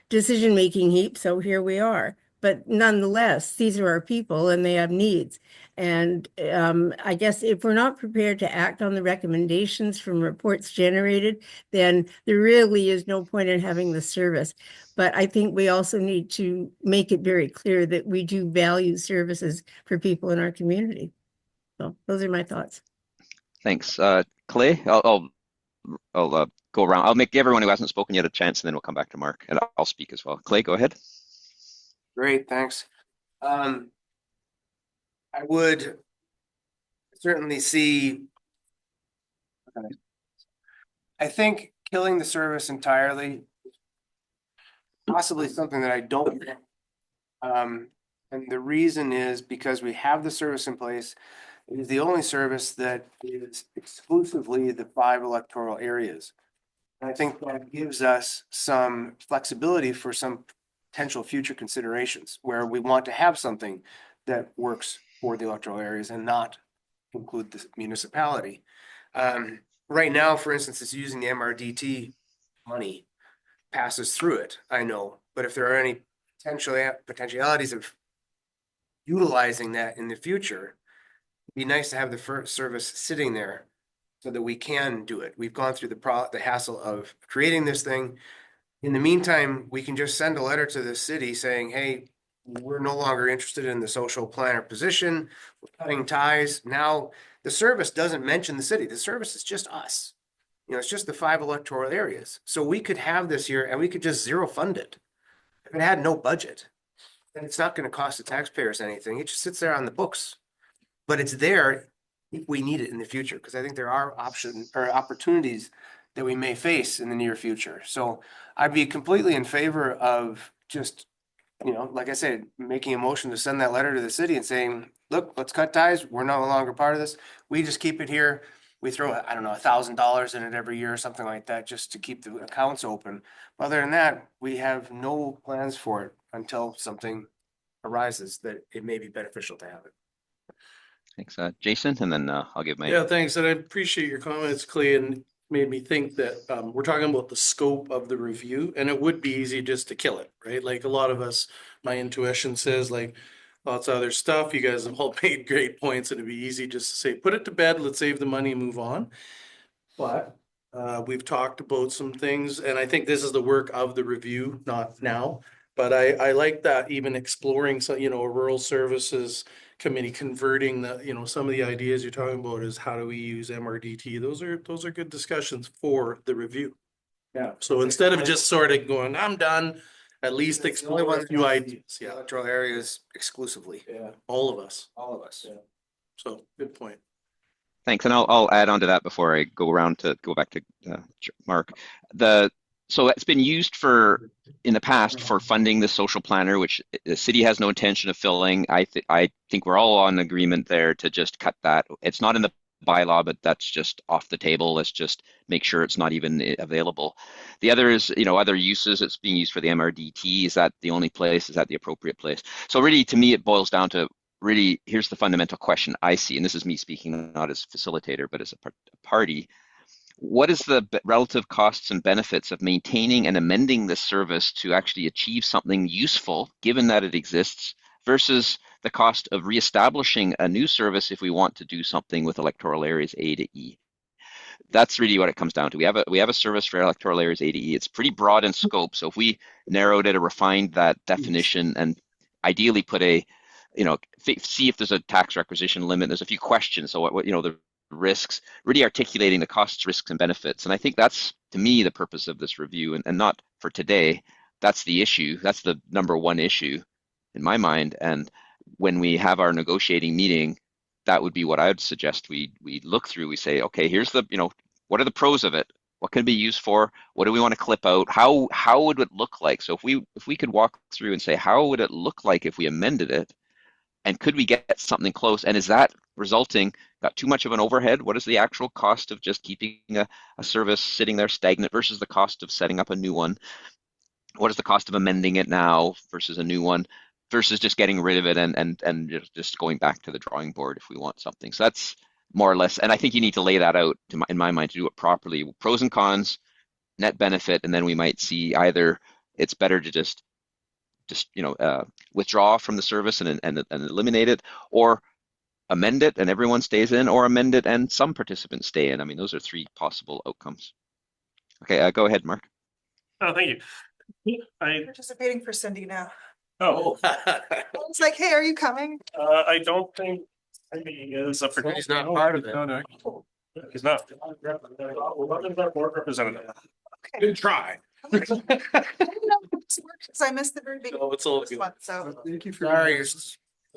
decision-making heap, so here we are. But nonetheless, these are our people and they have needs. And I guess if we're not prepared to act on the recommendations from reports generated, then there really is no point in having the service. But I think we also need to make it very clear that we do value services for people in our community. So those are my thoughts. Thanks, Clay. I'll go around. I'll make everyone who hasn't spoken yet a chance, and then we'll come back to Mark, and I'll speak as well. Clay, go ahead. Great, thanks. I would certainly see, I think killing the service entirely, possibly something that I don't. And the reason is because we have the service in place. It is the only service that is exclusively the 5 electoral areas. And I think that gives us some flexibility for some potential future considerations where we want to have something that works for the electoral areas and not include the municipality. Right now, for instance, it's using the MRDT money, passes through it, I know, but if there are any potentialities of utilizing that in the future, it'd be nice to have the first service sitting there so that we can do it. We've gone through the hassle of creating this thing. In the meantime, we can just send a letter to the city saying, hey, we're no longer interested in the social planner position. We're cutting ties. Now, the service doesn't mention the city. The service is just us. It's just the 5 electoral areas. So we could have this here and we could just zero fund it. If it had no budget, then it's not going to cost the taxpayers anything. It just sits there on the books. But it's there if we need it in the future, because I think there are opportunities that we may face in the near future. So I'd be completely in favor of just, like I said, making a motion to send that letter to the city and saying, look, let's cut ties. We're no longer part of this. We just keep it here. We throw, I don't know, $1,000 in it every year or something like that, just to keep the accounts open. But other than that, we have no plans for it until something arises that it may be beneficial to have it. Thanks, Jason, and then I'll give my. Yeah, thanks. And I appreciate your comments, Clay, and made me think that we're talking about the scope of the review, and it would be easy just to kill it, right? Like a lot of us, my intuition says like lots of other stuff. You guys have all made great points, and it'd be easy just to say, put it to bed, let's save the money and move on. But we've talked about some things, and I think this is the work of the review, not now. But I like that even exploring, so, rural services committee converting the, some of the ideas you're talking about is how do we use MRDT? Those are good discussions for the review. Yeah. So instead of just sort of going, I'm done, at least explore a few ideas. Yeah. Electoral areas exclusively, Yeah. All of us. all of us. Yeah. So good point. Thanks, and I'll add on to that before I go around to go back to Mark. So it's been used in the past for funding the social planner, which the city has no intention of filling. I think we're all on agreement there to just cut that. It's not in the bylaw, but that's just off the table. Let's just make sure it's not even available. The other is, other uses. It's being used for the MRDT. Is that the only place? Is that the appropriate place? So really, to me, it boils down to really, here's the fundamental question I see, and this is me speaking not as facilitator, but as a party. What is the relative costs and benefits of maintaining and amending this service to actually achieve something useful, given that it exists, versus the cost of reestablishing a new service if we want to do something with electoral areas A to E? That's really what it comes down to. We have a service for electoral areas A to E. It's pretty broad in scope. So if we narrowed it or refined that definition and ideally put see if there's a tax requisition limit. There's a few questions. So what the risks, really articulating the costs, risks, and benefits. And I think that's, to me, the purpose of this review, and not for today. That's the issue. That's the number one issue in my mind. And when we have our negotiating meeting, that would be what I would suggest we look through. We say, okay, here's what are the pros of it? What can it be used for? What do we want to clip out? How would it look like? So if we could walk through and say, how would it look like if we amended it? And could we get something close? And is that got too much of an overhead? What is the actual cost of just keeping a service sitting there stagnant versus the cost of setting up a new one? What is the cost of amending it now versus a new one versus just getting rid of it and just going back to the drawing board if we want something? So that's more or less, and I think you need to lay that out in my mind to do it properly. Pros and cons, net benefit, and then we might see either it's better to just withdraw from the service and eliminate it, or amend it and everyone stays in, or amend it and some participants stay in. I mean, those are three possible outcomes. Okay, go ahead, Mark. Oh, thank you. Participating for Cindy now. Oh, I was like, hey, are you coming? I don't think he is up for. He's not part of it. No, no. He's not. Our board representative. Good try. I didn't know this worked because I missed the very beginning. No, it's all of this good. one, so. Thank you for. Sorry,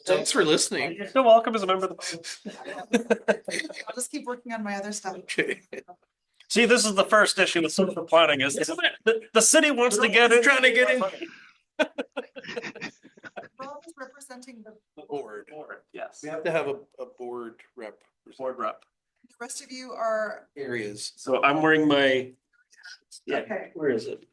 Thanks for listening. You're still welcome as a member of the. I'll just keep working on my other stuff. Okay. See, this is the first issue with social planning is the city wants to get in. Trying to get in. Rob is representing the Board. Yes. We have to have a board rep. Board rep. rest of you are, Areas. So I'm wearing my. Yeah. okay. Where is it?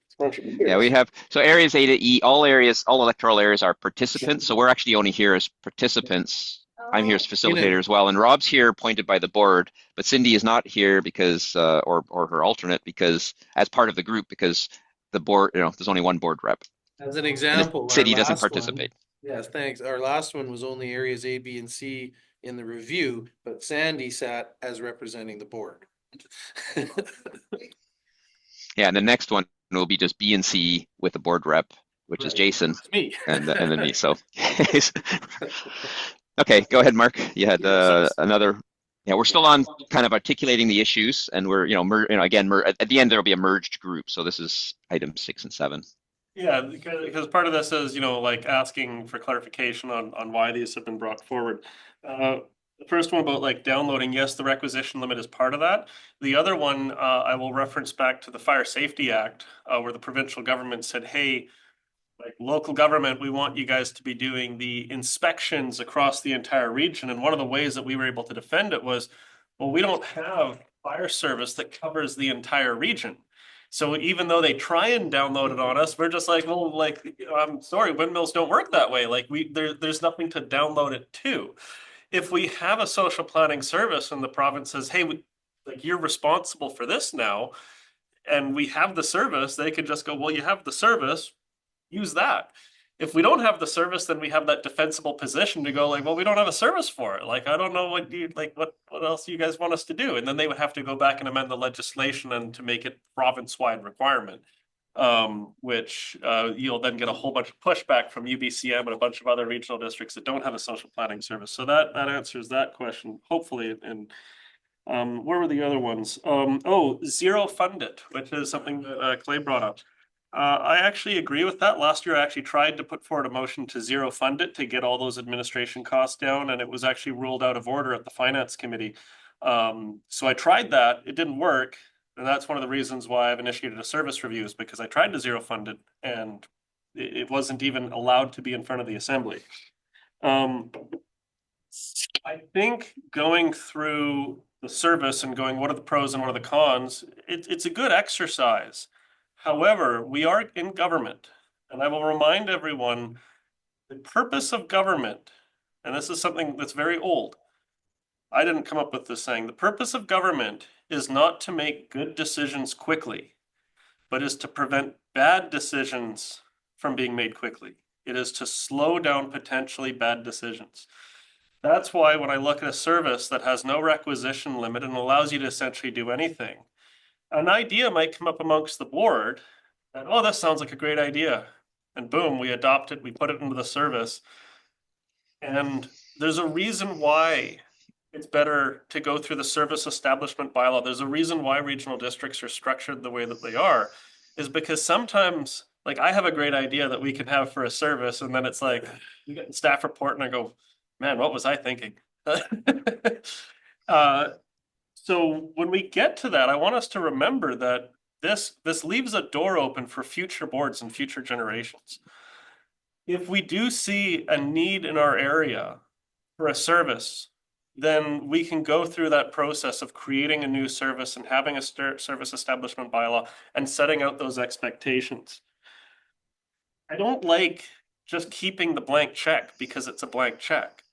Yeah, we have, so areas A to E, all electoral areas are participants. So we're actually only here as participants. I'm here as facilitator as well. And Rob's here appointed by the board, but Cindy is not here because, or her alternate, because as part of the group, because the board, there's only one board rep. As an example. The city our doesn't last one- participate. Yes, thanks. Our last one was only areas A, B, and C in the review, but Sandy sat as representing the board. Yeah, and the next one will be just B and C with the board rep, which is Right. Jason, It's me. and then me. So, okay, go ahead, Mark. You had another. Yeah, we're still on kind of articulating the issues, and we're at the end there will be a merged group. So this is item 6 and 7. Yeah, because part of this is, like asking for clarification on why these have been brought forward. The first one about like downloading, yes, the requisition limit is part of that. The other one, I will reference back to the Fire Safety Act, where the provincial government said, hey, like local government, we want you guys to be doing the inspections across the entire region. And one of the ways that we were able to defend it was, well, we don't have fire service that covers the entire region. So even though they try and download it on us, we're just like, well, like, I'm sorry, windmills don't work that way. Like there's nothing to download it to. If we have a social planning service and the province says, hey, like you're responsible for this now, and we have the service, they could just go, well, you have the service, use that. If we don't have the service, then we have that defensible position to go like, well, we don't have a service for it. Like, I don't know what else you guys want us to do. And then they would have to go back and amend the legislation and to make it province-wide requirement. which you'll then get a whole bunch of pushback from UBCM and a bunch of other regional districts that don't have a social planning service. So that answers that question, hopefully. And where were the other ones? Zero fund it, which is something that Clay brought up. I actually agree with that. Last year, I actually tried to put forward a motion to zero fund it to get all those administration costs down, and it was actually ruled out of order at the Finance Committee. So I tried that. It didn't work. And that's one of the reasons why I've initiated a service review, is because I tried to zero fund it and it wasn't even allowed to be in front of the assembly. I think going through the service and going, what are the pros and what are the cons? It's a good exercise. However, we are in government, and I will remind everyone the purpose of government, and this is something that's very old. I didn't come up with this saying. The purpose of government is not to make good decisions quickly, but is to prevent bad decisions from being made quickly. It is to slow down potentially bad decisions. That's why when I look at a service that has no requisition limit and allows you to essentially do anything, an idea might come up amongst the board that, oh, this sounds like a great idea. And boom, we adopt it, we put it into the service. And there's a reason why it's better to go through the service establishment bylaw. There's a reason why regional districts are structured the way that they are, is because sometimes, like, I have a great idea that we can have for a service, and then it's like, you get the staff report and I go, man, what was I thinking? So when we get to that, I want us to remember that this leaves a door open for future boards and future generations. If we do see a need in our area for a service, then we can go through that process of creating a new service and having a service establishment bylaw and setting out those expectations. I don't like just keeping the blank check because it's a blank check.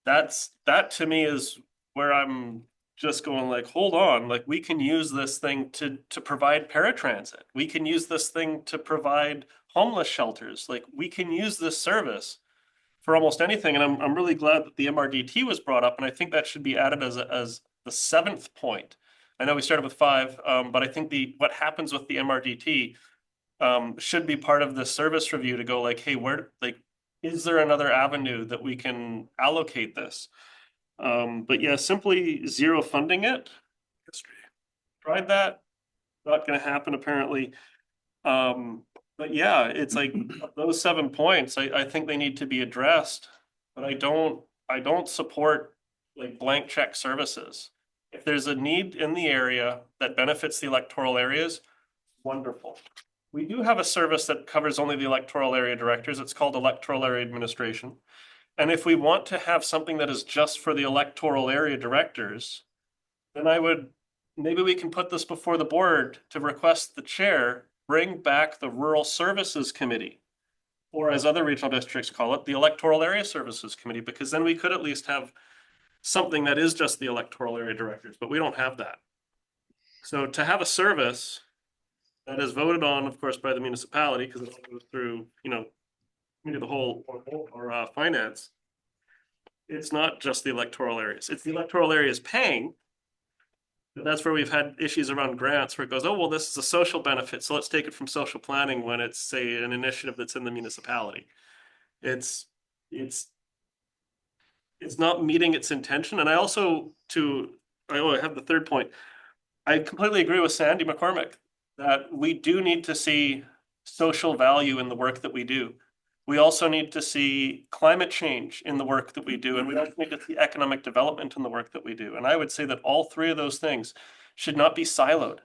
That to me is where I'm just going like, hold on, like we can use this thing to provide paratransit. We can use this thing to provide homeless shelters. Like we can use this service for almost anything. And I'm really glad that the MRDT was brought up. And I think that should be added as the 7th point. I know we started with 5, but I think what happens with the MRDT should be part of the service review to go like, hey, is there another avenue that we can allocate this? But yeah, simply zero funding it. Tried that. Not going to happen apparently. But yeah, it's like those 7 points, I think they need to be addressed, but I don't support like blank check services. If there's a need in the area that benefits the electoral areas, wonderful. We do have a service that covers only the electoral area directors. It's called Electoral Area Administration. And if we want to have something that is just for the electoral area directors, then maybe we can put this before the board to request the chair bring back the Rural Services Committee, or as other regional districts call it, the Electoral Area Services Committee, because then we could at least have something that is just the electoral area directors, but we don't have that. So to have a service that is voted on, of course, by the municipality, because it all goes through, the whole or finance, it's not just the electoral areas. It's the electoral areas paying. That's where we've had issues around grants where it goes, oh, well, this is a social benefit, so let's take it from social planning when it's, say, an initiative that's in the municipality. It's not meeting its intention. And I have the 3rd point. I completely agree with Sandy McCormick that we do need to see social value in the work that we do. We also need to see climate change in the work that we do, and we also need to see economic development in the work that we do. And I would say that all 3 of those things should not be siloed.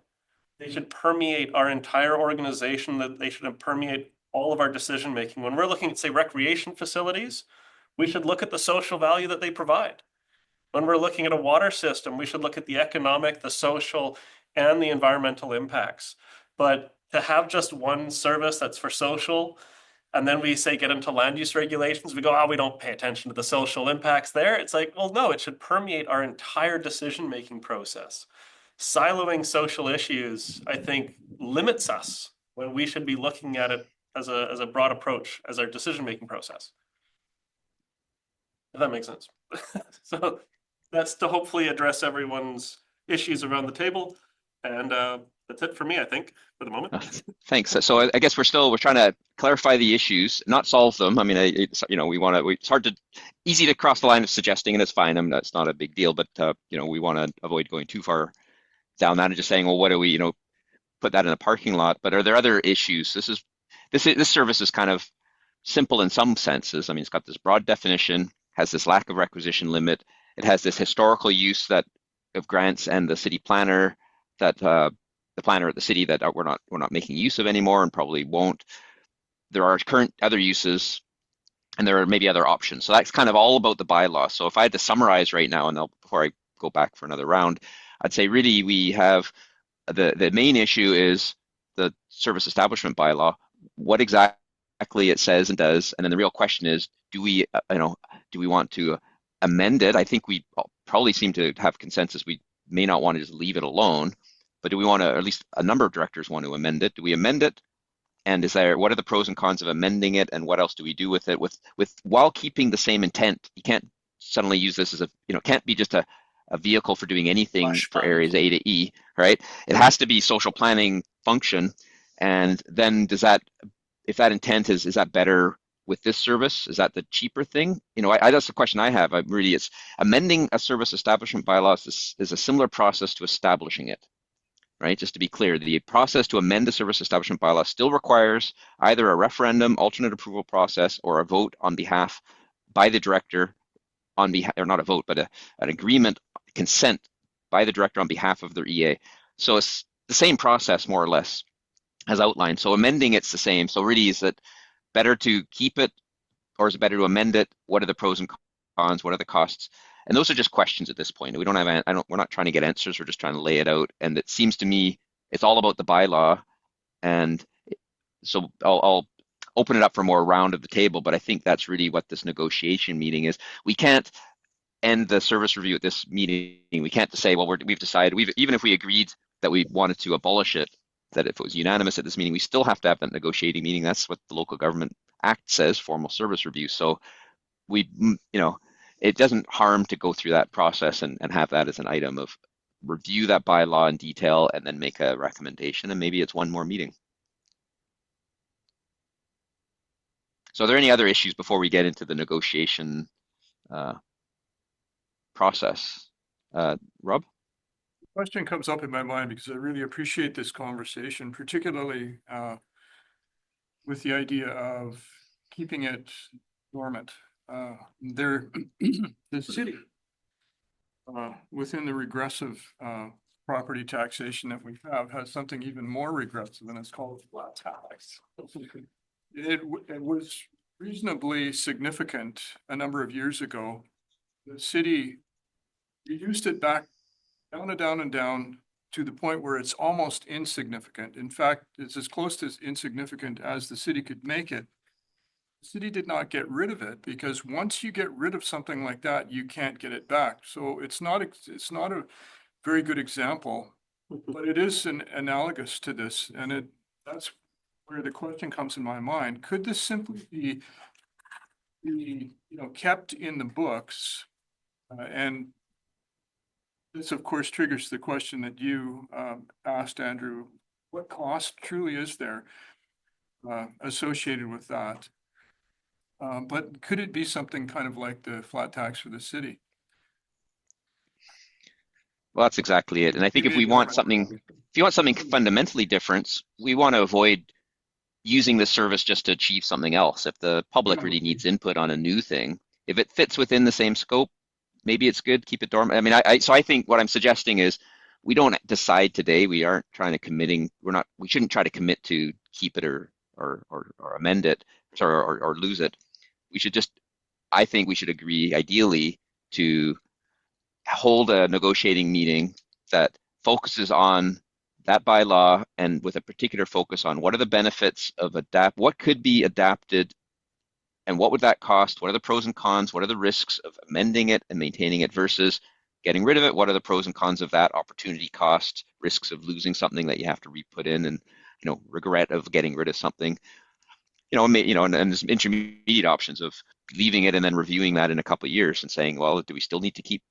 They should permeate our entire organization, that they should permeate all of our decision making. When we're looking at, say, recreation facilities, we should look at the social value that they provide. When we're looking at a water system, we should look at the economic, the social, and the environmental impacts. But to have just one service that's for social, and then we say get into land use regulations, we go, we don't pay attention to the social impacts there. It's like, well, no, it should permeate our entire decision-making process. Siloing social issues, I think, limits us when we should be looking at it as a broad approach as our decision-making process. If that makes sense. So that's to hopefully address everyone's issues around the table. And That's it for me, I think, for the moment. Thanks. So I guess we're trying to clarify the issues, not solve them. I mean, it's, it's hard to, easy to cross the line of suggesting, and it's fine. I mean, that's not a big deal, but we want to avoid going too far down that and just saying, well, what do we, put that in a parking lot? But are there other issues? This service is kind of simple in some senses. I mean, it's got this broad definition, has this lack of requisition limit. It has this historical use of grants and the city planner that the planner at the city that we're not making use of anymore and probably won't. There are current other uses, and there are maybe other options. So that's kind of all about the bylaw. So if I had to summarize right now, and before I go back for another round, I'd say really we have the main issue is the service establishment bylaw, what exactly it says and does, and then the real question is, do we want to amend it? I think we probably seem to have consensus. We may not want to just leave it alone, but do we want to, or at least a number of directors want to amend it? Do we amend it? And what are the pros and cons of amending it? And what else do we do with it while keeping the same intent? You can't suddenly use this as can't be just a vehicle for doing anything for areas A to E, right? It has to be social planning function. And then if that intent is that better with this service? Is that the cheaper thing? That's the question I have. It's amending a service establishment bylaw is a similar process to establishing it, right? Just to be clear, the process to amend a service establishment bylaw still requires either a referendum, alternate approval process, or a vote on behalf by the director on behalf, or not a vote, but an agreement, consent by the director on behalf of their EA. So it's the same process, more or less, as outlined. So amending it's the same. So really, is it better to keep it, or is it better to amend it? What are the pros and cons? What are the costs? And those are just questions at this point. We don't have, we're not trying to get answers. We're just trying to lay it out. And it seems to me it's all about the bylaw. And so I'll open it up for more round of the table, but I think that's really what this negotiation meeting is. We can't end the service review at this meeting. We can't say, well, we've decided, even if we agreed that we wanted to abolish it, that if it was unanimous at this meeting, we still have to have that negotiating meeting. That's what the Local Government Act says, formal service review. So it doesn't harm to go through that process and have that as an item of review that bylaw in detail and then make a recommendation, and maybe it's one more meeting. So are there any other issues before we get into the negotiation process? Rob? Question comes up in my mind because I really appreciate this conversation, particularly with the idea of keeping it dormant. The city, within the regressive property taxation that we have, has something even more regressive, and it's called flat tax. It was reasonably significant a number of years ago. The city reduced it back down and down and down to the point where it's almost insignificant. In fact, it's as close to insignificant as the city could make it. The city did not get rid of it because once you get rid of something like that, you can't get it back. So it's not a very good example, but it is analogous to this, and that's where the question comes in my mind. Could this simply be kept in the books? And this, of course, triggers the question that you asked, Andrew. What cost truly is there associated with that? But could it be something kind of like the flat tax for the city? Well, that's exactly it. And I think if you want something fundamentally different, we want to avoid using the service just to achieve something else. If the public really needs input on a new thing, if it fits within the same scope, maybe it's good, keep it dormant. I mean, so I think what I'm suggesting is we don't decide today. We aren't trying to we shouldn't try to commit to keep it or amend it or lose it. I think we should agree ideally to hold a negotiating meeting that focuses on that bylaw and with a particular focus on what are the benefits of what could be adapted and what would that cost? What are the pros and cons? What are the risks of amending it and maintaining it versus getting rid of it? What are the pros and cons of that? Opportunity cost, risks of losing something that you have to re-put in, and regret of getting rid of something. And there's intermediate options of leaving it and then reviewing that in a couple of years and saying, well, do we still need to keep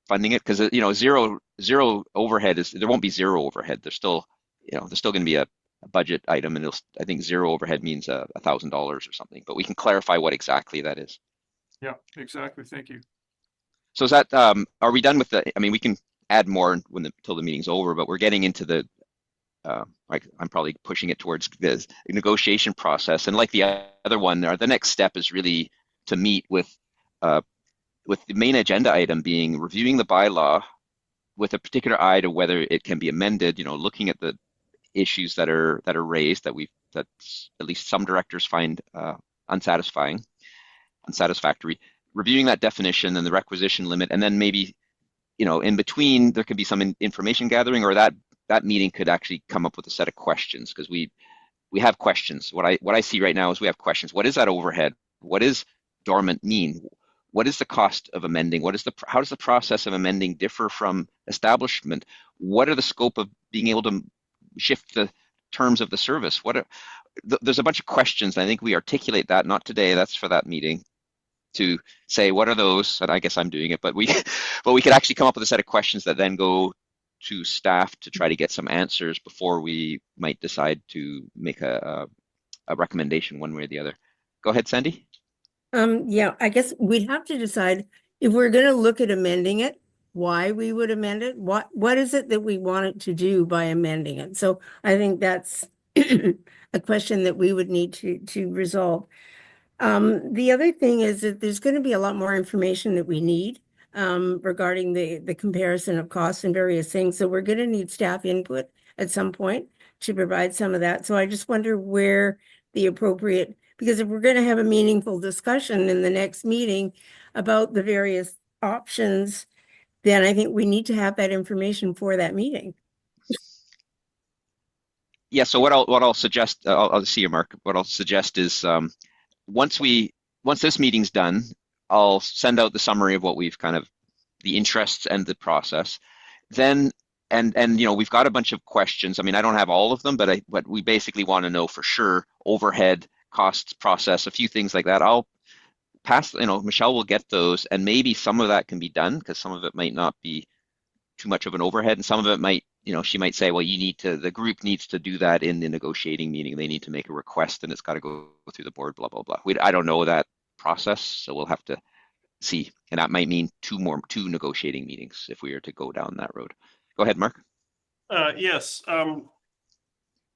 funding it? Because zero overhead there won't be zero overhead. There's still there's still going to be a budget item, and I think zero overhead means $1,000 or something, but we can clarify what exactly that is. Yeah, exactly. Thank you. So is that, are we done with I mean, we can add more till the meeting's over, but we're getting into like I'm probably pushing it towards the negotiation process. And like the other one, the next step is really to meet uh, with the main agenda item being reviewing the bylaw with a particular eye to whether it can be amended, looking at the issues that are raised that at least some directors find unsatisfactory, reviewing that definition and the requisition limit, and then maybe in between there could be some information gathering, or that meeting could actually come up with a set of questions, because we have questions. What I see right now is we have questions. What is that overhead? What does dormant mean? What is the cost of amending? How does the process of amending differ from establishment? What are the scope of being able to shift the terms of the service? There's a bunch of questions, and I think we articulate that, not today, that's for that meeting, to say what are those, and I guess I'm doing it, but we could actually come up with a set of questions that then go to staff to try to get some answers before we might decide to make a recommendation one way or the other. Go ahead, Sandy. Yeah, I guess we'd have to decide if we're going to look at amending it, why we would amend it. What is it that we want it to do by amending it? So I think that's a question that we would need to resolve. The other thing is that there's going to be a lot more information that we need regarding the comparison of costs and various things. So we're going to need staff input at some point to provide some of that. So I just wonder where the appropriate, because if we're going to have a meaningful discussion in the next meeting about the various options, then I think we need to have that information for that meeting. Yeah. So what I'll suggest, I'll see you, Mark. What I'll suggest is once this meeting's done, I'll send out the summary of what we've the interests and the process. Then and we've got a bunch of questions. I mean, I don't have all of them, but we basically want to know for sure overhead, costs, process, a few things like that. I'll pass, Michelle will get those, and maybe some of that can be done, because some of it might not be too much of an overhead, and some of it might, she might say, well, the group needs to do that in the negotiating meeting. They need to make a request and it's got to go through the board, blah, blah, blah. I don't know that process, so we'll have to see. And that might mean two negotiating meetings if we are to go down that road. Go ahead, Mark. Yes.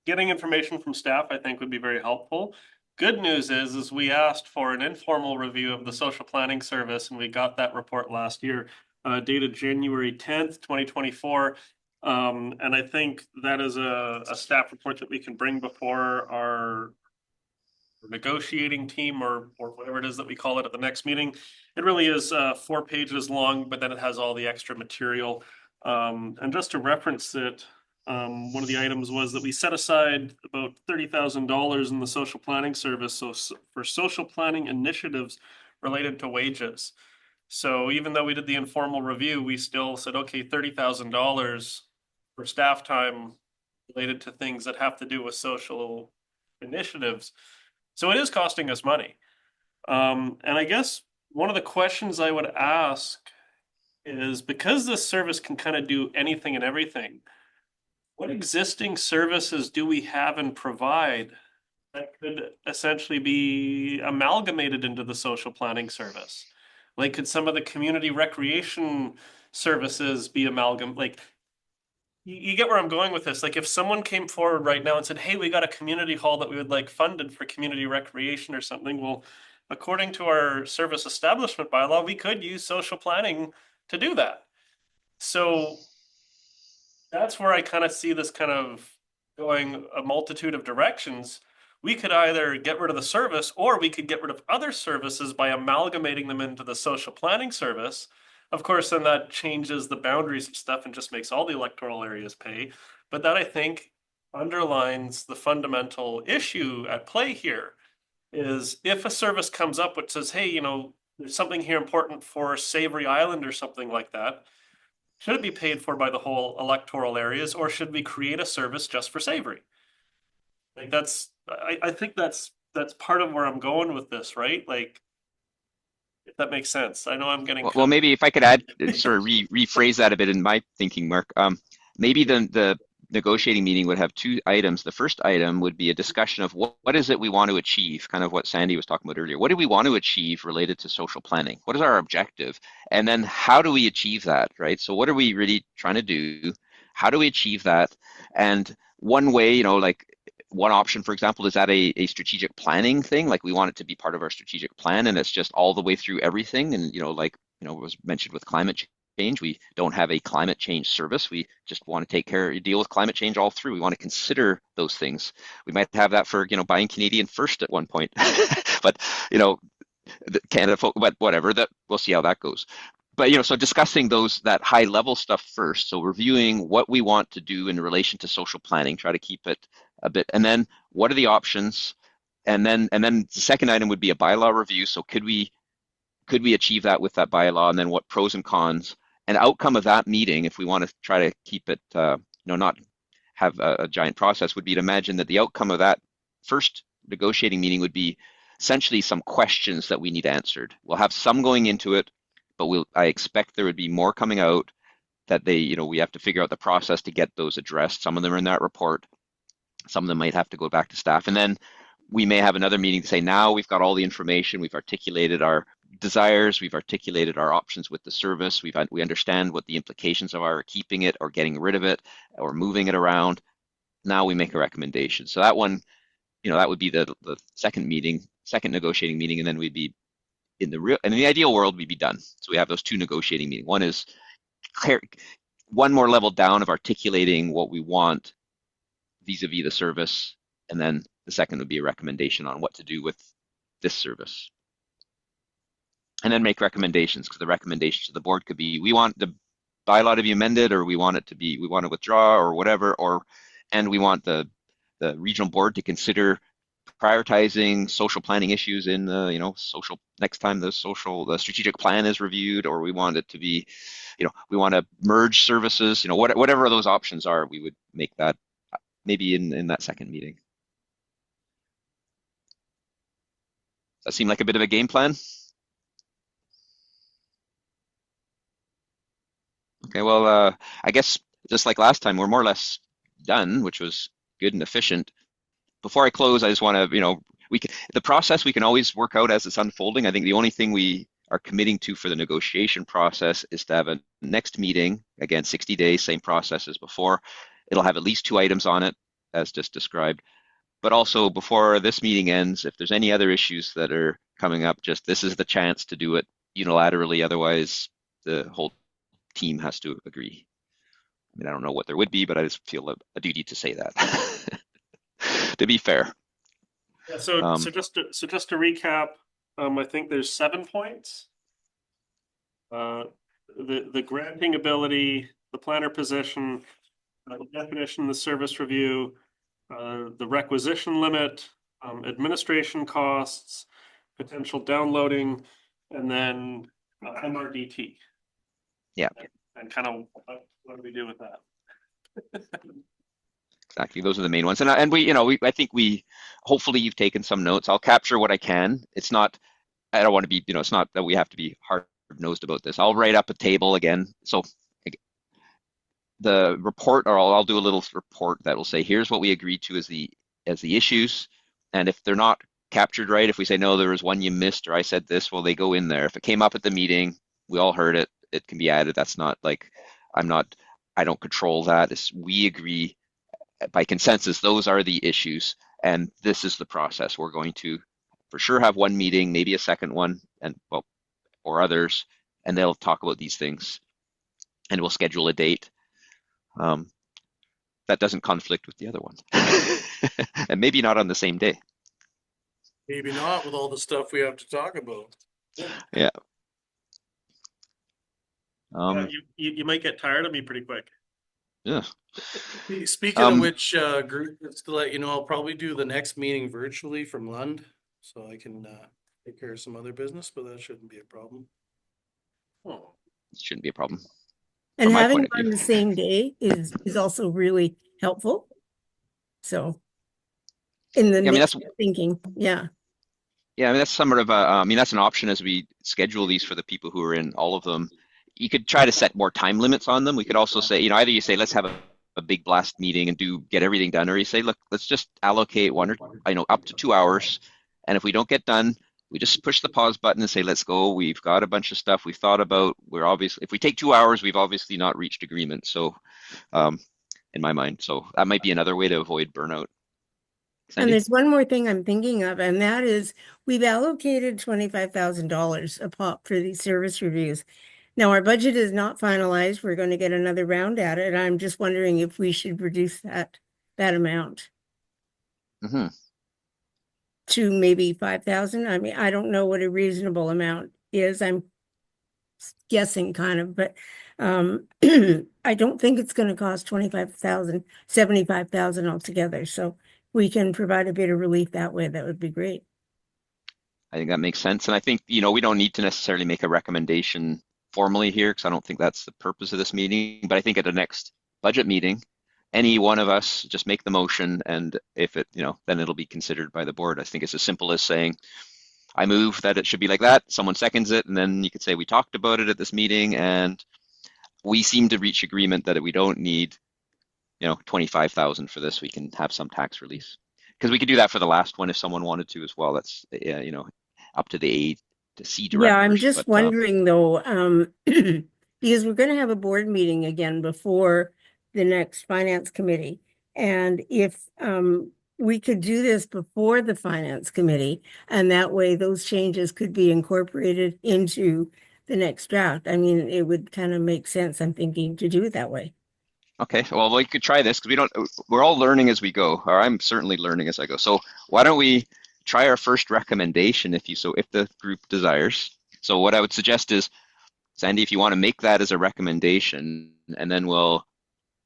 Getting information from staff, I think, would be very helpful. Good news is we asked for an informal review of the social planning service, and we got that report last year, dated January 10th, 2024. And I think that is a staff report that we can bring before our negotiating team, or whatever it is that we call it, at the next meeting. It really is 4 pages long, but then it has all the extra material. And just to reference it, one of the items was that we set aside about $30,000 in the social planning service, so for social planning initiatives related to wages. So even though we did the informal review, we still said, okay, $30,000 for staff time related to things that have to do with social initiatives. So it is costing us money. And I guess one of the questions I would ask is, because this service can kind of do anything and everything, what existing services do we have and provide that could essentially be amalgamated into the social planning service? Like, could some of the community recreation services be like, you get where I'm going with this. Like, if someone came forward right now and said, hey, we got a community hall that we would like funded for community recreation or something, well, according to our service establishment bylaw, we could use social planning to do that. So that's where I kind of see this kind of going a multitude of directions. We could either get rid of the service, or we could get rid of other services by amalgamating them into the social planning service. Of course, then that changes the boundaries of stuff and just makes all the electoral areas pay. But that, I think, underlines the fundamental issue at play here, is if a service comes up which says, hey, there's something here important for Savory Island or something like that, should it be paid for by the whole electoral areas, or should we create a service just for Savory? Like, I think that's part of where I'm going with this, right? Like, if that makes sense. I know I'm getting well, maybe if I could add, sort of rephrase that a bit in my thinking, Mark. Maybe the negotiating meeting would have two items. The first item would be a discussion of what is it we want to achieve, kind of what Sandy was talking about earlier. What do we want to achieve related to social planning? What is our objective? And then how do we achieve that, right? So what are we really trying to do? How do we achieve that? And one way, you know, like one option, for example, is that a strategic planning thing? Like we want it to be part of our strategic plan and it's just all the way through everything. And, you know, like, you know, was mentioned with climate change. We don't have a climate change service. We just want to deal with climate change all through. We want to consider those things. We might have that for, you know, buying Canadian first at one point, but, you know, Canada, but whatever, that we'll see how that goes. But, you know, so discussing that high level stuff first. So reviewing what we want to do in relation to social planning, try to keep it a bit, and then what are the options? And then the second item would be a bylaw review. So could we achieve that with that bylaw, and then what pros and cons? An outcome of that meeting, if we want to try to keep it, you know, not have a giant process, would be to imagine that the outcome of that first negotiating meeting would be essentially some questions that we need answered. We'll have some going into it, but I expect there would be more coming out that you know, we have to figure out the process to get those addressed. Some of them are in that report. Some of them might have to go back to staff. And then we may have another meeting to say, now we've got all the information, we've articulated our desires, we've articulated our options with the service, we understand what the implications are keeping it or getting rid of it or moving it around. Now we make a recommendation. So that one, you know, that would be the second negotiating meeting, and then we'd be in the ideal world, we'd be done. So we have those two negotiating meetings. One is one more level down of articulating what we want vis-a-vis the service, and then the second would be a recommendation on what to do with this service. And then make recommendations, because the recommendations to the board could be, we want the bylaw to be amended, or we want to withdraw, or whatever, and we want the regional board to consider prioritizing social planning issues in the, you know, next time the strategic plan is reviewed, or we want it to be, you know, we want to merge services, you know, whatever those options are, we would make that maybe in that second meeting. Does that seem like a bit of a game plan? Okay, well, I guess just like last time, we're more or less done, which was good and efficient. Before I close, I just want to, you know, the process we can always work out as it's unfolding. I think the only thing we are committing to for the negotiation process is to have a next meeting, again, 60 days, same process as before. It'll have at least 2 items on it, as just described. But also, before this meeting ends, if there's any other issues that are coming up, just this is the chance to do it unilaterally. Otherwise, the whole team has to agree. I mean, I don't know what there would be, but I just feel a duty to say that. To be fair. Yeah, so just to recap, I think there's 7 points. The granting ability, the planner position, the definition, the service review, the requisition limit, administration costs, potential downloading, and then MRDT. Yeah. And kind of what do we do with that? Exactly, those are the main ones, and we, you know, I think hopefully you've taken some notes. I'll capture what I can. It's not, I don't want to be, you know, it's not that we have to be hard-nosed about this. I'll write up a table again. So the report, or I'll do a little report that will say, here's what we agreed to as the issues, and if they're not captured right, if we say no, there was one you missed, or I said this, well, they go in there. If it came up at the meeting, we all heard it. It can be added. That's not like I don't control that. We agree by consensus, those are the issues, and this is the process. We're going to for sure have one meeting, maybe a second one, or others, and they'll talk about these things, and we'll schedule a date that doesn't conflict with the other one, and maybe not on the same day. Maybe not with all the stuff we have to talk about. Yeah. You might get tired of me pretty quick. Yeah. Speaking of which, group, just to let you know, I'll probably do the next meeting virtually from Lund, so I can take care of some other business, but that shouldn't be a problem. Oh, It shouldn't be a problem. And From my having point of on view. the same day is also really helpful. So in the Yeah, I mean, next thinking, yeah. Yeah, I mean, that's somewhat of I mean, that's an option as we schedule these for the people who are in all of them. You could try to set more time limits on them. We could also say, you know, either you say, let's have a a big blast meeting and get everything done, or you say, look, let's just allocate up to 2 hours, and if we don't get done, we just push the pause button and say, let's go. We've got a bunch of stuff we've thought about. If we take 2 hours, we've obviously not reached agreement. So, in my mind, so that might be another way to avoid burnout. And Sandy? there's one more thing I'm thinking of, and that is we've allocated $25,000 a pop for these service reviews. Now, our budget is not finalized. We're going to get another round at it. I'm just wondering if we should reduce that amount Mm-hmm. to maybe 5,000. I mean, I don't know what a reasonable amount is. I'm guessing kind of, but I don't think it's going to cost 25,000, 75,000 altogether. So we can provide a bit of relief that way. That would be great. I think that makes sense. And I think, we don't need to necessarily make a recommendation formally here, because I don't think that's the purpose of this meeting. But I think at the next budget meeting, any one of us just make the motion, and if it, then it'll be considered by the board. I think it's as simple as saying, I move that it should be like that. Someone seconds it, and then you could say, we talked about it at this meeting, and we seem to reach agreement that we don't need, 25,000 for this. We can have some tax release. Because we could do that for the last one if someone wanted to as well. That's, up to the A to C directors. Yeah, I'm just but, wondering though, because we're going to have a board meeting again before the next finance committee. And if we could do this before the finance committee, and that way those changes could be incorporated into the next draft. I mean, it would kind of make sense, I'm thinking, to do it that way. Okay, well, we could try this because we're all learning as we go, or I'm certainly learning as I go. So why don't we try our first recommendation if the group desires. So what I would suggest is, Sandy, if you want to make that as a recommendation, and then we'll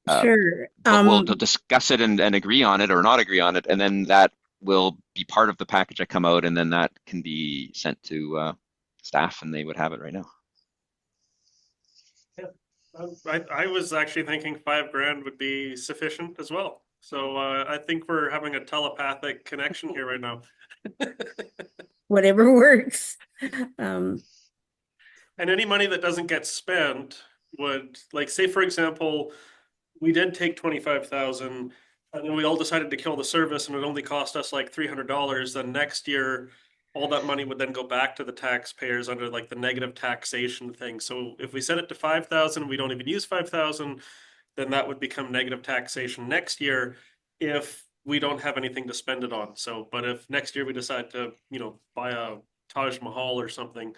Sure. we'll discuss it and agree on it or not agree on it, and then that will be part of the package that come out, and then that can be sent to staff, and they would have it right now. I was actually thinking $5,000 would be sufficient as well. So I think we're having a telepathic connection here right now. Whatever works. And any money that doesn't get spent would, like, say, for example, we did take 25,000 and then we all decided to kill the service and it only cost us like $300. Then next year, all that money would then go back to the taxpayers under like the negative taxation thing. So if we set it to 5,000, we don't even use 5,000, then that would become negative taxation next year if we don't have anything to spend it on. So, but if next year we decide to, buy a Taj Mahal or something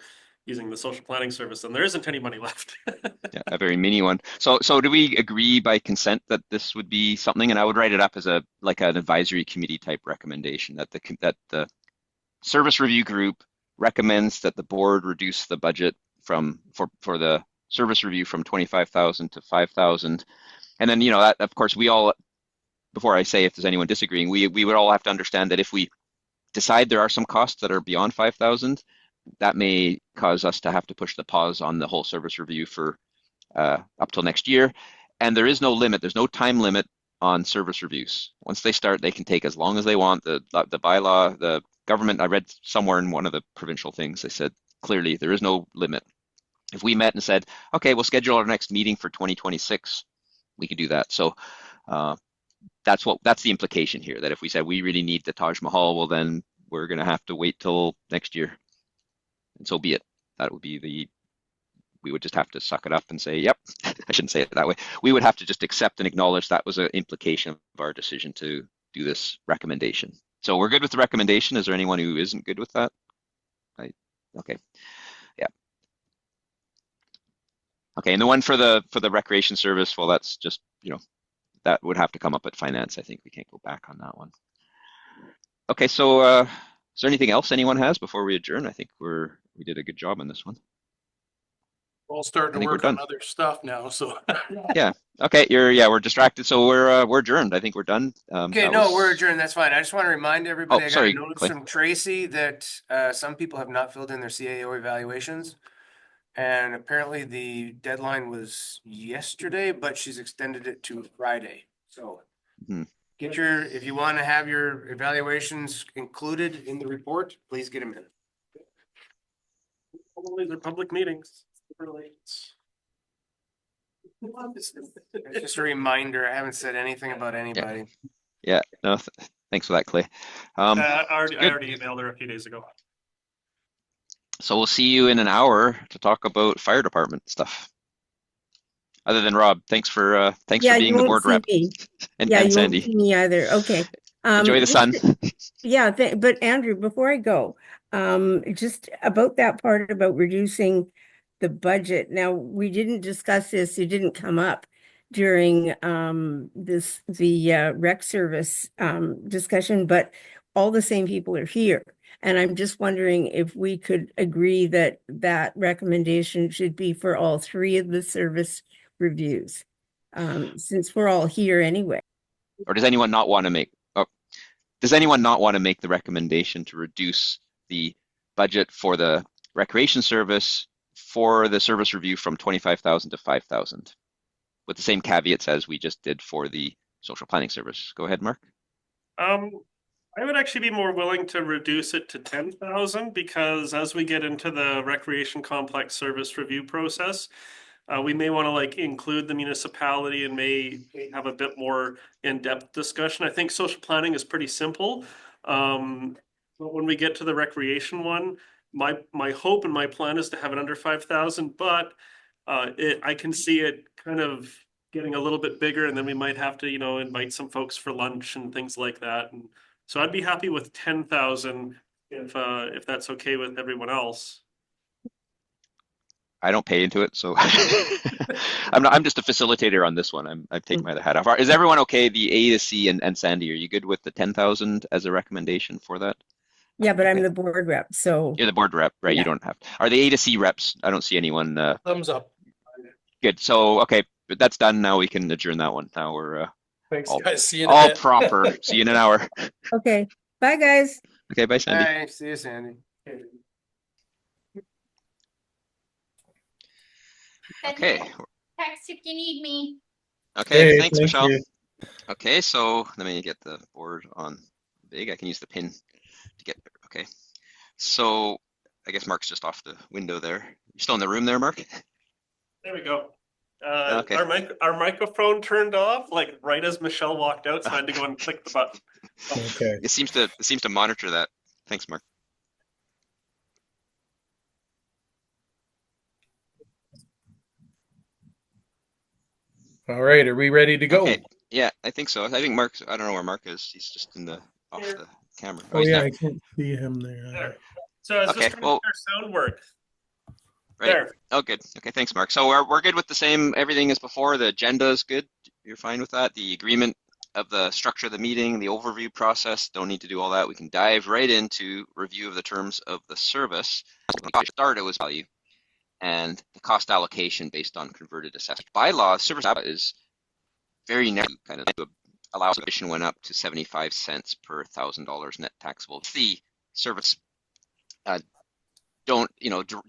using the social planning service, then there isn't any money left. Yeah, a very mini one. So do we agree by consent that this would be something? And I would write it up as an advisory committee type recommendation that the service review group recommends that the board reduce the budget for the service review from 25,000 to 5,000. And then, that, of course, we all, before I say if there's anyone disagreeing, we would all have to understand that if we decide there are some costs that are beyond 5,000, that may cause us to have to push the pause on the whole service review for up till next year. And there is no limit. There's no time limit on service reviews. Once they start, they can take as long as they want. The bylaw, the government, I read somewhere in one of the provincial things, they said clearly there is no limit. If we met and said, okay, we'll schedule our next meeting for 2026, we could do that. So that's the implication here, that if we said we really need the Taj Mahal, well, then we're going to have to wait till next year. And so be it. That would be we would just have to suck it up and say, yep. I shouldn't say it that way. We would have to just accept and acknowledge that was an implication of our decision to do this recommendation. So we're good with the recommendation. Is there anyone who isn't good with that? Okay. Yeah. Okay, and the one for the recreation service, well, that's just, that would have to come up at finance. I think we can't go back on that one. Okay, so is there anything else anyone has before we adjourn? I think we did a good job on this one. We're all starting to work on other stuff now, so. Yeah. Okay. We're distracted, so we're adjourned. I think we're done. Okay, no, we're adjourned. That's fine. I just want to remind everybody, I got sorry, a notice Clay. from Tracy that some people have not filled in their CAO evaluations. And apparently the deadline was yesterday, but she's extended it to Friday. So if you want to have your evaluations included in the report, please get them in. These are public meetings. It's just a reminder, I haven't said anything about anybody. Yeah, no, thanks for that, Clay. I already good. emailed her a few days ago. So we'll see you in an hour to talk about fire department stuff. Other than Rob, thanks for Yeah, you being the won't board see rep, me. and Yeah, you won't Sandy. see me either. Okay. Enjoy the sun. Yeah, but Andrew, before I go, just about that part about reducing the budget. Now, we didn't discuss this, it didn't come up during the rec service discussion, but all the same people are here. And I'm just wondering if we could agree that that recommendation should be for all three of the service reviews, since we're all here anyway. Or does anyone not want to make? Oh, does anyone not want to make the recommendation to reduce the budget for the recreation service for the service review from 25,000 to 5,000, with the same caveats as we just did for the social planning service? Go ahead, Mark. I would actually be more willing to reduce it to 10,000 because as we get into the recreation complex service review process, we may want to like include the municipality and may have a bit more in-depth discussion. I think social planning is pretty simple. But when we get to the recreation one, my hope and my plan is to have it under 5,000, but I can see it kind of getting a little bit bigger, and then we might have to, invite some folks for lunch and things like that. And so I'd be happy with 10,000 if that's okay with everyone else. I don't pay into it, so I'm just a facilitator on this one. I'm taking my other hat off. Is everyone okay? The A to C and Sandy, are you good with the 10,000 as a recommendation for that? Yeah, but I'm the board rep, so You're the board rep, right? Yeah. You don't have. Are the A to C reps? I don't see anyone. Thumbs up. Good. So okay, but that's done. Now we can adjourn that one. Now we're Thanks, all, guys. See you in a all bit. proper. See you in an hour. okay. Bye, guys. Okay, bye, Sandy. All right, see you, Sandy. Send Okay. me a text if you need me. Okay, Hey, thanks, thank Michelle. you. Okay, so let me get the board on big. I can use the pin to get. Okay, so I guess Mark's just off the window there. You still in the room there, Mark? There we go. Okay. Our microphone turned off like right as Michelle walked out, so I had to go and click the button. Okay. It seems to monitor that. Thanks, Mark. All right. Are we ready to go? Okay. Yeah, I think so. I think Mark. I don't know where Mark is. He's just off the camera. Oh he's yeah, there. I can't see him there. There. So I was Okay, just trying to well- make our sound work. Right. There. Oh, good. Okay, thanks, Mark. So we're good with the same. Everything as before. The agenda is good. You're fine with that. The agreement of the structure of the meeting, the overview process. Don't need to do all that. We can dive right into review of the terms of the service. When we started, it was value and the cost allocation based on converted assessment. Bylaw service is very narrow. Kind of allows addition went up to 75 cents per $1,000 net taxable. The service don't,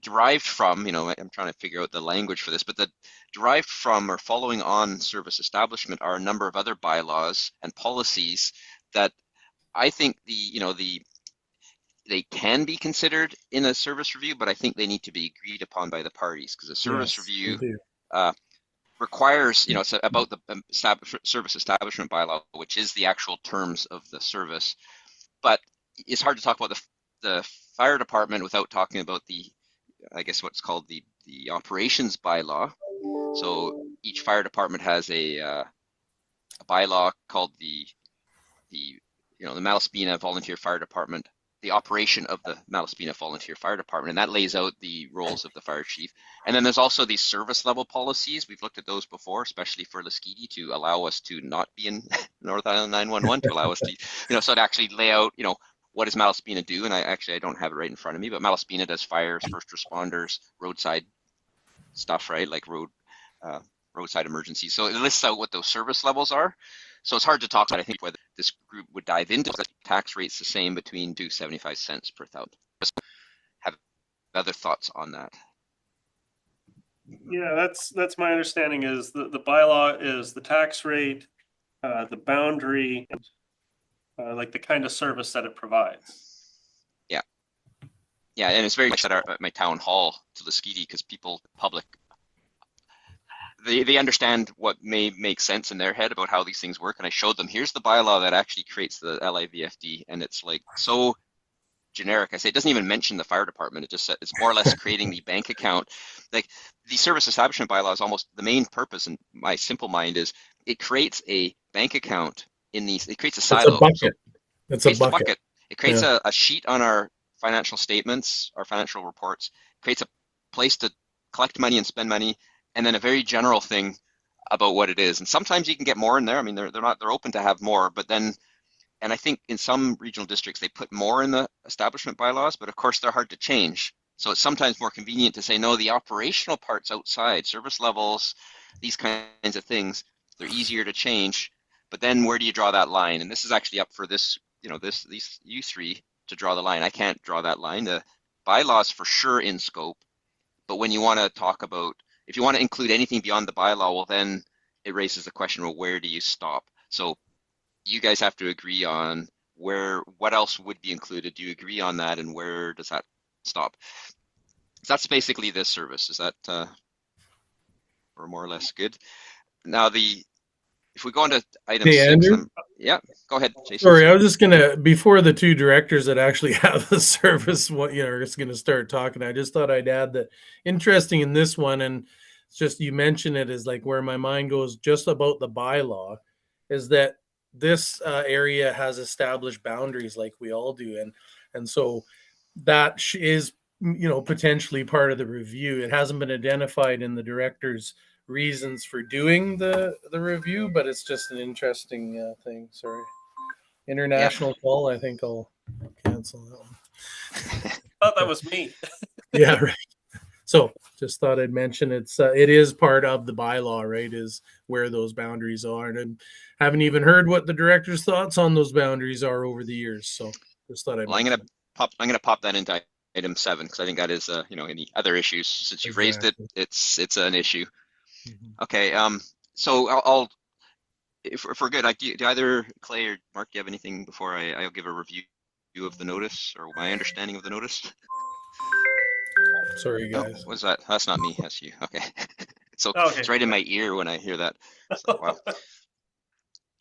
derived from, I'm trying to figure out the language for this, but the derived from or following on service establishment are a number of other bylaws and policies that I think they can be considered in a service review, but I think they need to be agreed upon by the parties because a service Yes, review we do. requires, it's about the service establishment bylaw, which is the actual terms of the service. But it's hard to talk about the fire department without talking about I guess what's called the operations bylaw. So each fire department has a bylaw called the Malaspina Volunteer Fire Department, the operation of the Malaspina Volunteer Fire Department, and that lays out the roles of the fire chief. And then there's also these service level policies. We've looked at those before, especially for Laskidi, to allow us to not be in North Island 911, to allow us to, so to actually lay out, what does Malaspina do? And I don't have it right in front of me, but Malaspina does fires, first responders, roadside stuff, right? Like roadside emergencies. So it lists out what those service levels are. So it's hard to talk about, I think, whether this group would dive into the tax rates the same between 75 cents per thousand. Have other thoughts on that? Yeah, that's my understanding is the bylaw is the tax rate, the boundary, like the kind of service that it provides. Yeah, and it's very much at my town hall to Laskidi because public, they understand what may make sense in their head about how these things work. And I showed them, here's the bylaw that actually creates the LIVFD. And it's like so generic. I say it doesn't even mention the fire department. It just said it's more or less creating the bank account. Like the service establishment bylaw is almost the main purpose in my simple mind is it creates a bank account in these, it creates a It's a silo. So bucket. it It's a creates the bucket. bucket. It creates Yeah. a sheet on our financial statements, our financial reports, creates a place to collect money and spend money, and then a very general thing about what it is. And sometimes you can get more in there. I mean, they're open to have more, but then, and I think in some regional districts they put more in the establishment bylaws, but of course they're hard to change. So it's sometimes more convenient to say, no, the operational parts outside, service levels, these kinds of things, they're easier to change. But then where do you draw that line? And this is actually up for this, these you three to draw the line. I can't draw that line. The bylaws for sure in scope, but when you want to talk about, if you want to include anything beyond the bylaw, well, then it raises the question, well, where do you stop? So you guys have to agree on what else would be included. Do you agree on that, and where does that stop? So that's basically this service. Is that or more or less good? Now if we go on to item Hey, 6, Andrew. yeah, go ahead, Jason. Sorry, I was just gonna, before the two directors that actually have the service, are just gonna start talking. I just thought I'd add that interesting in this one, and it's just you mentioned it is like where my mind goes just about the bylaw, is that this area has established boundaries like we all do, and so that is potentially part of the review. It hasn't been identified in the director's reasons for doing the review, but it's just an interesting thing. Sorry. International call. I think I'll cancel that one. Thought that was me. Yeah, right. So just thought I'd mention it is part of the bylaw, right? Is where those boundaries are, and I haven't even heard what the director's thoughts on those boundaries are over the years. So just thought I'd Well, mention I'm gonna pop that into item 7 because I think that is any other issues since you've raised it, Exactly. it's an issue. Mhm. Okay, so I'll if we're good, do either Clay or Mark, do you have anything before I'll give a review of the notice or my understanding of the notice? Sorry, Oh, guys. what's that? That's not me. That's you. Okay. So Okay. it's right in my ear when I hear that. It's like, wow.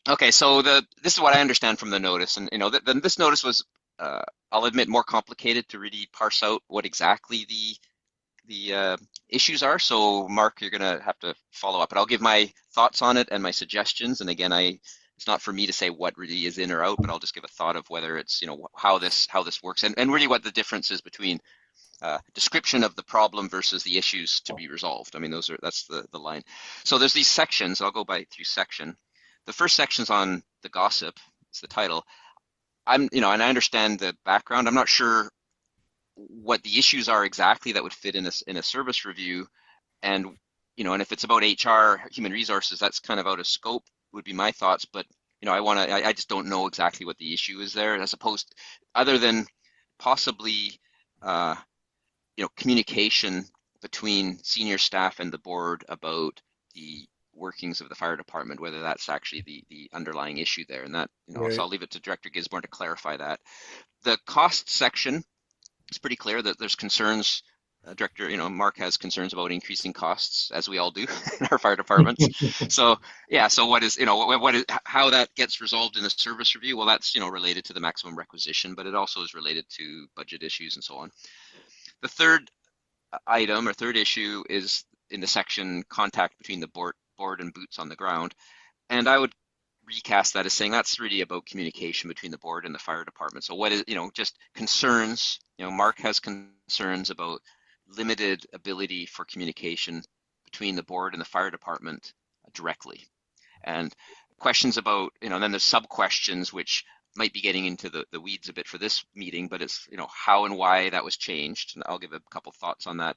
Okay, so this is what I understand from the notice, and this notice was, I'll admit, more complicated to really parse out what exactly the issues are. So Mark, you're gonna have to follow up, but I'll give my thoughts on it and my suggestions. And again, it's not for me to say what really is in or out, but I'll just give a thought of whether it's how this works and really what the difference is between description of the problem versus the issues to be resolved. I mean, that's the line. So there's these sections. I'll go by through section. The first section's on the gossip. It's the title. And I understand the background. I'm not sure what the issues are exactly that would fit in a service review, and and if it's about HR, human resources, that's kind of out of scope. Would be my thoughts, but I just don't know exactly what the issue is there, as opposed, other than possibly, communication between senior staff and the board about the workings of the fire department, whether that's actually the underlying issue there. And that, Right. so I'll leave it to Director Gisborne to clarify that. The cost section, it's pretty clear that there's concerns. Director, Mark has concerns about increasing costs, as we all do in our fire departments. So yeah, so what is, what is, how that gets resolved in a service review? Well, that's, related to the maximum requisition, but it also is related to budget issues and so on. The third item or third issue is in the section contact between the board and boots on the ground. And I would recast that as saying that's really about communication between the board and the fire department. So what is, just concerns, Mark has concerns about limited ability for communication between the board and the fire department directly. And questions about, then there's sub questions which might be getting into the weeds a bit for this meeting, but it's, how and why that was changed. And I'll give a couple thoughts on that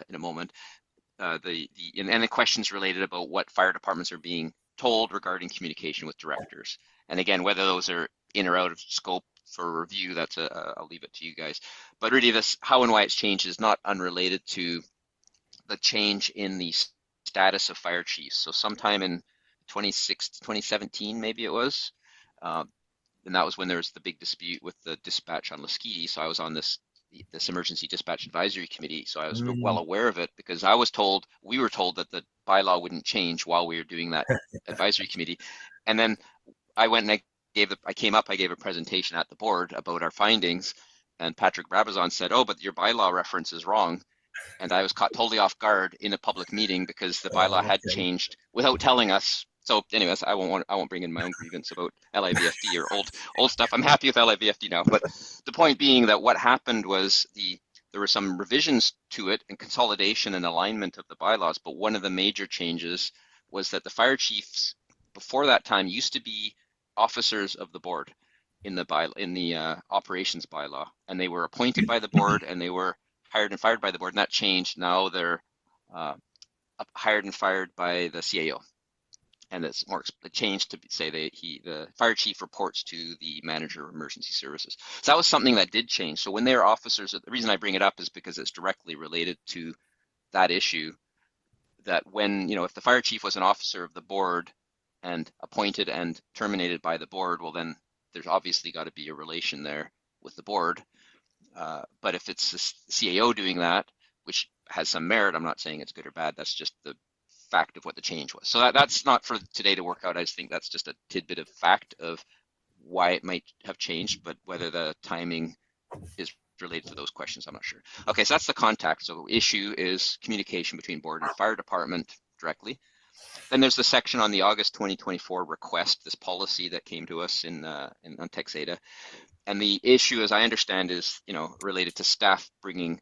in a moment. And the questions related about what fire departments are being told regarding communication with directors. And again, whether those are in or out of scope for review, I'll leave it to you guys. But really this how and why it's changed is not unrelated to the change in the status of fire chiefs. So sometime in 2017, maybe it was, and that was when there was the big dispute with the dispatch on Lasqueti. So I was on this this emergency dispatch advisory committee. So I was well aware of it because we were told that the bylaw wouldn't change while we were doing that advisory committee. And then I went and I gave a presentation at the board about our findings, and Patrick Brabazon said, "Oh, but your bylaw reference is wrong." And I was caught totally off guard in a public meeting because the bylaw had changed without telling us. So, anyways, I won't bring in my own grievance about LIVFD or old stuff. I'm happy with LIVFD now. But the point being that what happened was there were some revisions to it and consolidation and alignment of the bylaws. But one of the major changes was that the fire chiefs before that time used to be officers of the board in the operations bylaw, and they were appointed by the board and they were hired and fired by the board, and that changed. Now they're hired and fired by the CAO, and it's more changed to say the fire chief reports to the manager of emergency services. So that was something that did change. So when they are officers, the reason I bring it up is because it's directly related to that issue. That when if the fire chief was an officer of the board and appointed and terminated by the board, well then there's obviously got to be a relation there with the board. But if it's the CAO doing that, which has some merit, I'm not saying it's good or bad, that's just the fact of what the change was. So that's not for today to work out. I just think that's just a tidbit of fact of why it might have changed, but whether the timing is related to those questions, I'm not sure. Okay, so that's the contact. So issue is communication between board and fire department directly. Then there's the section on the August 2024 request, this policy that came to us on TexADA. And the issue, as I understand, is, related to staff bringing,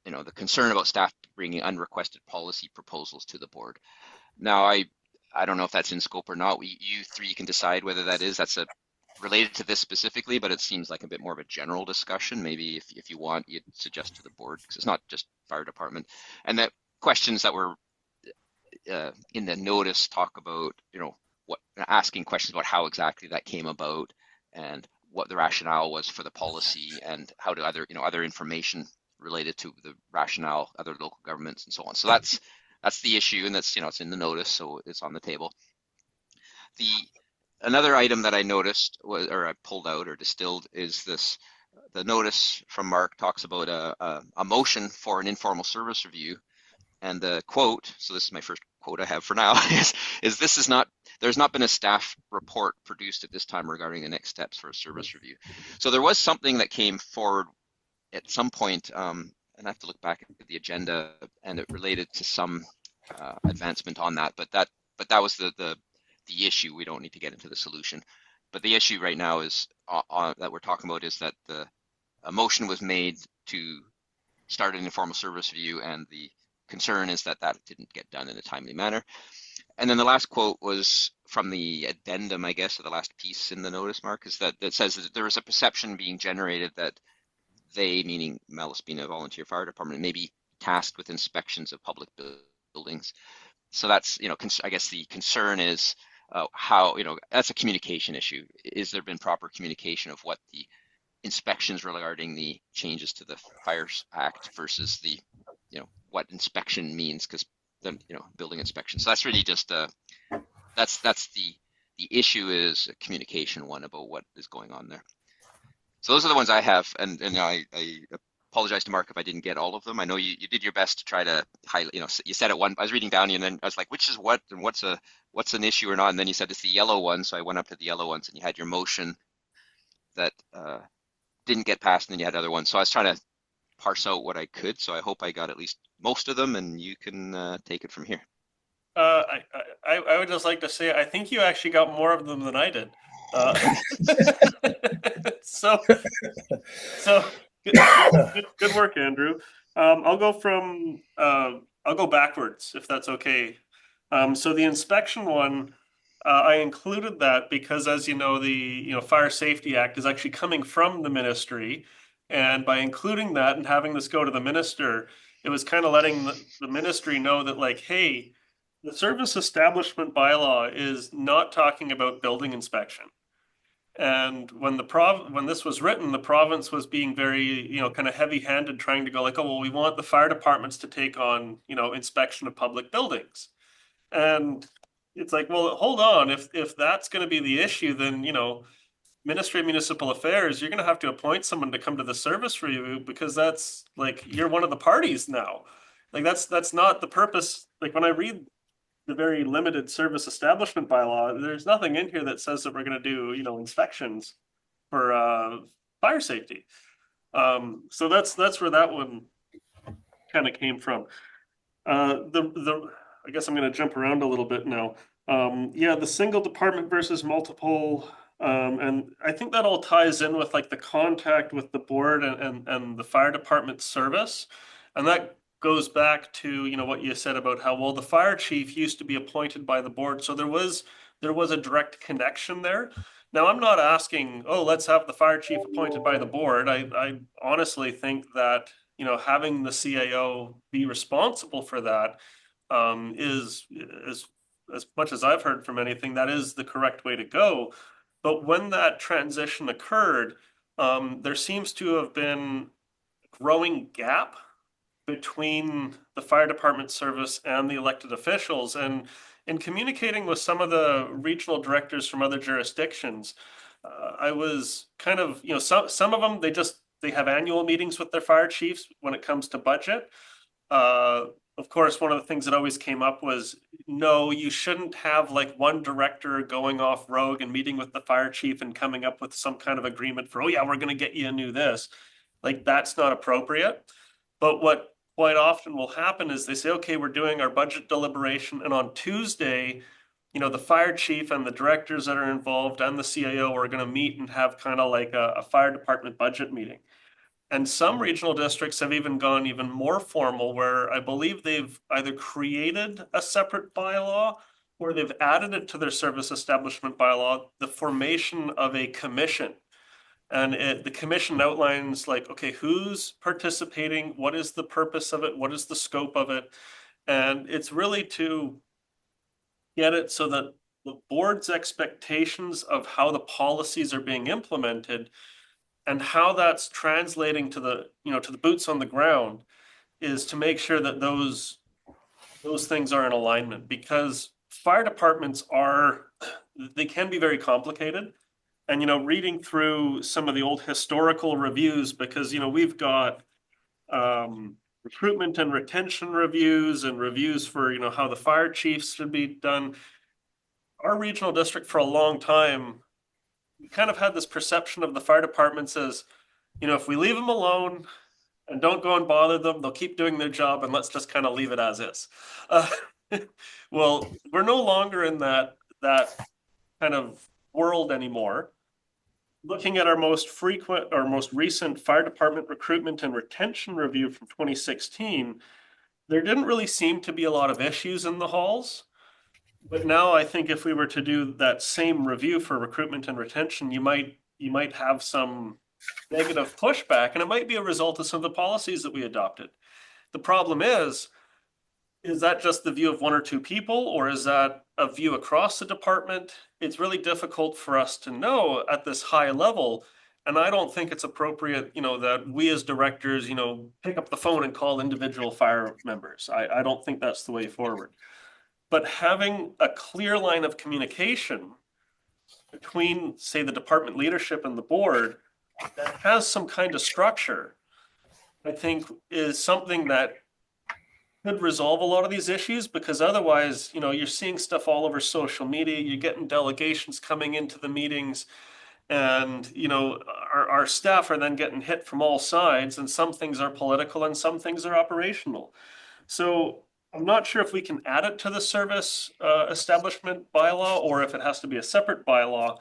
the concern about staff bringing unrequested policy proposals to the board. Now, I don't know if that's in scope or not. You three can decide whether that's related to this specifically, but it seems like a bit more of a general discussion. Maybe if you want, you'd suggest to the board, because it's not just fire department. And that questions that were in the notice talk about, asking questions about how exactly that came about and what the rationale was for the policy and how do other information related to the rationale, other local governments and so on. So that's the issue, and that's it's in the notice, so it's on the table. Another item that I noticed I pulled out or distilled is this. The notice from Mark talks about a motion for an informal service review, and the quote. So this is my first quote I have for now. is this is not. There's not been a staff report produced at this time regarding the next steps for a service review. So there was something that came forward at some point, and I have to look back at the agenda, and it related to some advancement on that. But that was the issue. We don't need to get into the solution. But the issue right now is that we're talking about is that a motion was made to start an informal service review, and the concern is that didn't get done in a timely manner. And then the last quote was from the addendum, I guess, of the last piece in the notice, Mark, is that it says that there is a perception being generated that they, meaning Malaspina Volunteer Fire Department, may be tasked with inspections of public buildings. So that's, I guess the concern is how, that's a communication issue. Is there been proper communication of what the inspections regarding the changes to the Fires Act versus the, what inspection means? Because the building inspection. So that's really just that's the issue is a communication one about what is going on there. So those are the ones I have, and I apologize to Mark if I didn't get all of them. I know you did your best to try to highlight. You said it one. I was reading down, and then I was like, which is what, and what's an issue or not? And then you said it's the yellow one, so I went up to the yellow ones, and you had your motion that didn't get passed, and then you had other ones. So I was trying to parse out what I could. So I hope I got at least most of them, and you can take it from here. I would just like to say I think you actually got more of them than I did. So good work, Andrew. I'll go backwards if that's okay. So the inspection one, I included that because, as you know, the Fire Safety Act is actually coming from the ministry, and by including that and having this go to the minister, it was kind of letting the ministry know that, like, hey, the service establishment bylaw is not talking about building inspection. And when this was written, the province was being very, kind of heavy-handed, trying to go like, oh, well, we want the fire departments to take on, inspection of public buildings. And it's like, well, hold on, if that's going to be the issue, then, Ministry of Municipal Affairs, you're going to have to appoint someone to come to the service review because that's like, you're one of the parties now. Like that's not the purpose. Like when I read the very limited service establishment bylaw, there's nothing in here that says that we're going to do, inspections for fire safety. So that's where that one kind of came from. I guess I'm going to jump around a little bit now. Yeah, the single department versus multiple, and I think that all ties in with like the contact with the board and the fire department service, and that goes back to what you said about how well the fire chief used to be appointed by the board, so there was a direct connection there. Now I'm not asking, oh, let's have the fire chief appointed by the board. I honestly think that having the CAO be responsible for that is as much as I've heard from anything, that is the correct way to go. But when that transition occurred, there seems to have been a growing gap between the fire department service and the elected officials. And in communicating with some of the regional directors from other jurisdictions, I was kind of, some of them, they have annual meetings with their fire chiefs when it comes to budget. Of course, one of the things that always came up was, no, you shouldn't have like one director going off rogue and meeting with the fire chief and coming up with some kind of agreement for, oh yeah, we're going to get you a new this. Like that's not appropriate. But what quite often will happen is they say, okay, we're doing our budget deliberation, and on Tuesday, the fire chief and the directors that are involved and the CAO are going to meet and have kind of like a fire department budget meeting. And some regional districts have even gone even more formal, where I believe they've either created a separate bylaw or they've added it to their service establishment bylaw, the formation of a commission. And the commission outlines like, okay, who's participating? What is the purpose of it? What is the scope of it? And it's really to get it so that the board's expectations of how the policies are being implemented and how that's translating to the, to the boots on the ground is to make sure that those things are in alignment, because fire departments they can be very complicated. And, reading through some of the old historical reviews, because, we've got recruitment and retention reviews and reviews for, how the fire chiefs should be done. Our regional district for a long time, we kind of had this perception of the fire departments as, if we leave them alone and don't go and bother them, they'll keep doing their job, and let's just kind of leave it as is. Well, we're no longer in that kind of world anymore. Looking at our most recent fire department recruitment and retention review from 2016, there didn't really seem to be a lot of issues in the halls. But now I think if we were to do that same review for recruitment and retention, you might have some negative pushback, and it might be a result of some of the policies that we adopted. The problem is that just the view of one or two people, or is that a view across the department? It's really difficult for us to know at this high level. And I don't think it's appropriate, that we as directors, pick up the phone and call individual fire members. I don't think that's the way forward. But having a clear line of communication between, say, the department leadership and the board that has some kind of structure, I think is something that could resolve a lot of these issues, because otherwise, you're seeing stuff all over social media, you're getting delegations coming into the meetings, and, our staff are then getting hit from all sides, and some things are political and some things are operational. So I'm not sure if we can add it to the service establishment bylaw, or if it has to be a separate bylaw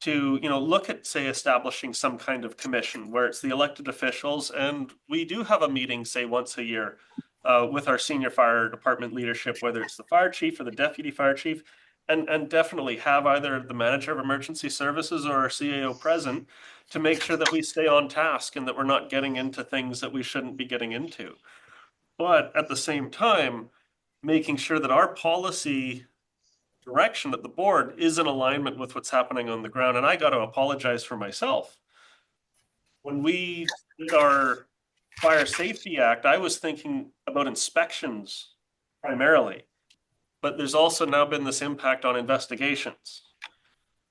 to, look at, say, establishing some kind of commission where it's the elected officials. And we do have a meeting, say, once a year with our senior fire department leadership, whether it's the fire chief or the deputy fire chief, and definitely have either the manager of emergency services or our CAO present to make sure that we stay on task and that we're not getting into things that we shouldn't be getting into. But at the same time, making sure that our policy direction at the board is in alignment with what's happening on the ground. And I got to apologize for myself. When we did our Fire Safety Act, I was thinking about inspections primarily, but there's also now been this impact on investigations.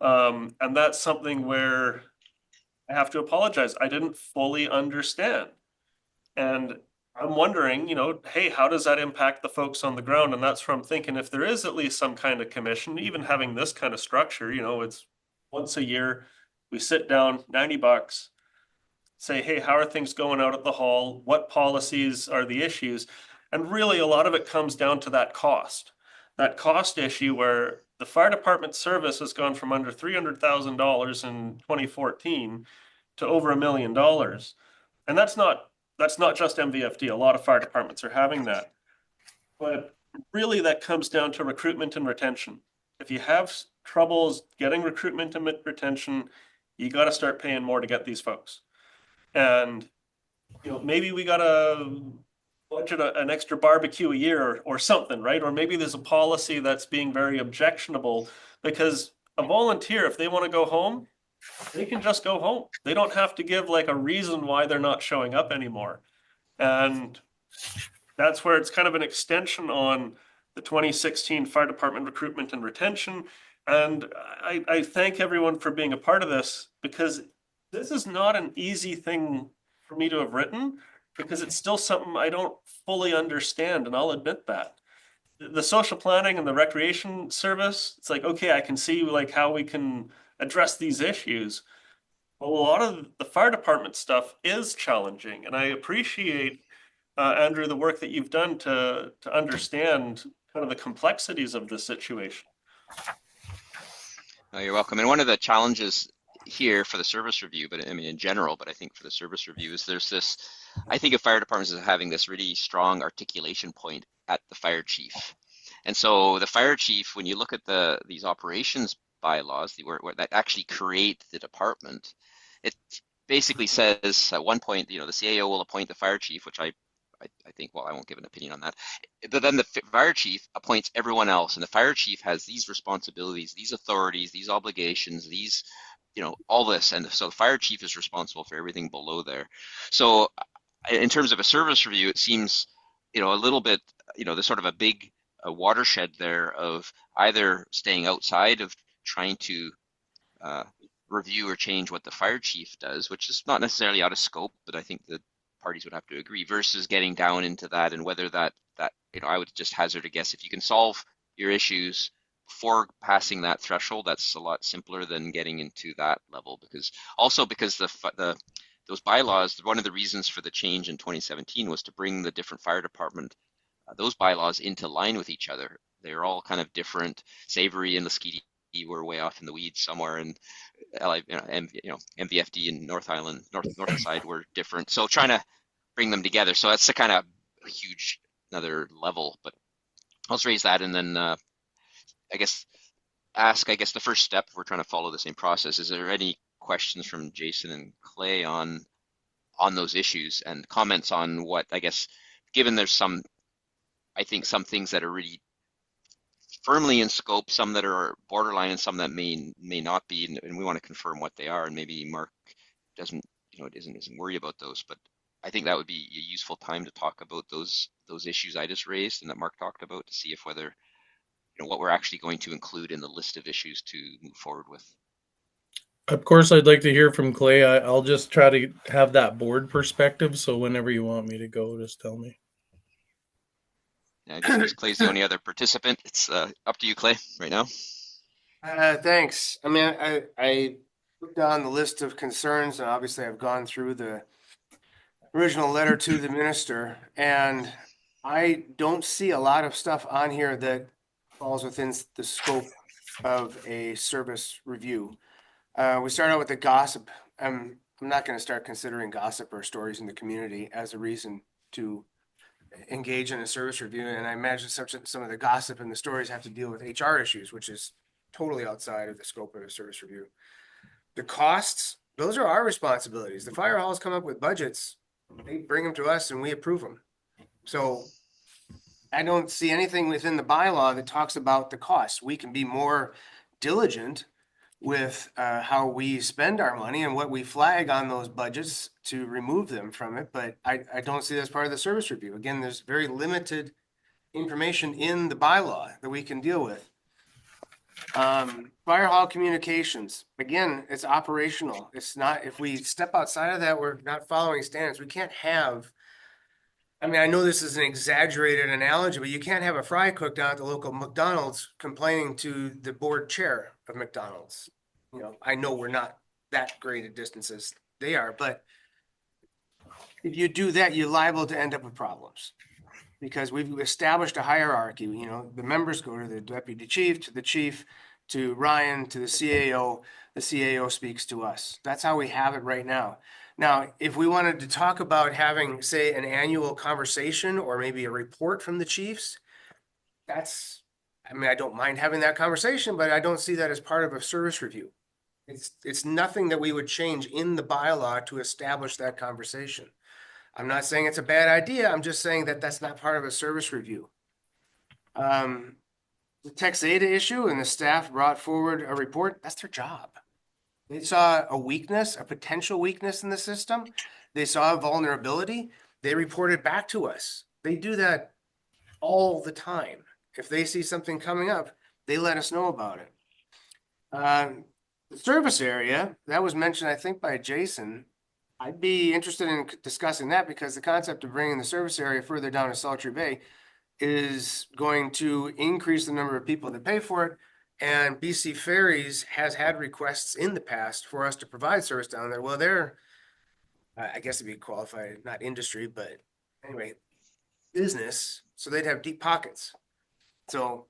And that's something where I have to apologize. I didn't fully understand. And I'm wondering, hey, how does that impact the folks on the ground? And that's where I'm thinking if there is at least some kind of commission, even having this kind of structure, it's once a year, we sit down, $90, say, hey, how are things going out at the hall? What policies are the issues? And really, a lot of it comes down to that cost issue where the fire department service has gone from under $300,000 in 2014 to over $1 million. And that's not just MVFD. A lot of fire departments are having that. But really, that comes down to recruitment and retention. If you have troubles getting recruitment and retention, you got to start paying more to get these folks. And maybe we got to budget an extra barbecue a year or something, right? Or maybe there's a policy that's being very objectionable because a volunteer, if they want to go home, they can just go home. They don't have to give like a reason why they're not showing up anymore. And that's where it's kind of an extension on the 2016 fire department recruitment and retention. And I thank everyone for being a part of this because this is not an easy thing for me to have written because it's still something I don't fully understand, and I'll admit that. The social planning and the recreation service, it's like, okay, I can see like how we can address these issues. But a lot of the fire department stuff is challenging, and I appreciate, Andrew, the work that you've done to understand kind of the complexities of the situation. Oh, you're welcome. And one of the challenges here for the service review, but I mean in general, but I think for the service review is there's this, I think of fire departments as having this really strong articulation point at the fire chief. And so the fire chief, when you look at these operations bylaws, where that actually create the department, it basically says at one point, the CAO will appoint the fire chief, which I think, well, I won't give an opinion on that. But then the fire chief appoints everyone else, and the fire chief has these responsibilities, these authorities, these obligations, these, all this. And so the fire chief is responsible for everything below there. So in terms of a service review, it seems, a little bit, there's sort of a big watershed there of either staying outside of trying to review or change what the fire chief does, which is not necessarily out of scope, but I think the parties would have to agree, versus getting down into that, and whether that I would just hazard a guess, if you can solve your issues before passing that threshold, that's a lot simpler than getting into that level. Because those bylaws, one of the reasons for the change in 2017 was to bring the different fire department those bylaws into line with each other. They're all kind of different. Savory and Lasqueti were way off in the weeds somewhere, and MVFD and North Island, north side were different. So trying to bring them together. So that's a kind of huge another level. But I'll just raise that, and then I guess the first step, if we're trying to follow the same process, is there any questions from Jason and Clay on those issues, and comments on what, I guess, given there's some things that are really firmly in scope, some that are borderline, and some that may not be, and we want to confirm what they are. And maybe Mark isn't worried about those, but I think that would be a useful time to talk about those issues I just raised and that Mark talked about, to see if whether what we're actually going to include in the list of issues to move forward with. Of course, I'd like to hear from Clay. I'll just try to have that board perspective. So whenever you want me to go, just tell me. Yeah, because Clay's the only other participant. It's up to you, Clay, right now. Thanks. I mean, I looked down the list of concerns, and obviously I've gone through the original letter to the minister, and I don't see a lot of stuff on here that falls within the scope of a service review. We start out with the gossip. I'm not going to start considering gossip or stories in the community as a reason to engage in a service review. And I imagine some of the gossip and the stories have to deal with HR issues, which is totally outside of the scope of a service review. The costs, those are our responsibilities. The fire halls come up with budgets. They bring them to us and we approve them. So I don't see anything within the bylaw that talks about the costs. We can be more diligent with how we spend our money and what we flag on those budgets to remove them from it. But I don't see that as part of the service review. Again, there's very limited information in the bylaw that we can deal with. Fire hall communications, again, it's operational. It's not, if we step outside of that, we're not following standards. We can't have, I mean, I know this is an exaggerated analogy, but you can't have a fry cook down at the local McDonald's complaining to the board chair of McDonald's. You know, I know we're not that great at distances they are, but if you do that, you're liable to end up with problems. Because we've established a hierarchy, you know, the members go to the deputy chief, to the chief, to Ryan, to the CAO. The CAO speaks to us. That's how we have it right now. Now, if we wanted to talk about having, say, an annual conversation or maybe a report from the chiefs, that's, I mean, I don't mind having that conversation, but I don't see that as part of a service review. It's nothing that we would change in the bylaw to establish that conversation. I'm not saying it's a bad idea. I'm just saying that that's not part of a service review. The Tex Ada issue and the staff brought forward a report. That's their job. They saw a weakness, a potential weakness in the system. They saw a vulnerability. They reported back to us. They do that all the time. If they see something coming up, they let us know about it. The service area, that was mentioned, I think, by Jason. I'd be interested in discussing that because the concept of bringing the service area further down to Sultry Bay is going to increase the number of people that pay for it. And BC Ferries has had requests in the past for us to provide service down there. Well, they're, I guess it'd be qualified, not industry, but anyway, business. So they'd have deep pockets. So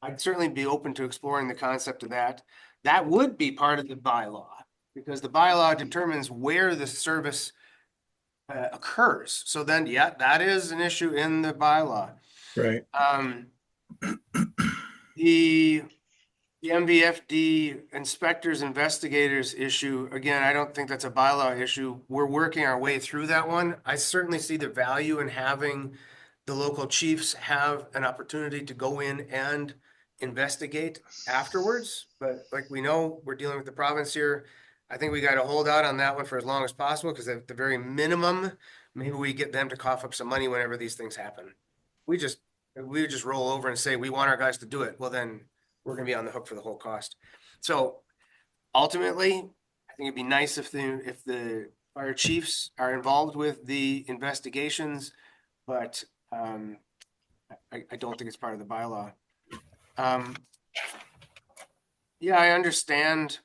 I'd certainly be open to exploring the concept of that. That would be part of the bylaw because the bylaw determines where the service occurs. So then, yeah, that is an issue in the bylaw. Right. The MVFD inspectors, investigators issue, again, I don't think that's a bylaw issue. We're working our way through that one. I certainly see the value in having the local chiefs have an opportunity to go in and investigate afterwards. But like we know, we're dealing with the province here. I think we got to hold out on that one for as long as possible because at the very minimum, maybe we get them to cough up some money whenever these things happen. We just roll over and say we want our guys to do it. Well, then we're going to be on the hook for the whole cost. So ultimately, I think it'd be nice if the fire chiefs are involved with the investigations, but I don't think it's part of the bylaw. Yeah, I understand.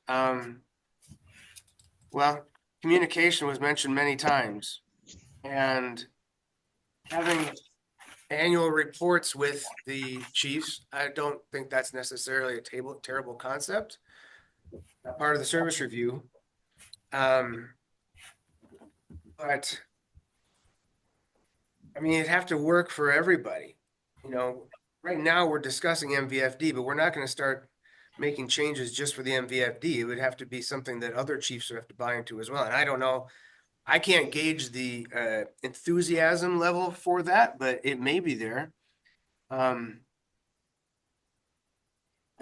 Well, communication was mentioned many times, and having annual reports with the chiefs, I don't think that's necessarily a terrible concept. Part of the service review. But I mean, it'd have to work for everybody. You know, right now we're discussing MVFD, but we're not going to start making changes just for the MVFD. It would have to be something that other chiefs would have to buy into as well. And I don't know, I can't gauge the enthusiasm level for that, but it may be there. I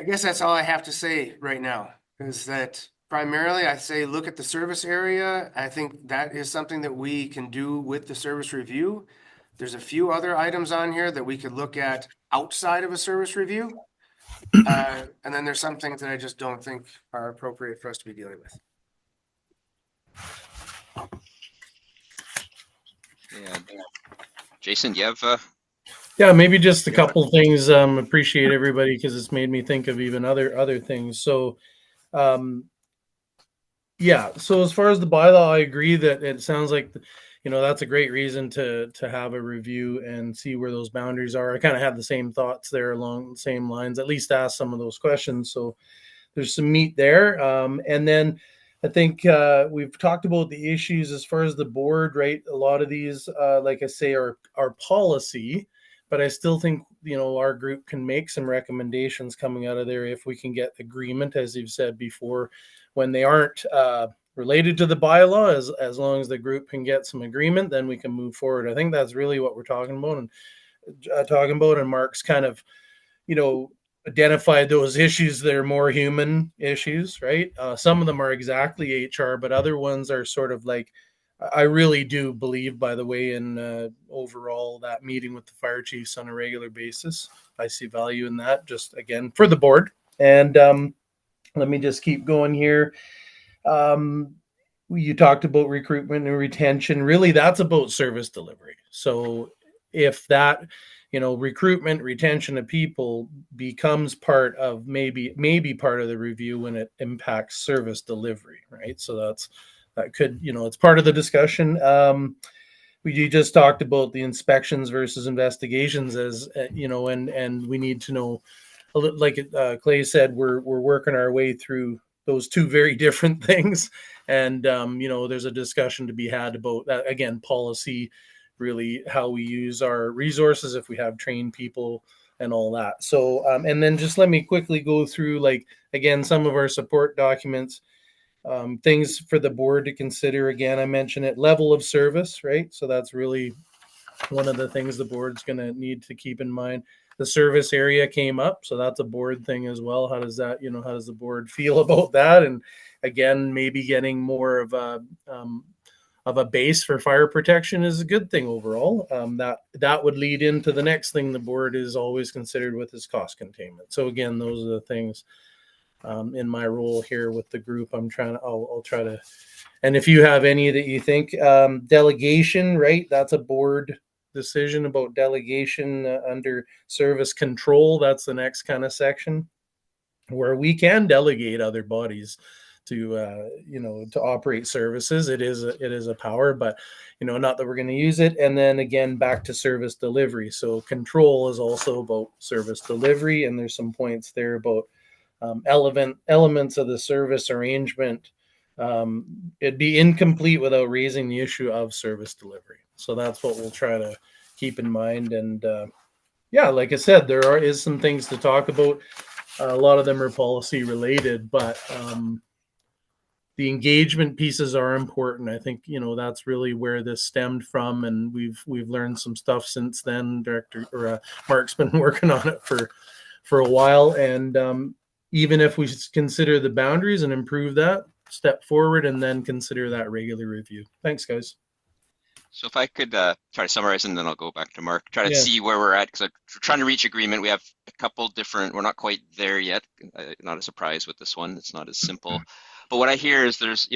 guess that's all I have to say right now, is that primarily I say look at the service area. I think that is something that we can do with the service review. There's a few other items on here that we could look at outside of a service review. And then there's some things that I just don't think are appropriate for us to be dealing with. Yeah. Jason, do you have Yeah, maybe just a couple things. Appreciate everybody because it's made me think of even other things. So, yeah. So as far as the bylaw, I agree that it sounds like, that's a great reason to have a review and see where those boundaries are. I kind of have the same thoughts there along the same lines. At least ask some of those questions. So there's some meat there. And then I think we've talked about the issues as far as the board, right? A lot of these, like I say, are policy. But I still think, our group can make some recommendations coming out of there if we can get agreement, as you've said before, when they aren't related to the bylaw. As long as the group can get some agreement, then we can move forward. I think that's really what we're talking about. And Mark's kind of, identified those issues that are more human issues, right? Some of them are exactly HR, but other ones are sort of like, I really do believe, by the way, in overall that meeting with the fire chiefs on a regular basis. I see value in that, just again, for the board. And let me just keep going here. You talked about recruitment and retention. Really, that's about service delivery. So if that, recruitment, retention of people becomes part of maybe part of the review when it impacts service delivery, right? So that could, it's part of the discussion. You just talked about the inspections versus investigations as and we need to know like Clay said, we're working our way through those two very different things, and there's a discussion to be had about that again, policy, really how we use our resources if we have trained people and all that. So and then just let me quickly go through like again some of our support documents. Things for the board to consider. Again, I mentioned it, level of service, right? So that's really one of the things the board's going to need to keep in mind. The service area came up, so that's a board thing as well. How does that, how does the board feel about that? And again, maybe getting more of a base for fire protection is a good thing overall. That would lead into the next thing the board is always considered with is cost containment. So again, those are the things in my role here with the group. I'll try to, and if you have any that you think, delegation, right? That's a board decision about delegation under service control. That's the next kind of section where we can delegate other bodies to to operate services. It is a power, but not that we're going to use it. And then again, back to service delivery. So control is also about service delivery, and there's some points there about elements of the service arrangement. It'd be incomplete without raising the issue of service delivery. So that's what we'll try to keep in mind. And yeah, like I said, is some things to talk about. A lot of them are policy related, but the engagement pieces are important. I think that's really where this stemmed from, and we've learned some stuff since then. Mark's been working on it for a while, and even if we consider the boundaries and improve that, step forward and then consider that regular review. Thanks, guys. So if I could try to summarize and then I'll go back to Mark, try to Yeah. see where we're at, because we're trying to reach agreement. We have a couple different, we're not quite there yet. Not a surprise with this one. It's not as simple. But what I hear is there's,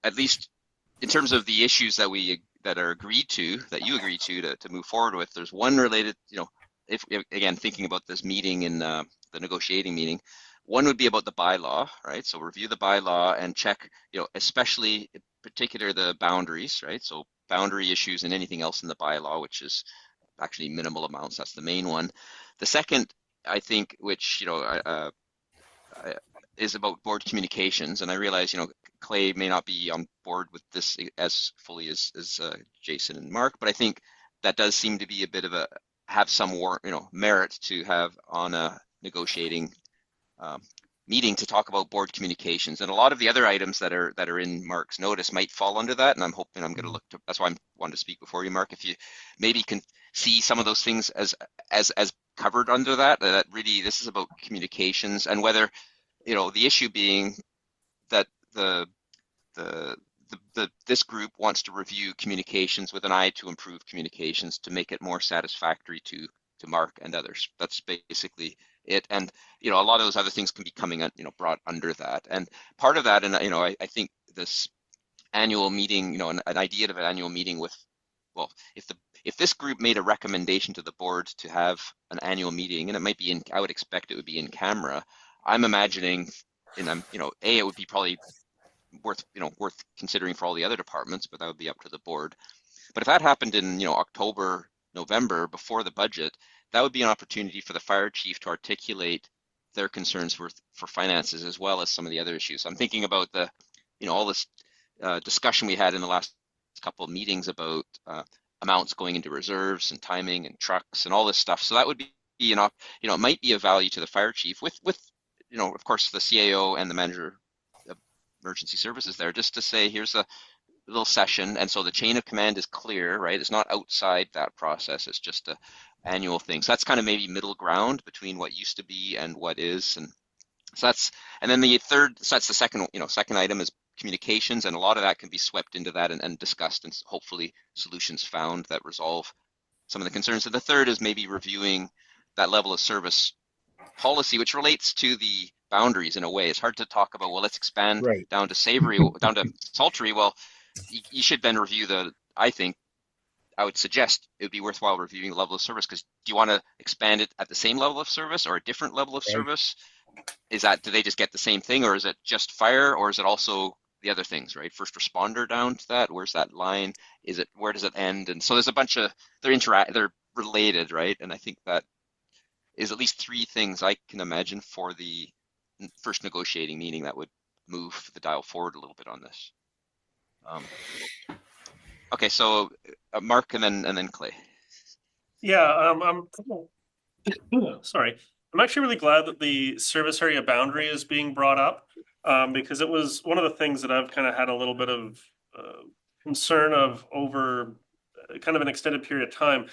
at least in terms of the issues that are agreed to, that you agree to move forward with, there's one related, if again, thinking about this meeting in the negotiating meeting, one would be about the bylaw, right? So review the bylaw and check, especially in particular the boundaries, right? So boundary issues and anything else in the bylaw, which is actually minimal amounts. That's the main one. The second, I think, which is about board communications, and I realize Clay may not be on board with this as fully as Jason and Mark, but I think that does seem to be a bit of have some merit to have on a negotiating meeting to talk about board communications, and a lot of the other items that are in Mark's notice might fall under that. And I'm hoping I'm going to look to. That's why I wanted to speak before you, Mark. If you maybe can see some of those things as covered under that, really this is about communications, and whether the issue being that this group wants to review communications with an eye to improve communications to make it more satisfactory to Mark and others. That's basically it. And a lot of those other things can be coming brought under that. And part of that, and I think this annual meeting, an idea of an annual meeting with, well, if this group made a recommendation to the board to have an annual meeting, and it might be I would expect it would be in camera. I'm imagining, and it would be probably worth considering for all the other departments, but that would be up to the board. But if that happened in October, November, before the budget, that would be an opportunity for the fire chief to articulate their concerns for finances, as well as some of the other issues. I'm thinking about all this discussion we had in the last couple of meetings about amounts going into reserves and timing and trucks and all this stuff. So that would be it might be of value to the fire chief with of course the CAO and the manager of emergency services there, just to say here's a little session, and so the chain of command is clear, right? It's not outside that process. It's just a annual thing. So that's kind of maybe middle ground between what used to be and what is. And so and then the third, so that's the second item is communications, and a lot of that can be swept into that and discussed, and hopefully solutions found that resolve some of the concerns. So the third is maybe reviewing that level of service policy, which relates to the boundaries in a way. It's hard to talk about, well, let's expand Right. down to savory, down to sultry. Well, you should then review I think, I would suggest it would be worthwhile reviewing the level of service, because do you want to expand it at the same level of service or a different level of Right. service? Do they just get the same thing, or is it just fire, or is it also the other things, right? First responder down to that, where's that line? Where does it end? And so there's a bunch of, they're related, right? And I think that is at least three things I can imagine for the first negotiating meeting that would move the dial forward a little bit on this. Okay, so Mark and then Clay. Yeah, sorry. I'm actually really glad that the service area boundary is being brought up, because it was one of the things that I've kind of had a little bit of concern of over kind of an extended period of time.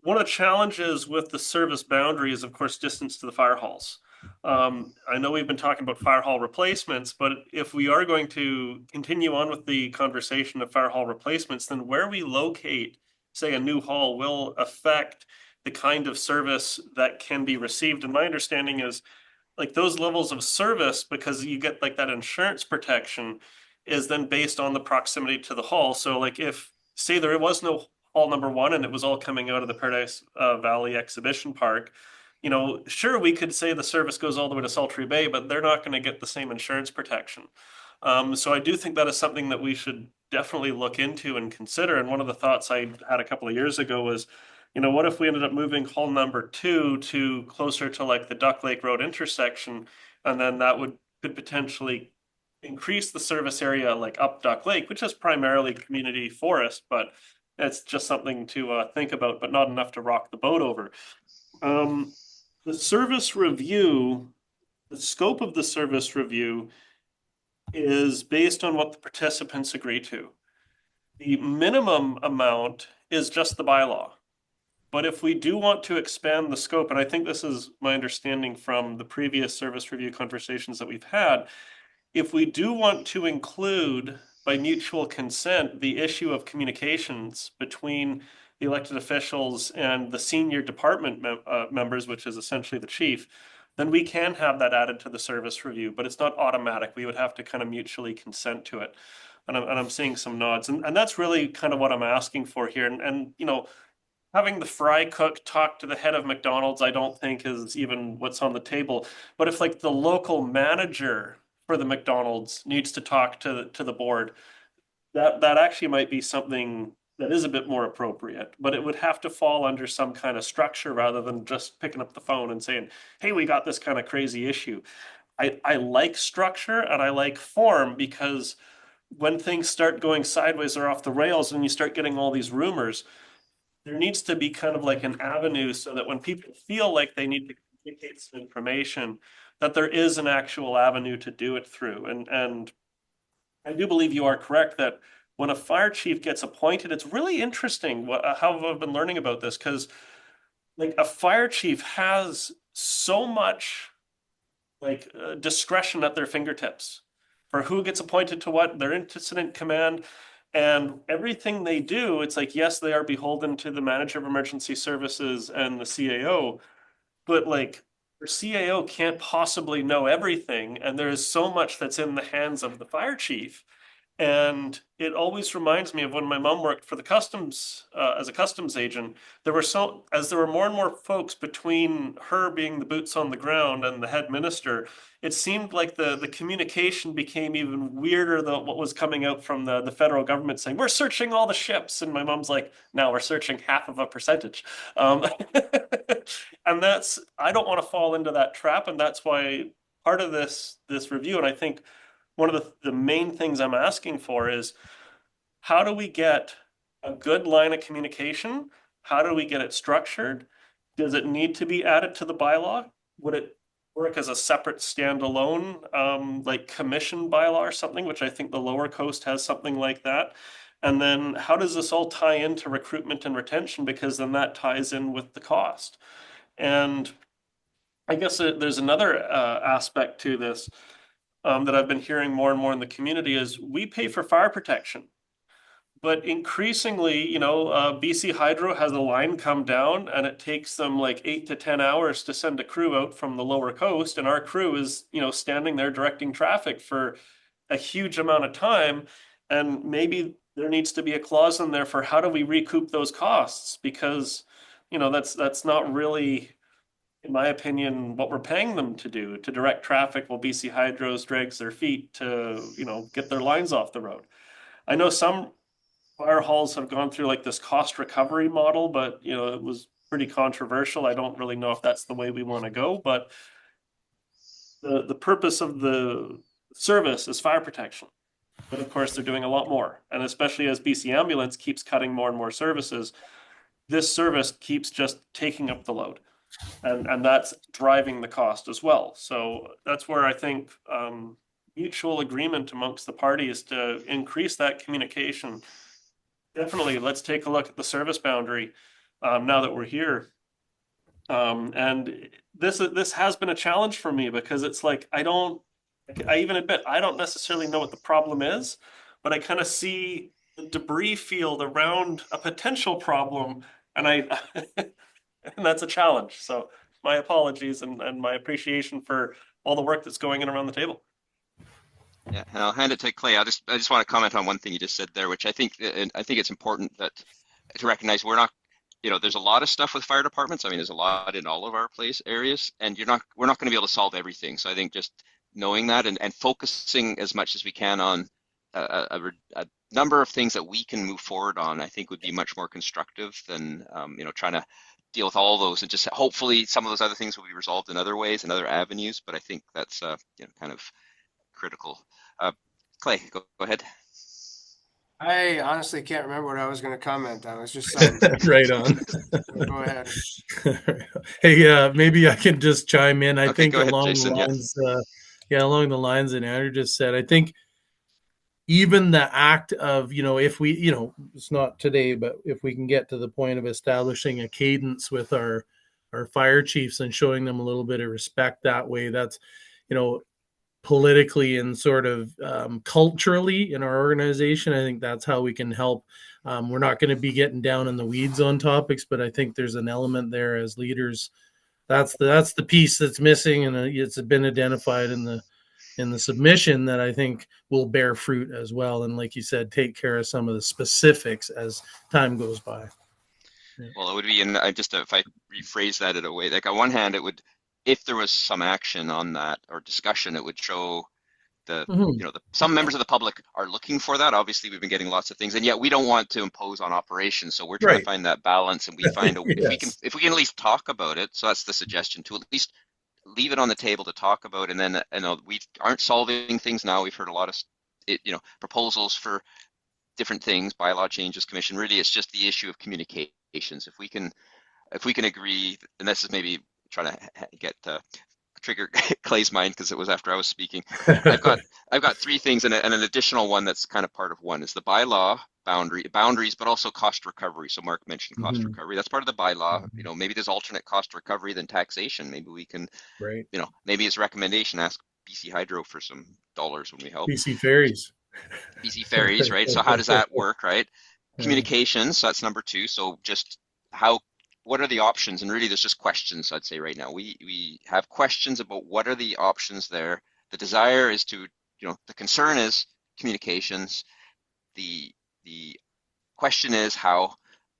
One of the challenges with the service boundary is, of course, distance to the fire halls. I know we've been talking about fire hall replacements, but if we are going to continue on with the conversation of fire hall replacements, then where we locate, say, a new hall will affect the kind of service that can be received. And my understanding is, like, those levels of service, because you get like that insurance protection, is then based on the proximity to the hall. So like, if say there was no hall number one and it was all coming out of the Paradise Valley Exhibition Park, sure, we could say the service goes all the way to Sultry Bay, but they're not going to get the same insurance protection. So I do think that is something that we should definitely look into and consider. And one of the thoughts I had a couple of years ago was, what if we ended up moving hall number 2 to closer to like the Duck Lake Road intersection, and then that could potentially increase the service area like up Duck Lake, which is primarily community forest, but it's just something to think about, but not enough to rock the boat over. The service review, the scope of the service review is based on what the participants agree to. The minimum amount is just the bylaw. But if we do want to expand the scope, and I think this is my understanding from the previous service review conversations that we've had, if we do want to include by mutual consent the issue of communications between the elected officials and the senior department members, which is essentially the chief, then we can have that added to the service review, but it's not automatic. We would have to kind of mutually consent to it. And I'm seeing some nods. And that's really kind of what I'm asking for here. And having the fry cook talk to the head of McDonald's, I don't think is even what's on the table. But if like the local manager for the McDonald's needs to talk to the board, that actually might be something that is a bit more appropriate, but it would have to fall under some kind of structure rather than just picking up the phone and saying, hey, we got this kind of crazy issue. I like structure and I like form, because when things start going sideways or off the rails and you start getting all these rumors, there needs to be kind of like an avenue so that when people feel like they need to communicate some information, that there is an actual avenue to do it through. And I do believe you are correct that when a fire chief gets appointed, it's really interesting how I've been learning about this, because like a fire chief has so much like discretion at their fingertips for who gets appointed to what, their incident command, and everything they do. It's like, yes, they are beholden to the manager of emergency services and the CAO, but like their CAO can't possibly know everything, and there is so much that's in the hands of the fire chief. And it always reminds me of when my mom worked for the customs as a customs agent. There were more and more folks between her being the boots on the ground and the head minister. It seemed like the communication became even weirder than what was coming out from the federal government saying, we're searching all the ships. And my mom's like, now we're searching half of a percentage. And I don't want to fall into that trap. And that's why part of this review, and I think one of the main things I'm asking for is, how do we get a good line of communication? How do we get it structured? Does it need to be added to the bylaw? Would it work as a separate standalone, like commission bylaw or something, which I think the Lower Coast has something like that? And then how does this all tie into recruitment and retention? Because then that ties in with the cost. And I guess there's another aspect to this that I've been hearing more and more in the community is we pay for fire protection. But increasingly, BC Hydro has a line come down and it takes them like 8 to 10 hours to send a crew out from the lower coast. And our crew is, standing there directing traffic for a huge amount of time. And maybe there needs to be a clause in there for how do we recoup those costs? Because, that's not really, in my opinion, what we're paying them to do, to direct traffic while BC Hydros drags their feet to, get their lines off the road. I know some fire halls have gone through like this cost recovery model, but it was pretty controversial. I don't really know if that's the way we want to go, but the purpose of the service is fire protection. But of course, they're doing a lot more. And especially as BC Ambulance keeps cutting more and more services, this service keeps just taking up the load. And that's driving the cost as well. So that's where I think mutual agreement amongst the parties to increase that communication. Definitely, let's take a look at the service boundary now that we're here. And this has been a challenge for me because it's like I even admit I don't necessarily know what the problem is, but I kind of see the debris field around a potential problem, and and that's a challenge. So my apologies and my appreciation for all the work that's going in around the table. Yeah, and I'll hand it to Clay. I just want to comment on one thing you just said there, which I think it's important that to recognize we're not, there's a lot of stuff with fire departments. I mean, there's a lot in all of our place areas, and we're not going to be able to solve everything. So I think just knowing that and focusing as much as we can on a number of things that we can move forward on, I think would be much more constructive than trying to deal with all those, and just hopefully some of those other things will be resolved in other ways and other avenues. But I think that's kind of critical. Clay, go ahead. I honestly can't remember what I was going to comment on. It's just Right on. Go ahead. Hey, maybe I can just chime in. I Okay, think go ahead, along Jason. the lines, along the lines that Andrew just said, I think even the act of, if we, it's not today, but if we can get to the point of establishing a cadence with our fire chiefs and showing them a little bit of respect that way, that's, politically and sort of culturally in our organization, I think that's how we can help. We're not going to be getting down in the weeds on topics, but I think there's an element there as leaders. That's the piece that's missing, and it's been identified in the submission that I think will bear fruit as well. And like you said, take care of some of the specifics as time goes by. Yeah. Well, it would be, and if I rephrase that in a way, like on one hand, it would, if there was some action on that or discussion, it would show some members of the public are looking for that. Obviously, we've been getting lots of things, and yet we don't want to impose on operations. So we're trying to find that balance, and we find Yes. if we can at least talk about it. So that's the suggestion, to at least leave it on the table to talk about. And then we aren't solving things now. We've heard a lot of proposals for different things, bylaw changes, commission. Really, it's just the issue of communications. If we can agree, and this is maybe trying to get trigger Clay's mind because it was after I was speaking. I've got three things, and an additional one that's kind of part of one is the bylaw boundaries, but also cost recovery. So Mark mentioned cost recovery. That's part of the bylaw. Maybe there's alternate cost recovery than taxation. Maybe we can, maybe as a recommendation, ask BC Hydro for some dollars when we help. BC Ferries. BC Ferries, right? So how does that work, right? Communications, so that's number two. So just what are the options? And really, there's just questions, I'd say right now. We have questions about what are the options there. The desire is to, the concern is communications. The question is how,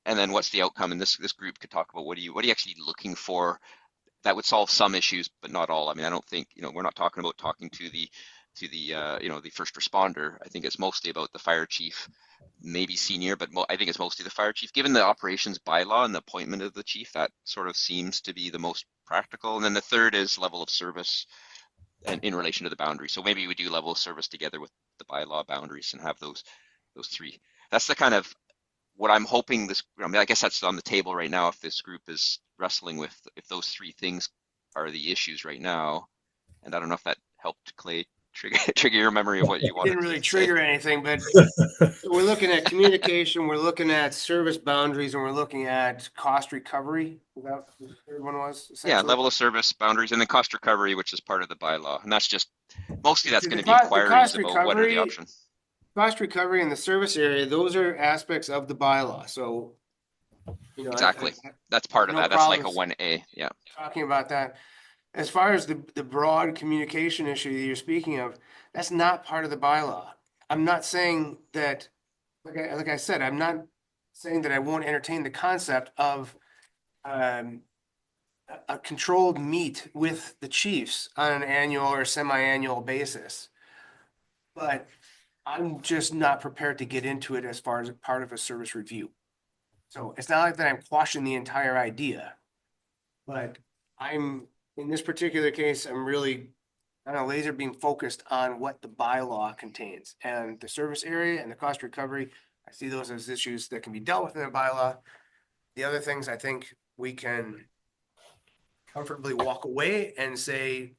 and then what's the outcome? And this group could talk about what are you actually looking for that would solve some issues, but not all. I mean, I don't think, we're not talking about talking to the first responder. I think it's mostly about the fire chief, maybe senior, but I think it's mostly the fire chief. Given the operations bylaw and the appointment of the chief, that sort of seems to be the most practical. And then the third is level of service and in relation to the boundary. So maybe we do level of service together with the bylaw boundaries and have those three. That's the kind of what I'm hoping I guess that's on the table right now if this group is wrestling with if those three things are the issues right now. And I don't know if that helped Clay trigger your memory of what you wanted. Didn't really trigger anything, but we're looking at communication, we're looking at service boundaries, and we're looking at cost recovery. Is that what the third one was? Yeah, level of service boundaries, and then cost recovery, which is part of the bylaw, and that's just mostly that's going to be inquiries about what are the options. cost recovery and the service area, those are aspects of the bylaw, so. You know, Exactly. I That's part of no that. That's like a problems 1A. Yeah. talking about that. As far as the broad communication issue that you're speaking of, that's not part of the bylaw. I'm not saying that, like I said, I'm not saying that I won't entertain the concept of a controlled meet with the chiefs on an annual or semi-annual basis. But I'm just not prepared to get into it as far as part of a service review. So it's not like that I'm quashing the entire idea, but I'm, in this particular case, I'm really on a laser beam focused on what the bylaw contains and the service area and the cost recovery. I see those as issues that can be dealt with in a bylaw. The other things I think we can comfortably walk away and say,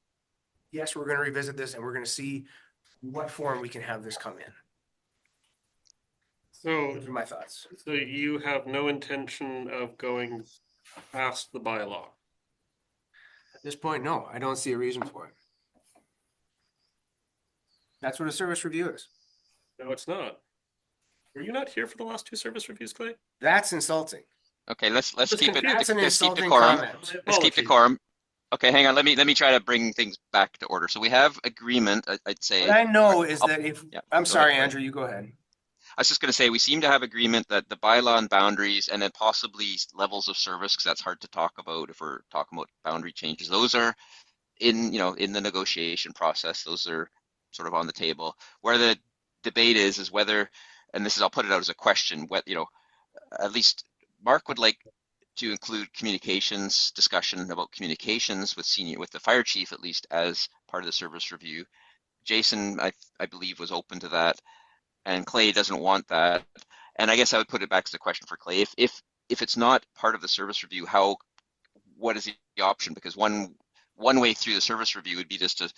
yes, we're going to revisit this and we're going to see what form we can have this come in. So, Those are my thoughts. so you have no intention of going past the bylaw? At this point, no, I don't see a reason for it. That's what a service review is. No, it's not. Were you not here for the last two service reviews, Clay? That's insulting. Okay, let's Just keep it. That's an Let's keep insulting decorum. comment. Let's keep Apologies. decorum. Okay, hang on. Let me try to bring things back to order. So we have agreement. I'd say. What I know is that if, Yeah, I'm go sorry, ahead, Clay. Andrew, you go ahead. I was just going to say we seem to have agreement that the bylaw and boundaries, and then possibly levels of service, because that's hard to talk about if we're talking about boundary changes. Those are in in the negotiation process. Those are sort of on the table. Where the debate is whether, and this is, I'll put it out as a question, what at least Mark would like to include communications, discussion about communications with the fire chief, at least as part of the service review. Jason, I believe, was open to that, and Clay doesn't want that. And I guess I would put it back to the question for Clay: if it's not part of the service review, what is the option? Because one way through the service review would be just to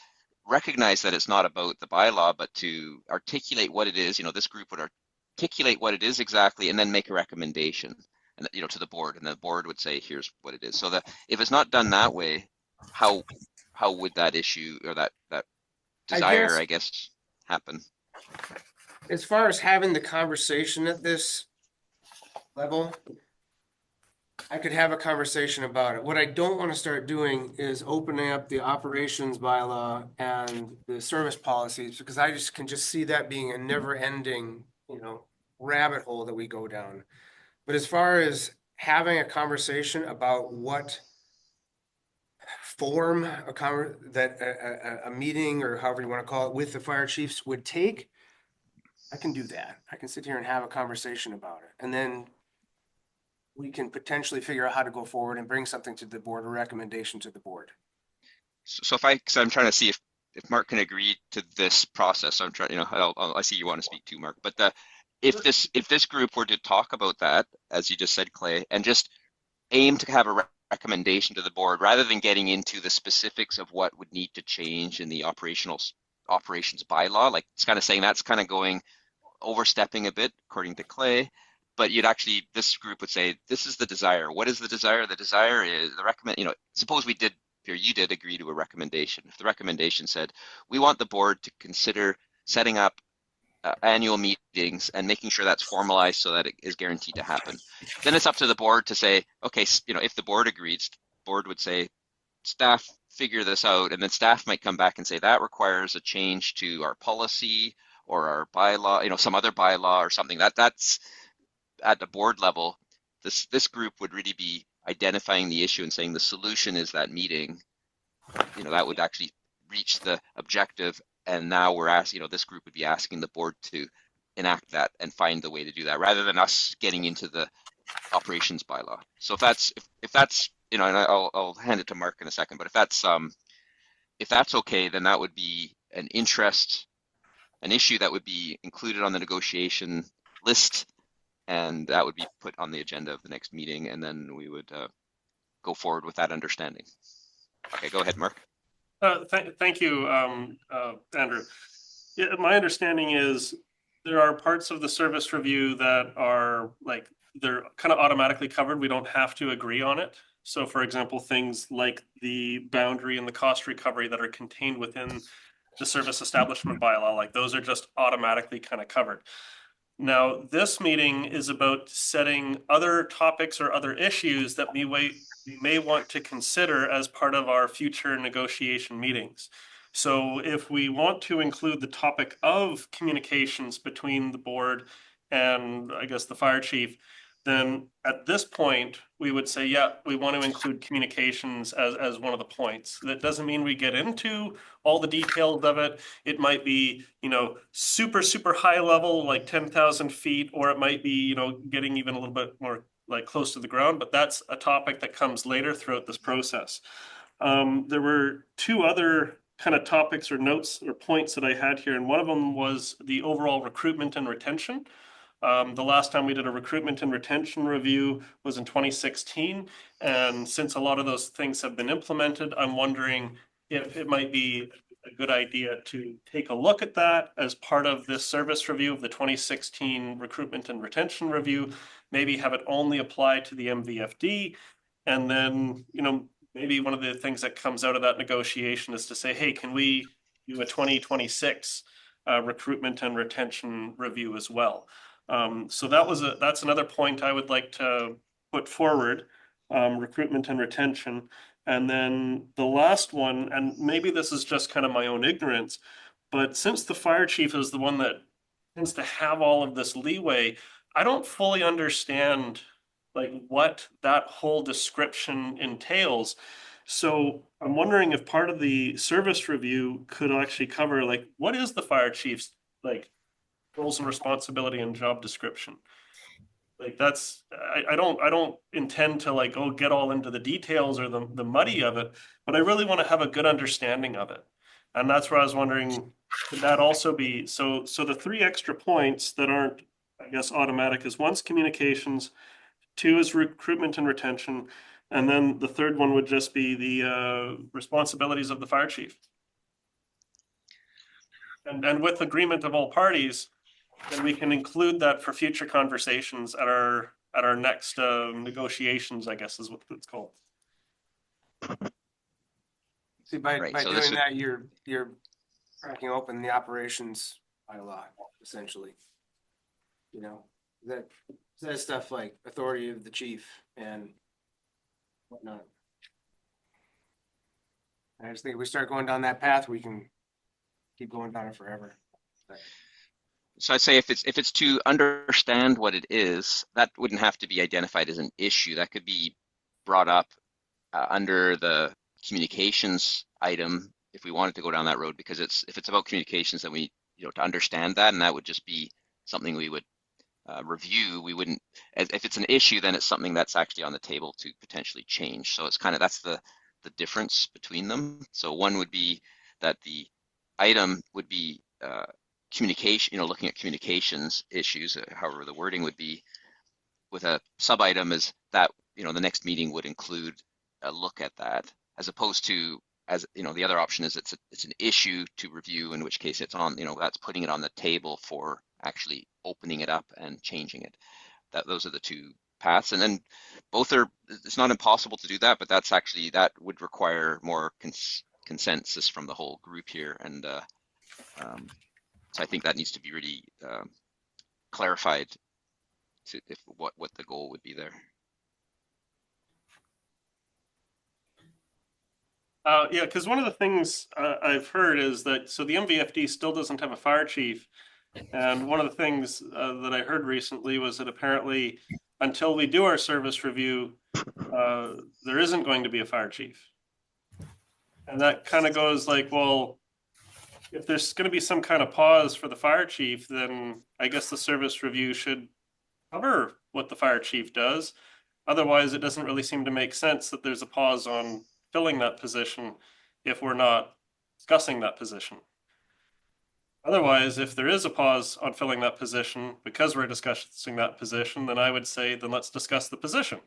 recognize that it's not about the bylaw, but to articulate what it is. This group would articulate what it is exactly, and then make a recommendation, and to the board, and the board would say, here's what it is. So that if it's not done that way, how would that issue or that desire, I guess, happen? As far as having the conversation at this level, I could have a conversation about it. What I don't want to start doing is opening up the operations bylaw and the service policies, because I can see that being a never ending, rabbit hole that we go down. But as far as having a conversation about what form a meeting, or however you want to call it, with the fire chiefs would take, I can do that. I can sit here and have a conversation about it. And then we can potentially figure out how to go forward and bring something to the board, a recommendation to the board. So because I'm trying to see if Mark can agree to this process. So I'm trying, I see you want to speak too, Mark, but if this group were to talk about that, as you just said, Clay, and just aim to have a recommendation to the board rather than getting into the specifics of what would need to change in the operations bylaw, like it's kind of saying that's kind of going overstepping a bit according to Clay, but this group would say, this is the desire. What is the desire? The desire is suppose you did agree to a recommendation. If the recommendation said, we want the board to consider setting up annual meetings and making sure that's formalized so that it is guaranteed to happen. Then it's up to the board to say, okay, if the board agrees, board would say, staff figure this out, and then staff might come back and say that requires a change to our policy or our bylaw, some other bylaw or something. That's at the board level. This group would really be identifying the issue and saying the solution is that meeting. That would actually reach the objective. And now we're asking, this group would be asking the board to enact that and find the way to do that, rather than us getting into the operations bylaw. So if that's, and I'll hand it to Mark in a second, but if that's okay, then that would be an issue that would be included on the negotiation list, and that would be put on the agenda of the next meeting, and then we would go forward with that understanding. Okay, go ahead, Mark. Thank you, Andrew. Yeah, my understanding is there are parts of the service review that are they're kind of automatically covered. We don't have to agree on it. So for example, things like the boundary and the cost recovery that are contained within the service establishment bylaw, like those are just automatically kind of covered. Now, this meeting is about setting other topics or other issues that we may want to consider as part of our future negotiation meetings. So if we want to include the topic of communications between the board and I guess the fire chief, then at this point, we would say, yeah, we want to include communications as one of the points. That doesn't mean we get into all the details of it. It might be, super, super high level, like 10,000 feet, or it might be, getting even a little bit more like close to the ground, but that's a topic that comes later throughout this process. There were two other kind of topics or notes or points that I had here, and one of them was the overall recruitment and retention. The last time we did a recruitment and retention review was in 2016. And since a lot of those things have been implemented, I'm wondering if it might be a good idea to take a look at that as part of this service review of the 2016 recruitment and retention review, maybe have it only apply to the MVFD. And then, maybe one of the things that comes out of that negotiation is to say, hey, can we do a 2026 recruitment and retention review as well? So that's another point I would like to put forward, recruitment and retention. And then the last one, and maybe this is just kind of my own ignorance, but since the fire chief is the one that tends to have all of this leeway, I don't fully understand like what that whole description entails. So I'm wondering if part of the service review could actually cover like, what is the fire chief's like roles and responsibility and job description? Like that's, I don't intend to like, get all into the details or the muddy of it, but I really want to have a good understanding of it. And that's where I was wondering, could that also be, so the three extra points that aren't, I guess, automatic is one's communications, two is recruitment and retention, and then the third one would just be the responsibilities of the fire chief. And with agreement of all parties, then we can include that for future conversations at our next negotiations, I guess is what it's called. See, by Right, by so doing this would- that, you're cracking open the operations bylaw, essentially. That says stuff like authority of the chief and whatnot. I just think if we start going down that path, we can keep going down it forever. So I'd say if it's to understand what it is, that wouldn't have to be identified as an issue. That could be brought up under the communications item if we wanted to go down that road, because if it's about communications, then we, to understand that, and that would just be something we would review. We wouldn't, if it's an issue, then it's something that's actually on the table to potentially change. So it's kind of, that's the difference between them. So one would be that the item would be communication, looking at communications issues, however the wording would be, with a sub item is that, the next meeting would include a look at that, as opposed to, as the other option is it's an issue to review, in which case it's on, that's putting it on the table for actually opening it up and changing it. Those are the two paths, and then both are, it's not impossible to do that, but that would require more consensus from the whole group here, and so I think that needs to be really clarified to what the goal would be there. Yeah, because one of the things I've heard is that, so the MVFD still doesn't have a fire chief. And one of the things that I heard recently was that apparently until we do our service review, there isn't going to be a fire chief. And that kind of goes like, well, if there's going to be some kind of pause for the fire chief, then I guess the service review should cover what the fire chief does. Otherwise, it doesn't really seem to make sense that there's a pause on filling that position if we're not discussing that position. Otherwise, if there is a pause on filling that position because we're discussing that position, then I would say, then let's discuss the position.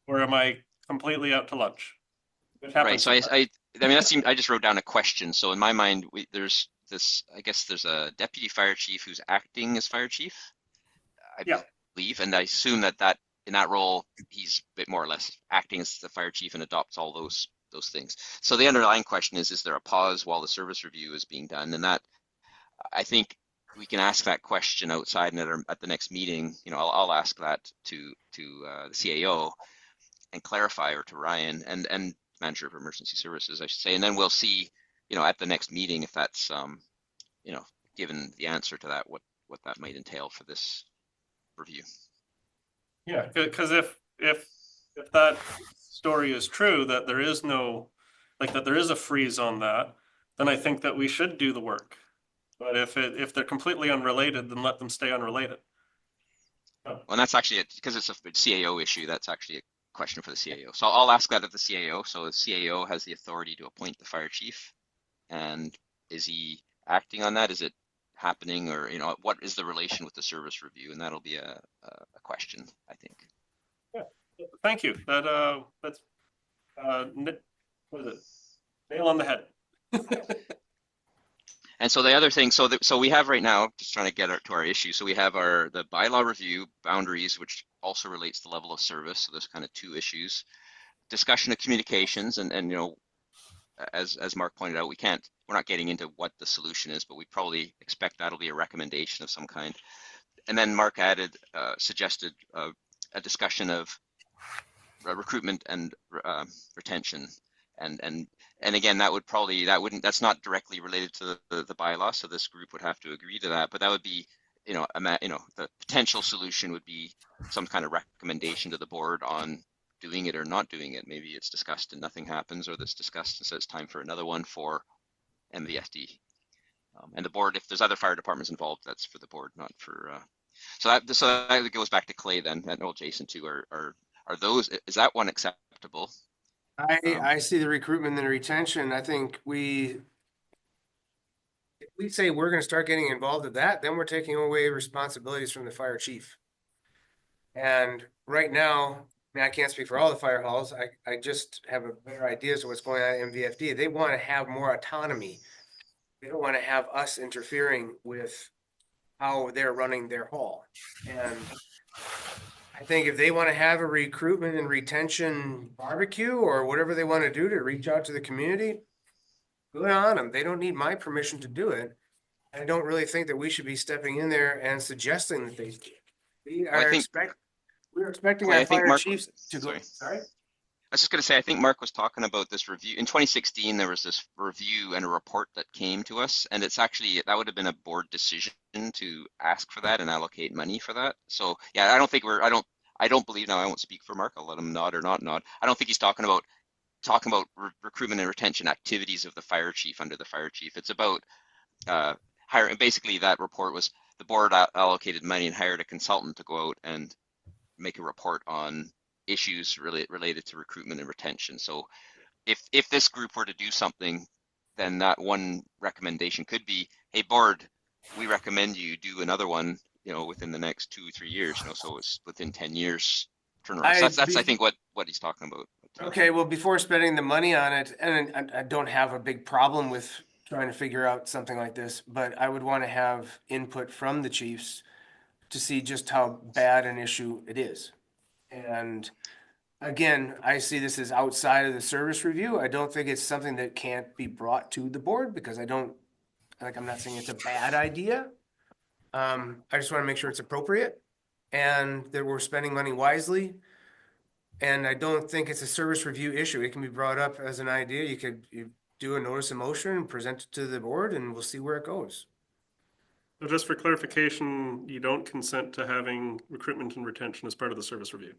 Or am I completely out to lunch? Right. So I mean, that seemed, I just wrote down a question. So in my mind, there's this, I guess there's a deputy fire chief who's acting as fire chief, I believe, and I assume that in that role, he's a bit more or less acting as the fire chief and adopts all those those things. So the underlying question is there a pause while the service review is being done? And that, I think we can ask that question outside and at the next meeting. You know, I'll ask that to the CAO and clarify, or to Ryan and Manager of Emergency Services, I should say, and then we'll see, you know, at the next meeting if that's, you know, given the answer to that, what that might entail for this review. Yeah, because if that story is true, that there is no, like, that there is a freeze on that, then I think that we should do the work. But if they're completely unrelated, then let them stay unrelated. Well, and that's actually because it's a CAO issue. That's actually a question for the CAO. So I'll ask that of the CAO. So the CAO has the authority to appoint the fire chief, and is he acting on that? Is it happening, or, you know, what is the relation with the service review? And that'll be a question, I think. Yeah, thank you. That's what is it? Nail on the head. And so the other thing, so we have right now, just trying to get to our issue. So we have the bylaw review boundaries, which also relates to level of service. So there's kind of two issues. Discussion of communications, and you know, as Mark pointed out, we're not getting into what the solution is, but we probably expect that'll be a recommendation of some kind. And then Mark suggested a discussion of recruitment and retention, and again, that's not directly related to the bylaw, so this group would have to agree to that. But that would be, you know, the potential solution would be some kind of recommendation to the board on doing it or not doing it. Maybe it's discussed and nothing happens, or that's discussed and says it's time for another one for MVFD. And the board, if there's other fire departments involved, that's for the board, not for. So that goes back to Clay then, and Jason too. Is that one acceptable? I see the recruitment and the retention. I think if we say we're going to start getting involved with that, then we're taking away responsibilities from the fire chief. And right now, I mean, I can't speak for all the fire halls. I just have a better idea as to what's going on at MVFD. They want to have more autonomy. They don't want to have us interfering with how they're running their hall. And I think if they want to have a recruitment and retention barbecue or whatever they want to do to reach out to the community, good on them. They don't need my permission to do it. I don't really think that we should be stepping in there and suggesting that they do. We're expecting our fire chiefs to go. Sorry? I was just going to say, I think Mark was talking about this review. In 2016, there was this review and a report that came to us, and it's actually, that would have been a board decision to ask for that and allocate money for that. So yeah, I don't believe, now I won't speak for Mark, I'll let him nod or not nod. I don't think he's talking about recruitment and retention activities of the fire chief under the fire chief. It's about hiring. Basically, that report was the board allocated money and hired a consultant to go out and make a report on issues related to recruitment and retention. So if this group were to do something, then that one recommendation could be, hey board, we recommend you do another one, you know, within the next 2-3 years, you know, so it's within 10 years turnaround. So that's I think what he's talking about. Okay, well, before spending the money on it, and I don't have a big problem with trying to figure out something like this, but I would want to have input from the chiefs to see just how bad an issue it is. And again, I see this as outside of the service review. I don't think it's something that can't be brought to the board, because I'm not saying it's a bad idea. I just want to make sure it's appropriate and that we're spending money wisely. And I don't think it's a service review issue. It can be brought up as an idea. You do a notice of motion and present it to the board, and we'll see where it goes. So just for clarification, you don't consent to having recruitment and retention as part of the service review?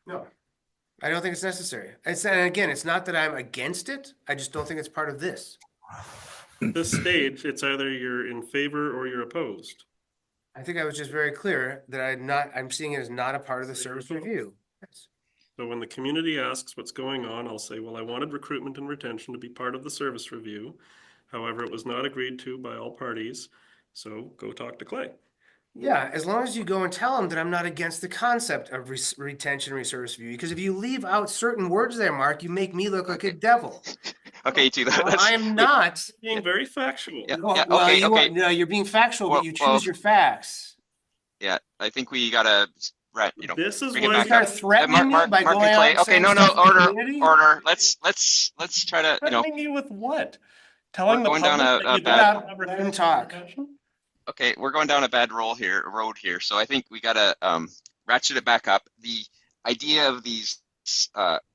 No, I don't think it's necessary. And again, it's not that I'm against it. I just don't think it's part of this. At this stage, it's either you're in favor or you're opposed. I think I was just very clear that I'm seeing it as not a part of the service review. Yes. So when the community asks what's going on, I'll say, well, I wanted recruitment and retention to be part of the service review. However, it was not agreed to by all parties. So go talk to Clay. Yeah, as long as you go and tell them that I'm not against the concept of retention and service review. Because if you leave out certain words there, Mark, you make me look like a devil. Okay, too. I am not being very factual. Yeah, well, yeah, well, okay. No, you're being factual, but you choose your facts. Yeah, I think we gotta right, This is bring it what back Start up. threatening me by Mark and going Clay. out Okay, saying no, stuff to the order, community? order. Let's try to, threatening you with what? we're Telling the going down public that a you bad, don't have Let him talk. okay, we're going down a bad road here. So I think we gotta ratchet it back up. The idea of these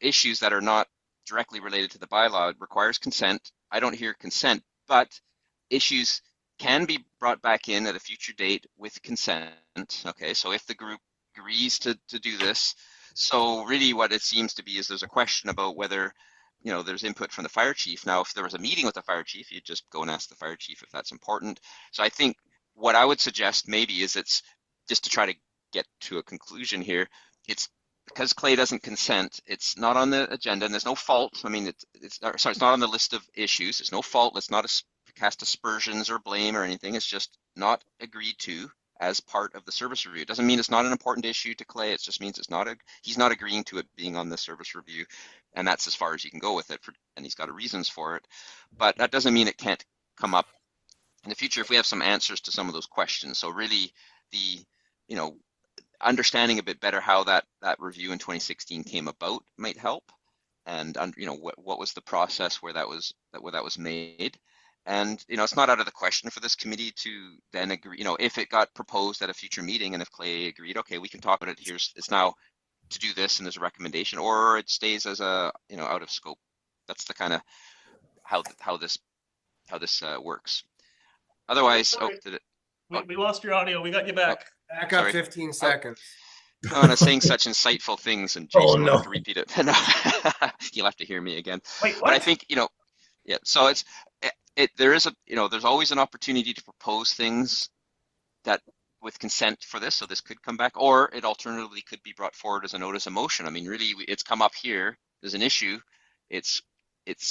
issues that are not directly related to the bylaw requires consent. I don't hear consent, but issues can be brought back in at a future date with consent. Okay, so if the group agrees to do this, so really what it seems to be is there's a question about whether there's input from the fire chief. Now, if there was a meeting with the fire chief, you'd just go and ask the fire chief if that's important. So I think what I would suggest maybe is it's just to try to get to a conclusion here. It's because Clay doesn't consent, it's not on the agenda, and there's no fault. I mean, it's not on the list of issues. There's no fault. Let's not cast aspersions or blame or anything. It's just not agreed to as part of the service review. It doesn't mean it's not an important issue to Clay. It just means he's not agreeing to it being on the service review, and that's as far as you can go with it. And he's got reasons for it, but that doesn't mean it can't come up in the future if we have some answers to some of those questions. So really, the understanding a bit better how that review in 2016 came about might help, and what was the process where that was made. And it's not out of the question for this committee to then agree, if it got proposed at a future meeting and if Clay agreed, okay, we can talk about it, it's now to do this and there's a recommendation, or it stays as a out of scope. That's the kind of how this works. Otherwise, Sorry. We lost your audio. We got you back. Back up Sorry. 15 seconds. No, and I was saying such insightful things, and Oh, Jason will no. have to repeat it. No, you'll have to hear me again. Wait, But I what? think, yeah. So there's always an opportunity to propose things that with consent for this, so this could come back, or it alternatively could be brought forward as a notice of motion. I mean, really, it's come up here. There's an issue. It's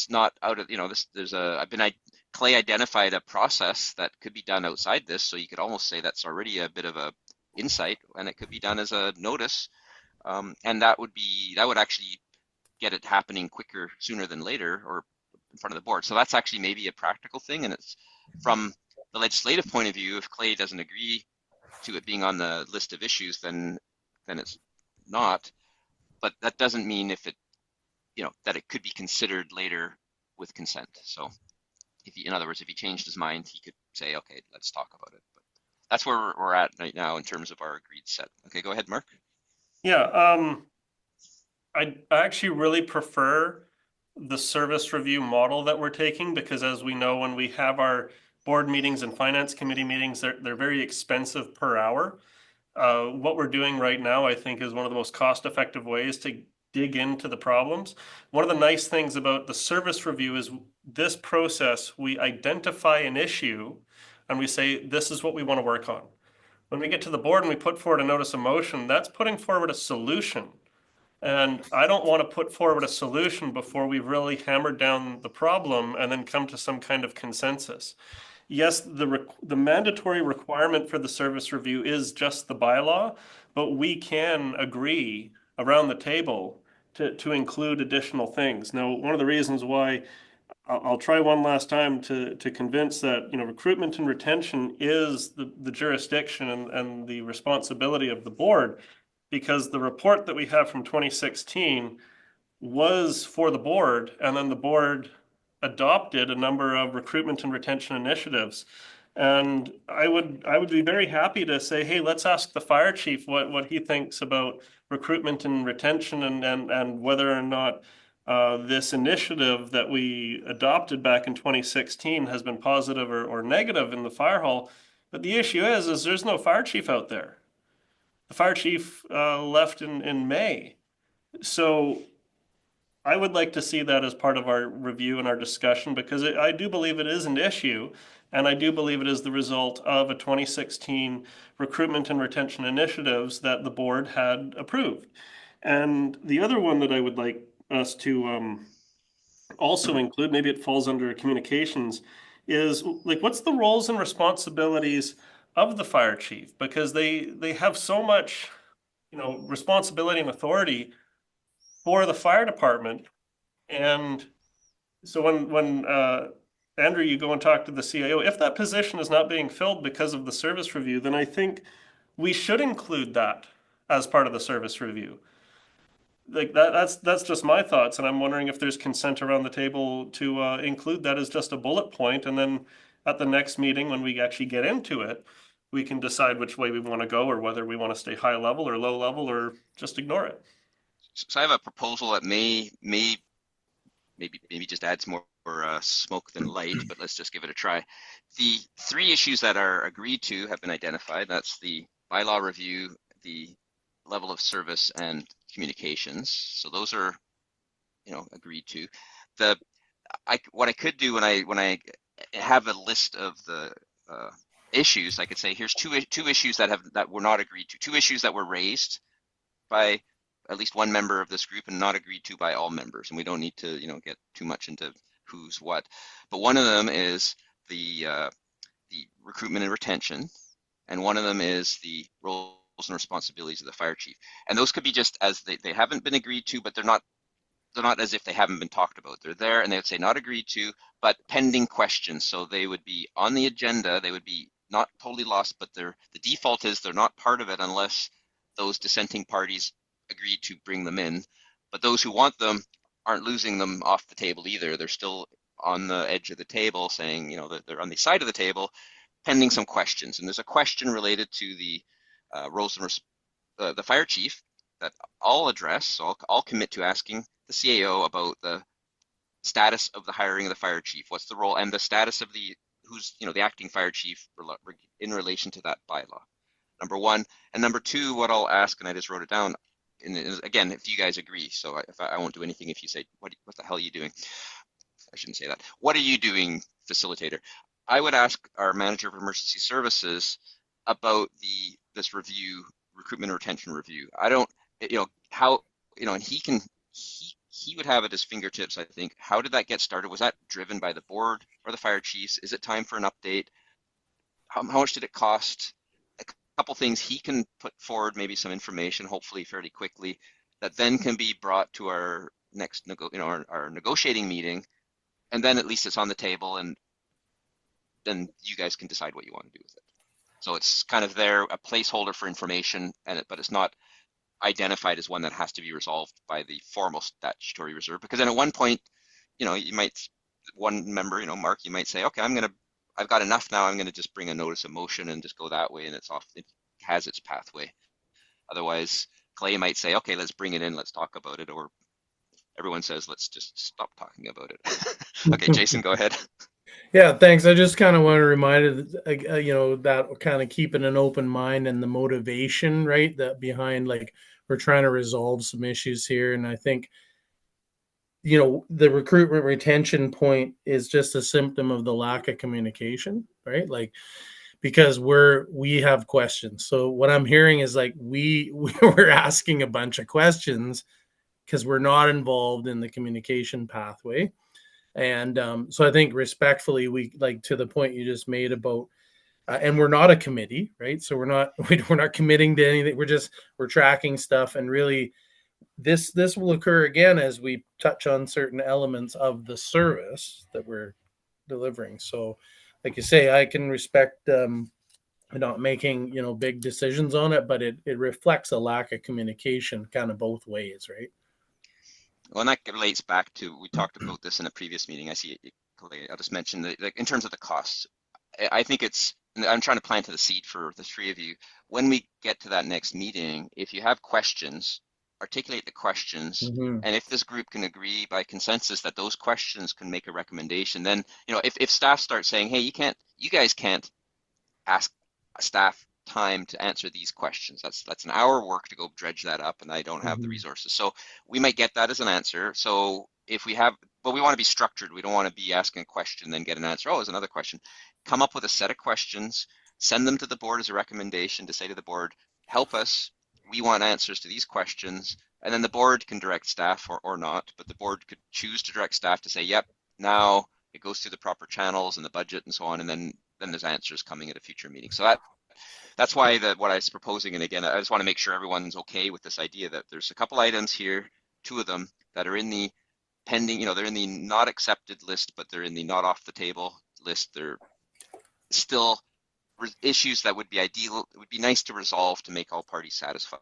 not out of this. Clay identified a process that could be done outside this, so you could almost say that's already a bit of a insight, and it could be done as a notice, and that would actually get it happening quicker sooner than later, or in front of the board. So that's actually maybe a practical thing, and it's from the legislative point of view. If Clay doesn't agree to it being on the list of issues, then it's not. But that doesn't mean if it that it could be considered later with consent. So in other words, if he changed his mind, he could say, okay, let's talk about it. But that's where we're at right now in terms of our agreed set. Okay, go ahead, Mark. Yeah, I actually really prefer the service review model that we're taking, because as we know, when we have our board meetings and finance committee meetings, they're very expensive per hour. What we're doing right now, I think, is one of the most cost-effective ways to dig into the problems. One of the nice things about the service review is this process, we identify an issue and we say, this is what we want to work on. When we get to the board and we put forward a notice of motion, that's putting forward a solution. And I don't want to put forward a solution before we've really hammered down the problem and then come to some kind of consensus. Yes, the mandatory requirement for the service review is just the bylaw, but we can agree around the table to include additional things. Now, one of the reasons why I'll try one last time to convince that recruitment and retention is the jurisdiction and the responsibility of the board, because the report that we have from 2016 was for the board, and then the board adopted a number of recruitment and retention initiatives. And I would be very happy to say, hey, let's ask the fire chief what he thinks about recruitment and retention, and whether or not this initiative that we adopted back in 2016 has been positive or negative in the fire hall. But the issue is there's no fire chief out there. The fire chief left in May. So I would like to see that as part of our review and our discussion, because I do believe it is an issue, and I do believe it is the result of a 2016 recruitment and retention initiatives that the board had approved. And the other one that I would like us to also include, maybe it falls under communications, is like, what's the roles and responsibilities of the fire chief? Because they have so much, responsibility and authority for the fire department. And so when Andrew, you go and talk to the CIO, if that position is not being filled because of the service review, then I think we should include that as part of the service review. Like that's just my thoughts, and I'm wondering if there's consent around the table to include that as just a bullet point, and then at the next meeting, when we actually get into it, we can decide which way we want to go, or whether we want to stay high level or low level, or just ignore it. So I have a proposal that maybe just adds more smoke than light, but let's just give it a try. The three issues that are agreed to have been identified. That's the bylaw review, the level of service, and communications. So those are, agreed to. What I could do when I have a list of the issues, I could say here's two issues that were not agreed to, two issues that were raised by at least one member of this group and not agreed to by all members. And we don't need to, get too much into who's what. But one of them is the recruitment and retention, and one of them is the roles and responsibilities of the fire chief. And those could be just as they haven't been agreed to, but they're not as if they haven't been talked about. They're there and they would say not agreed to, but pending questions. So they would be on the agenda. They would be not totally lost, but the default is they're not part of it unless those dissenting parties agreed to bring them in. But those who want them aren't losing them off the table either. They're still on the edge of the table saying, that they're on the side of the table pending some questions. And there's a question related to the roles and the fire chief that I'll address. So I'll commit to asking the CAO about the status of the hiring of the fire chief. What's the role and the status of who's the acting fire chief in relation to that bylaw. Number one. And number two, what I'll ask, and I just wrote it down, and again, if you guys agree, so I won't do anything if you say, what the hell are you doing? I shouldn't say that. What are you doing, facilitator? I would ask our manager of emergency services about this review, recruitment and retention review. I don't, how, and he would have at his fingertips, I think. How did that get started? Was that driven by the board or the fire chiefs? Is it time for an update? How much did it cost? Couple things he can put forward, maybe some information, hopefully fairly quickly, that then can be brought to our next our negotiating meeting, and then at least it's on the table, and then you guys can decide what you want to do with it. So it's kind of there, a placeholder for information, but it's not identified as one that has to be resolved by the formal statutory reserve, because then at one point, one member, Mark, you might say, okay, I've got enough now. I'm going to just bring a notice of motion and just go that way, and it has its pathway. Otherwise, Clay might say, okay, let's bring it in, let's talk about it, or everyone says, let's just stop talking about it. Okay, Jason, go ahead. Yeah, thanks. I just kind of want to remind that kind of keeping an open mind and the motivation, right, that behind, like, we're trying to resolve some issues here, and I think the recruitment retention point is just a symptom of the lack of communication, right? Like, because we have questions. So what I'm hearing is like we're asking a bunch of questions because we're not involved in the communication pathway. And so I think respectfully, we, like, to the point you just made about, and we're not a committee, right? So we're not committing to anything. We're tracking stuff, and really, this will occur again as we touch on certain elements of the service that we're delivering. So, like you say, I can respect not making big decisions on it, but it reflects a lack of communication, kind of both ways, right? Well, and that relates back to, we talked about this in a previous meeting. I see it, I'll just mention that, like, in terms of the costs, I think I'm trying to plant the seed for the three of you. When we get to that next meeting, if you have questions, articulate the questions, and if this group can agree by consensus that those questions can make a recommendation, then if staff start saying, hey, you guys can't ask staff time to answer these questions, that's an hour work to go dredge that up, and I don't have the resources. So we might get that as an answer. So if we have, but we want to be structured. We don't want to be asking a question then get an answer. Oh, there's another question. Come up with a set of questions, send them to the board as a recommendation to say to the board, help us, we want answers to these questions, and then the board can direct staff or not, but the board could choose to direct staff to say, yep, now it goes through the proper channels and the budget and so on, and then there's answers coming at a future meeting. So that's why what I was proposing, and again, I just want to make sure everyone's okay with this idea that there's a couple items here, two of them, that are in the pending, they're in the not accepted list, but they're in the not off the table list. They're still issues that would be ideal, it would be nice to resolve to make all parties satisfied.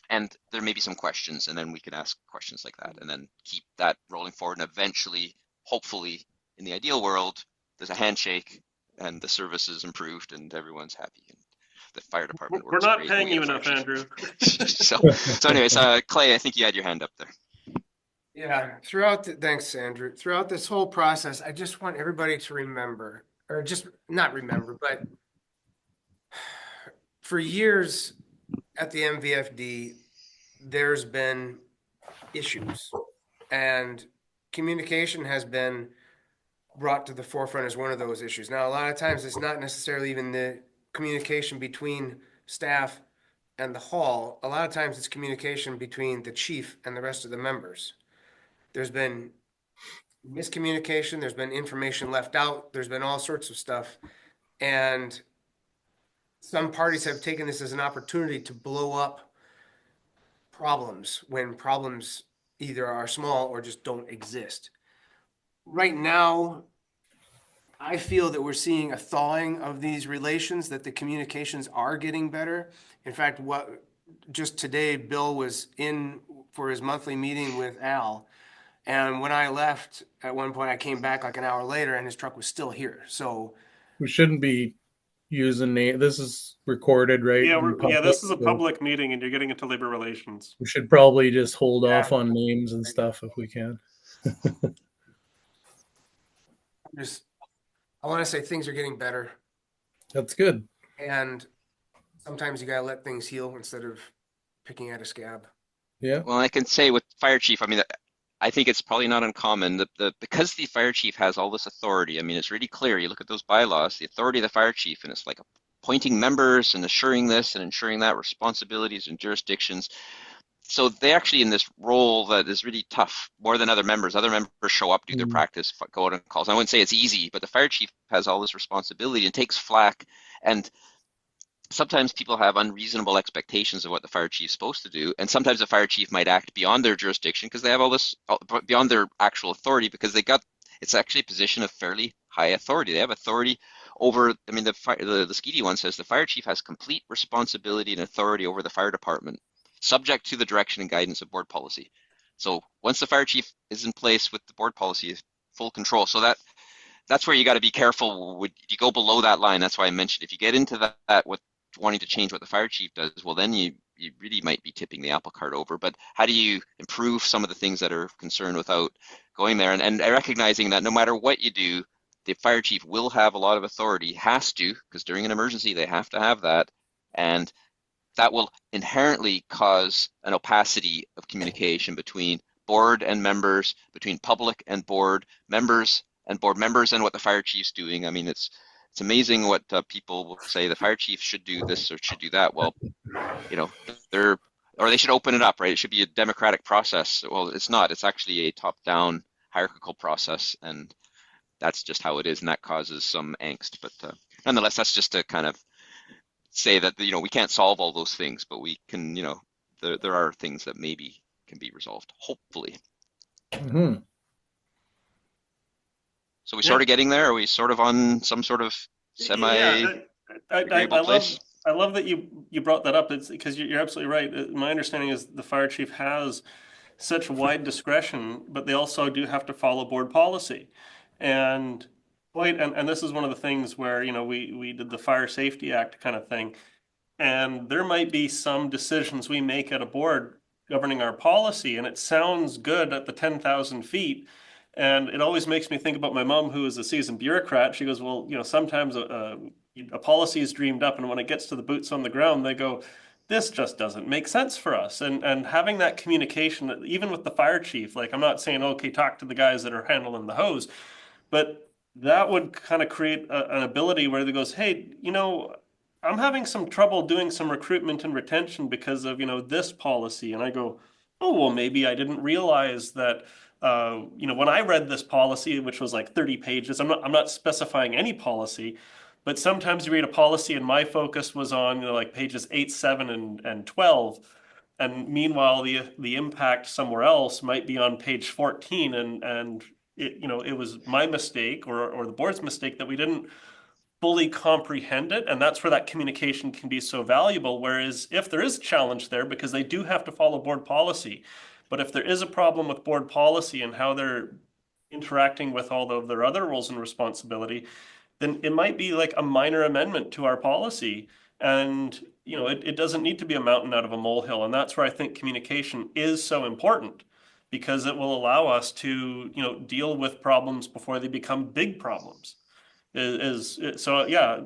And there may be some questions, and then we can ask questions like that, and then keep that rolling forward. And eventually, hopefully, in the ideal world, there's a handshake, and the service is improved, and everyone's happy, and the fire department We're works not great. And paying we you get a enough, fire chief. Andrew. So anyways, Clay, I think you had your hand up there. Yeah, thanks, Andrew. Throughout this whole process, I just want everybody to remember, or just not remember, but for years at the MVFD, there's been issues, and communication has been brought to the forefront as one of those issues. Now, a lot of times it's not necessarily even the communication between staff and the hall. A lot of times it's communication between the chief and the rest of the members. There's been miscommunication, there's been information left out, there's been all sorts of stuff. And some parties have taken this as an opportunity to blow up problems when problems either are small or just don't exist. Right now, I feel that we're seeing a thawing of these relations, that the communications are getting better. In fact, just today, Bill was in for his monthly meeting with Al. And when I left, at one point, I came back like an hour later and his truck was still here. So We shouldn't be using name. This is recorded, right? Yeah, in this public, is a so public meeting, and you're getting into labor relations. we should probably just hold Yeah. off on names and stuff if we can. I want to say things are getting better. That's good. And sometimes you gotta let things heal instead of picking at a scab. Yeah. Well, I can say with fire chief, I mean, I think it's probably not uncommon that because the fire chief has all this authority. I mean, it's really clear. You look at those bylaws, the authority of the fire chief, and it's like appointing members and assuring this and ensuring that, responsibilities and jurisdictions. So they actually in this role that is really tough, more than other members. Other members show up, do their practice, go out on calls. I wouldn't say it's easy, but the fire chief has all this responsibility and takes flack. And sometimes people have unreasonable expectations of what the fire chief's supposed to do, and sometimes the fire chief might act beyond their jurisdiction because they have all this beyond their actual authority, because it's actually a position of fairly high authority. They have authority over. I mean, the Skeety one says the fire chief has complete responsibility and authority over the fire department, subject to the direction and guidance of board policy. So once the fire chief is in place with the board policy, full control. So that's where you got to be careful. Would you go below that line? That's why I mentioned if you get into that with wanting to change what the fire chief does, well, then you really might be tipping the apple cart over. But how do you improve some of the things that are concerned without going there? And recognizing that no matter what you do, the fire chief will have a lot of authority, has to, because during an emergency, they have to have that. And that will inherently cause an opacity of communication between board and members, between public and board members, and what the fire chief's doing. I mean, it's amazing what people will say. The fire chief should do this or should do that. Well, you know, or they should open it up, right? It should be a democratic process. Well, it's not. It's actually a top-down hierarchical process, and that's just how it is, and that causes some angst. But nonetheless, that's just to kind of say that we can't solve all those things, but we can. There are things that maybe can be resolved, hopefully. Mm-hmm. So we sort of getting there? Are we sort of on some sort of semi-agreeable place? I love that you brought that up. It's because you're absolutely right. My understanding is the fire chief has such wide discretion, but they also do have to follow board policy. And this is one of the things where, we did the Fire Safety Act kind of thing. And there might be some decisions we make at a board governing our policy, and it sounds good at the 10,000 feet. And it always makes me think about my mom, who is a seasoned bureaucrat. She goes, well, sometimes a policy is dreamed up, and when it gets to the boots on the ground, they go, this just doesn't make sense for us. And having that communication, even with the fire chief, like I'm not saying, okay, talk to the guys that are handling the hose, but that would kind of create an ability where they goes, hey, I'm having some trouble doing some recruitment and retention because of, this policy. And I go, oh, well, maybe I didn't realize that, when I read this policy, which was like 30 pages, I'm not specifying any policy, but sometimes you read a policy and my focus was on, like pages 8, 7, and 12. And meanwhile, the impact somewhere else might be on page 14. And it was my mistake or the board's mistake that we didn't fully comprehend it. And that's where that communication can be so valuable. Whereas if there is a challenge there, because they do have to follow board policy, but if there is a problem with board policy and how they're interacting with all of their other roles and responsibility, then it might be like a minor amendment to our policy. And, you know, it doesn't need to be a mountain out of a molehill. And that's where I think communication is so important, because it will allow us to, you know, deal with problems before they become big problems. So yeah,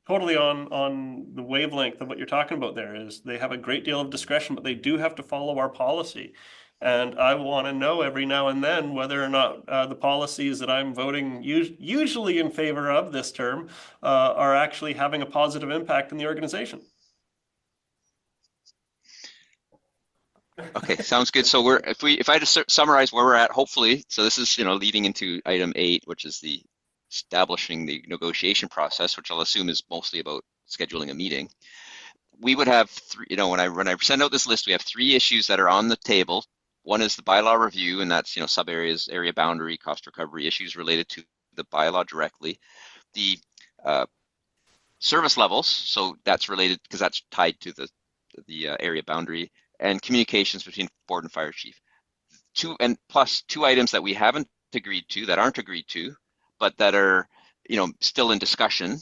totally on the wavelength of what you're talking about there. Is they have a great deal of discretion, but they do have to follow our policy. And I want to know every now and then whether or not the policies that I'm voting usually in favor of this term are actually having a positive impact in the organization. Okay, sounds good. So if I just summarize where we're at, hopefully, so this is, you know, leading into item 8, which is the establishing the negotiation process, which I'll assume is mostly about scheduling a meeting. We would have three, you know, when I send out this list, we have 3 issues that are on the table. One is the bylaw review, and that's, you know, sub areas, area boundary, cost recovery issues related to the bylaw directly. The service levels, so that's related because that's tied to the area boundary, and communications between board and fire chief. 2 items that we haven't agreed to, that aren't agreed to, but that are, you know, still in discussion.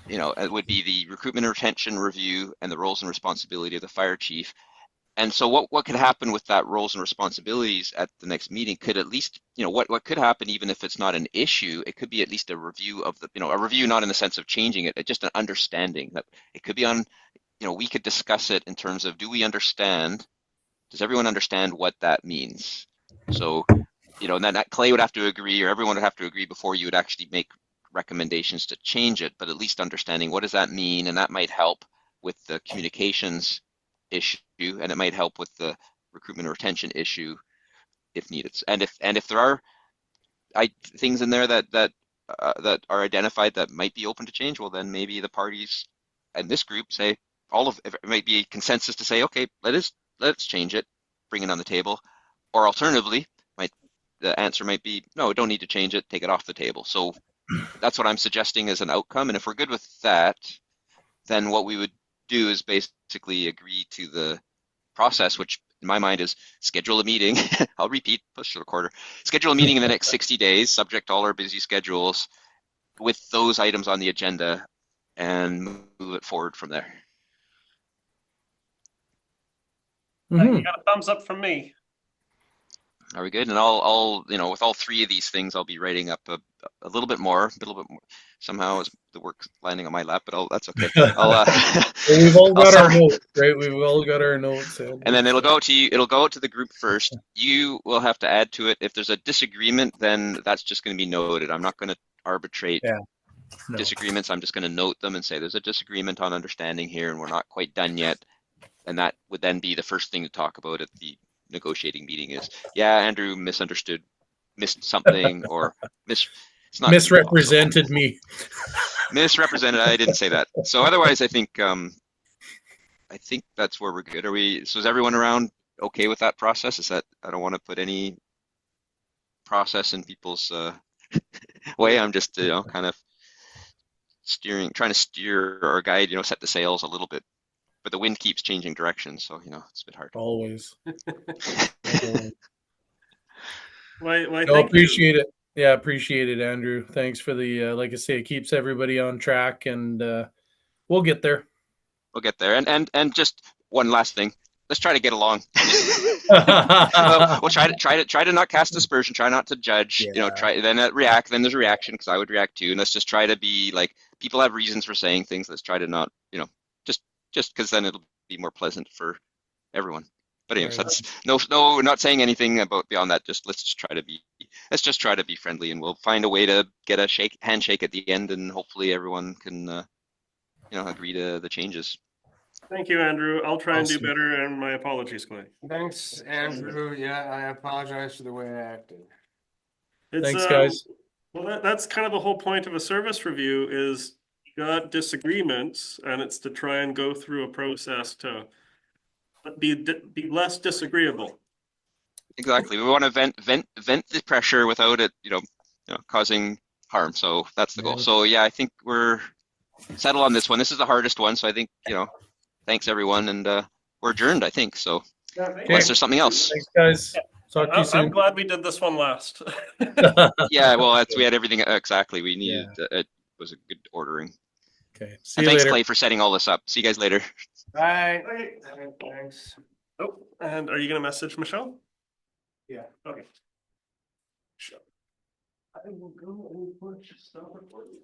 You know, it would be the recruitment and retention review and the roles and responsibility of the fire chief. And so what could happen with that roles and responsibilities at the next meeting could at least, you know, what could happen, even if it's not an issue, it could be at least a review of the, you know, a review not in the sense of changing it, just an understanding that it could be on, you know, we could discuss it in terms of, do we understand, does everyone understand what that means? So, you know, and then that Clay would have to agree, or everyone would have to agree before you would actually make recommendations to change it, but at least understanding what does that mean, and that might help with the communications issue, and it might help with the recruitment or retention issue if needed. And if there are things in there that are identified that might be open to change, well, then maybe the parties in this group say it might be a consensus to say, okay, let's change it, bring it on the table, or alternatively, the answer might be no, don't need to change it, take it off the table. So that's what I'm suggesting as an outcome. And if we're good with that, then what we would do is basically agree to the process, which in my mind is schedule a meeting. I'll repeat, push the recorder. Schedule a meeting in the next 60 days, subject to all our busy schedules, with those items on the agenda, and move it forward from there. You got a thumbs up from me. Are we good? And I'll, you know, with all 3 of these things, I'll be writing up a little bit more. Somehow is the work landing on my lap, but that's okay. Well, we've all got our notes, right? We've all got our notes. And then it'll go to you. It'll go out to the group first. You will have to add to it. If there's a disagreement, then that's just going to be noted. I'm not going to arbitrate disagreements. I'm just going to note them and say there's a disagreement on understanding here, and we're not quite done yet. And that would then be the first thing to talk about at the negotiating meeting is, yeah, Andrew misunderstood, missed something, or it's not misrepresented me. Misrepresented. I didn't say that. So otherwise, I think that's where we're good. So is everyone around okay with that process? Is that, I don't want to put any process in people's way. I'm just, you know, kind of trying to steer or guide, you know, set the sails a little bit. But the wind keeps changing direction, so, you know, it's a bit hard. Always. Why, I appreciate it. Yeah, appreciate it, Andrew. Thanks for the, like I say, it keeps everybody on track, and we'll get there. We'll get there. And just one last thing. Let's try to get along. We'll try to not cast aspersion, try not to judge, you know, then react, then there's a reaction, because I would react too. And let's just try to be like, people have reasons for saying things. Let's try to not, you know, just because then it'll be more pleasant for everyone. But anyways, that's no, not saying anything about beyond that. Let's just try to be friendly, and we'll find a way to get a handshake at the end, and hopefully everyone can, you know, agree to the changes. Thank you, Andrew. I'll try and do better, and my apologies, Clay. Thanks, Andrew. Yeah, I apologize for the way I acted. Thanks, guys. Well, that's kind of the whole point of a service review is you got disagreements, and it's to try and go through a process to be less disagreeable. Exactly. We want to vent the pressure without it, you know, causing harm. So that's the goal. Yeah. So yeah, I think we're settled on this one. This is the hardest one. So I think, thanks everyone, and we're adjourned, I think. So unless there's something else. Thanks, guys. Talk to you I'm soon. glad we did this one last. Yeah, well, we had everything exactly. We needed it was a good ordering. Okay. See And you thanks, later. Clay, for setting all this up. See you guys later. Right. Thanks. Oh, and are you gonna message Michelle? Yeah. Okay. Sure. I will go and push stop recording.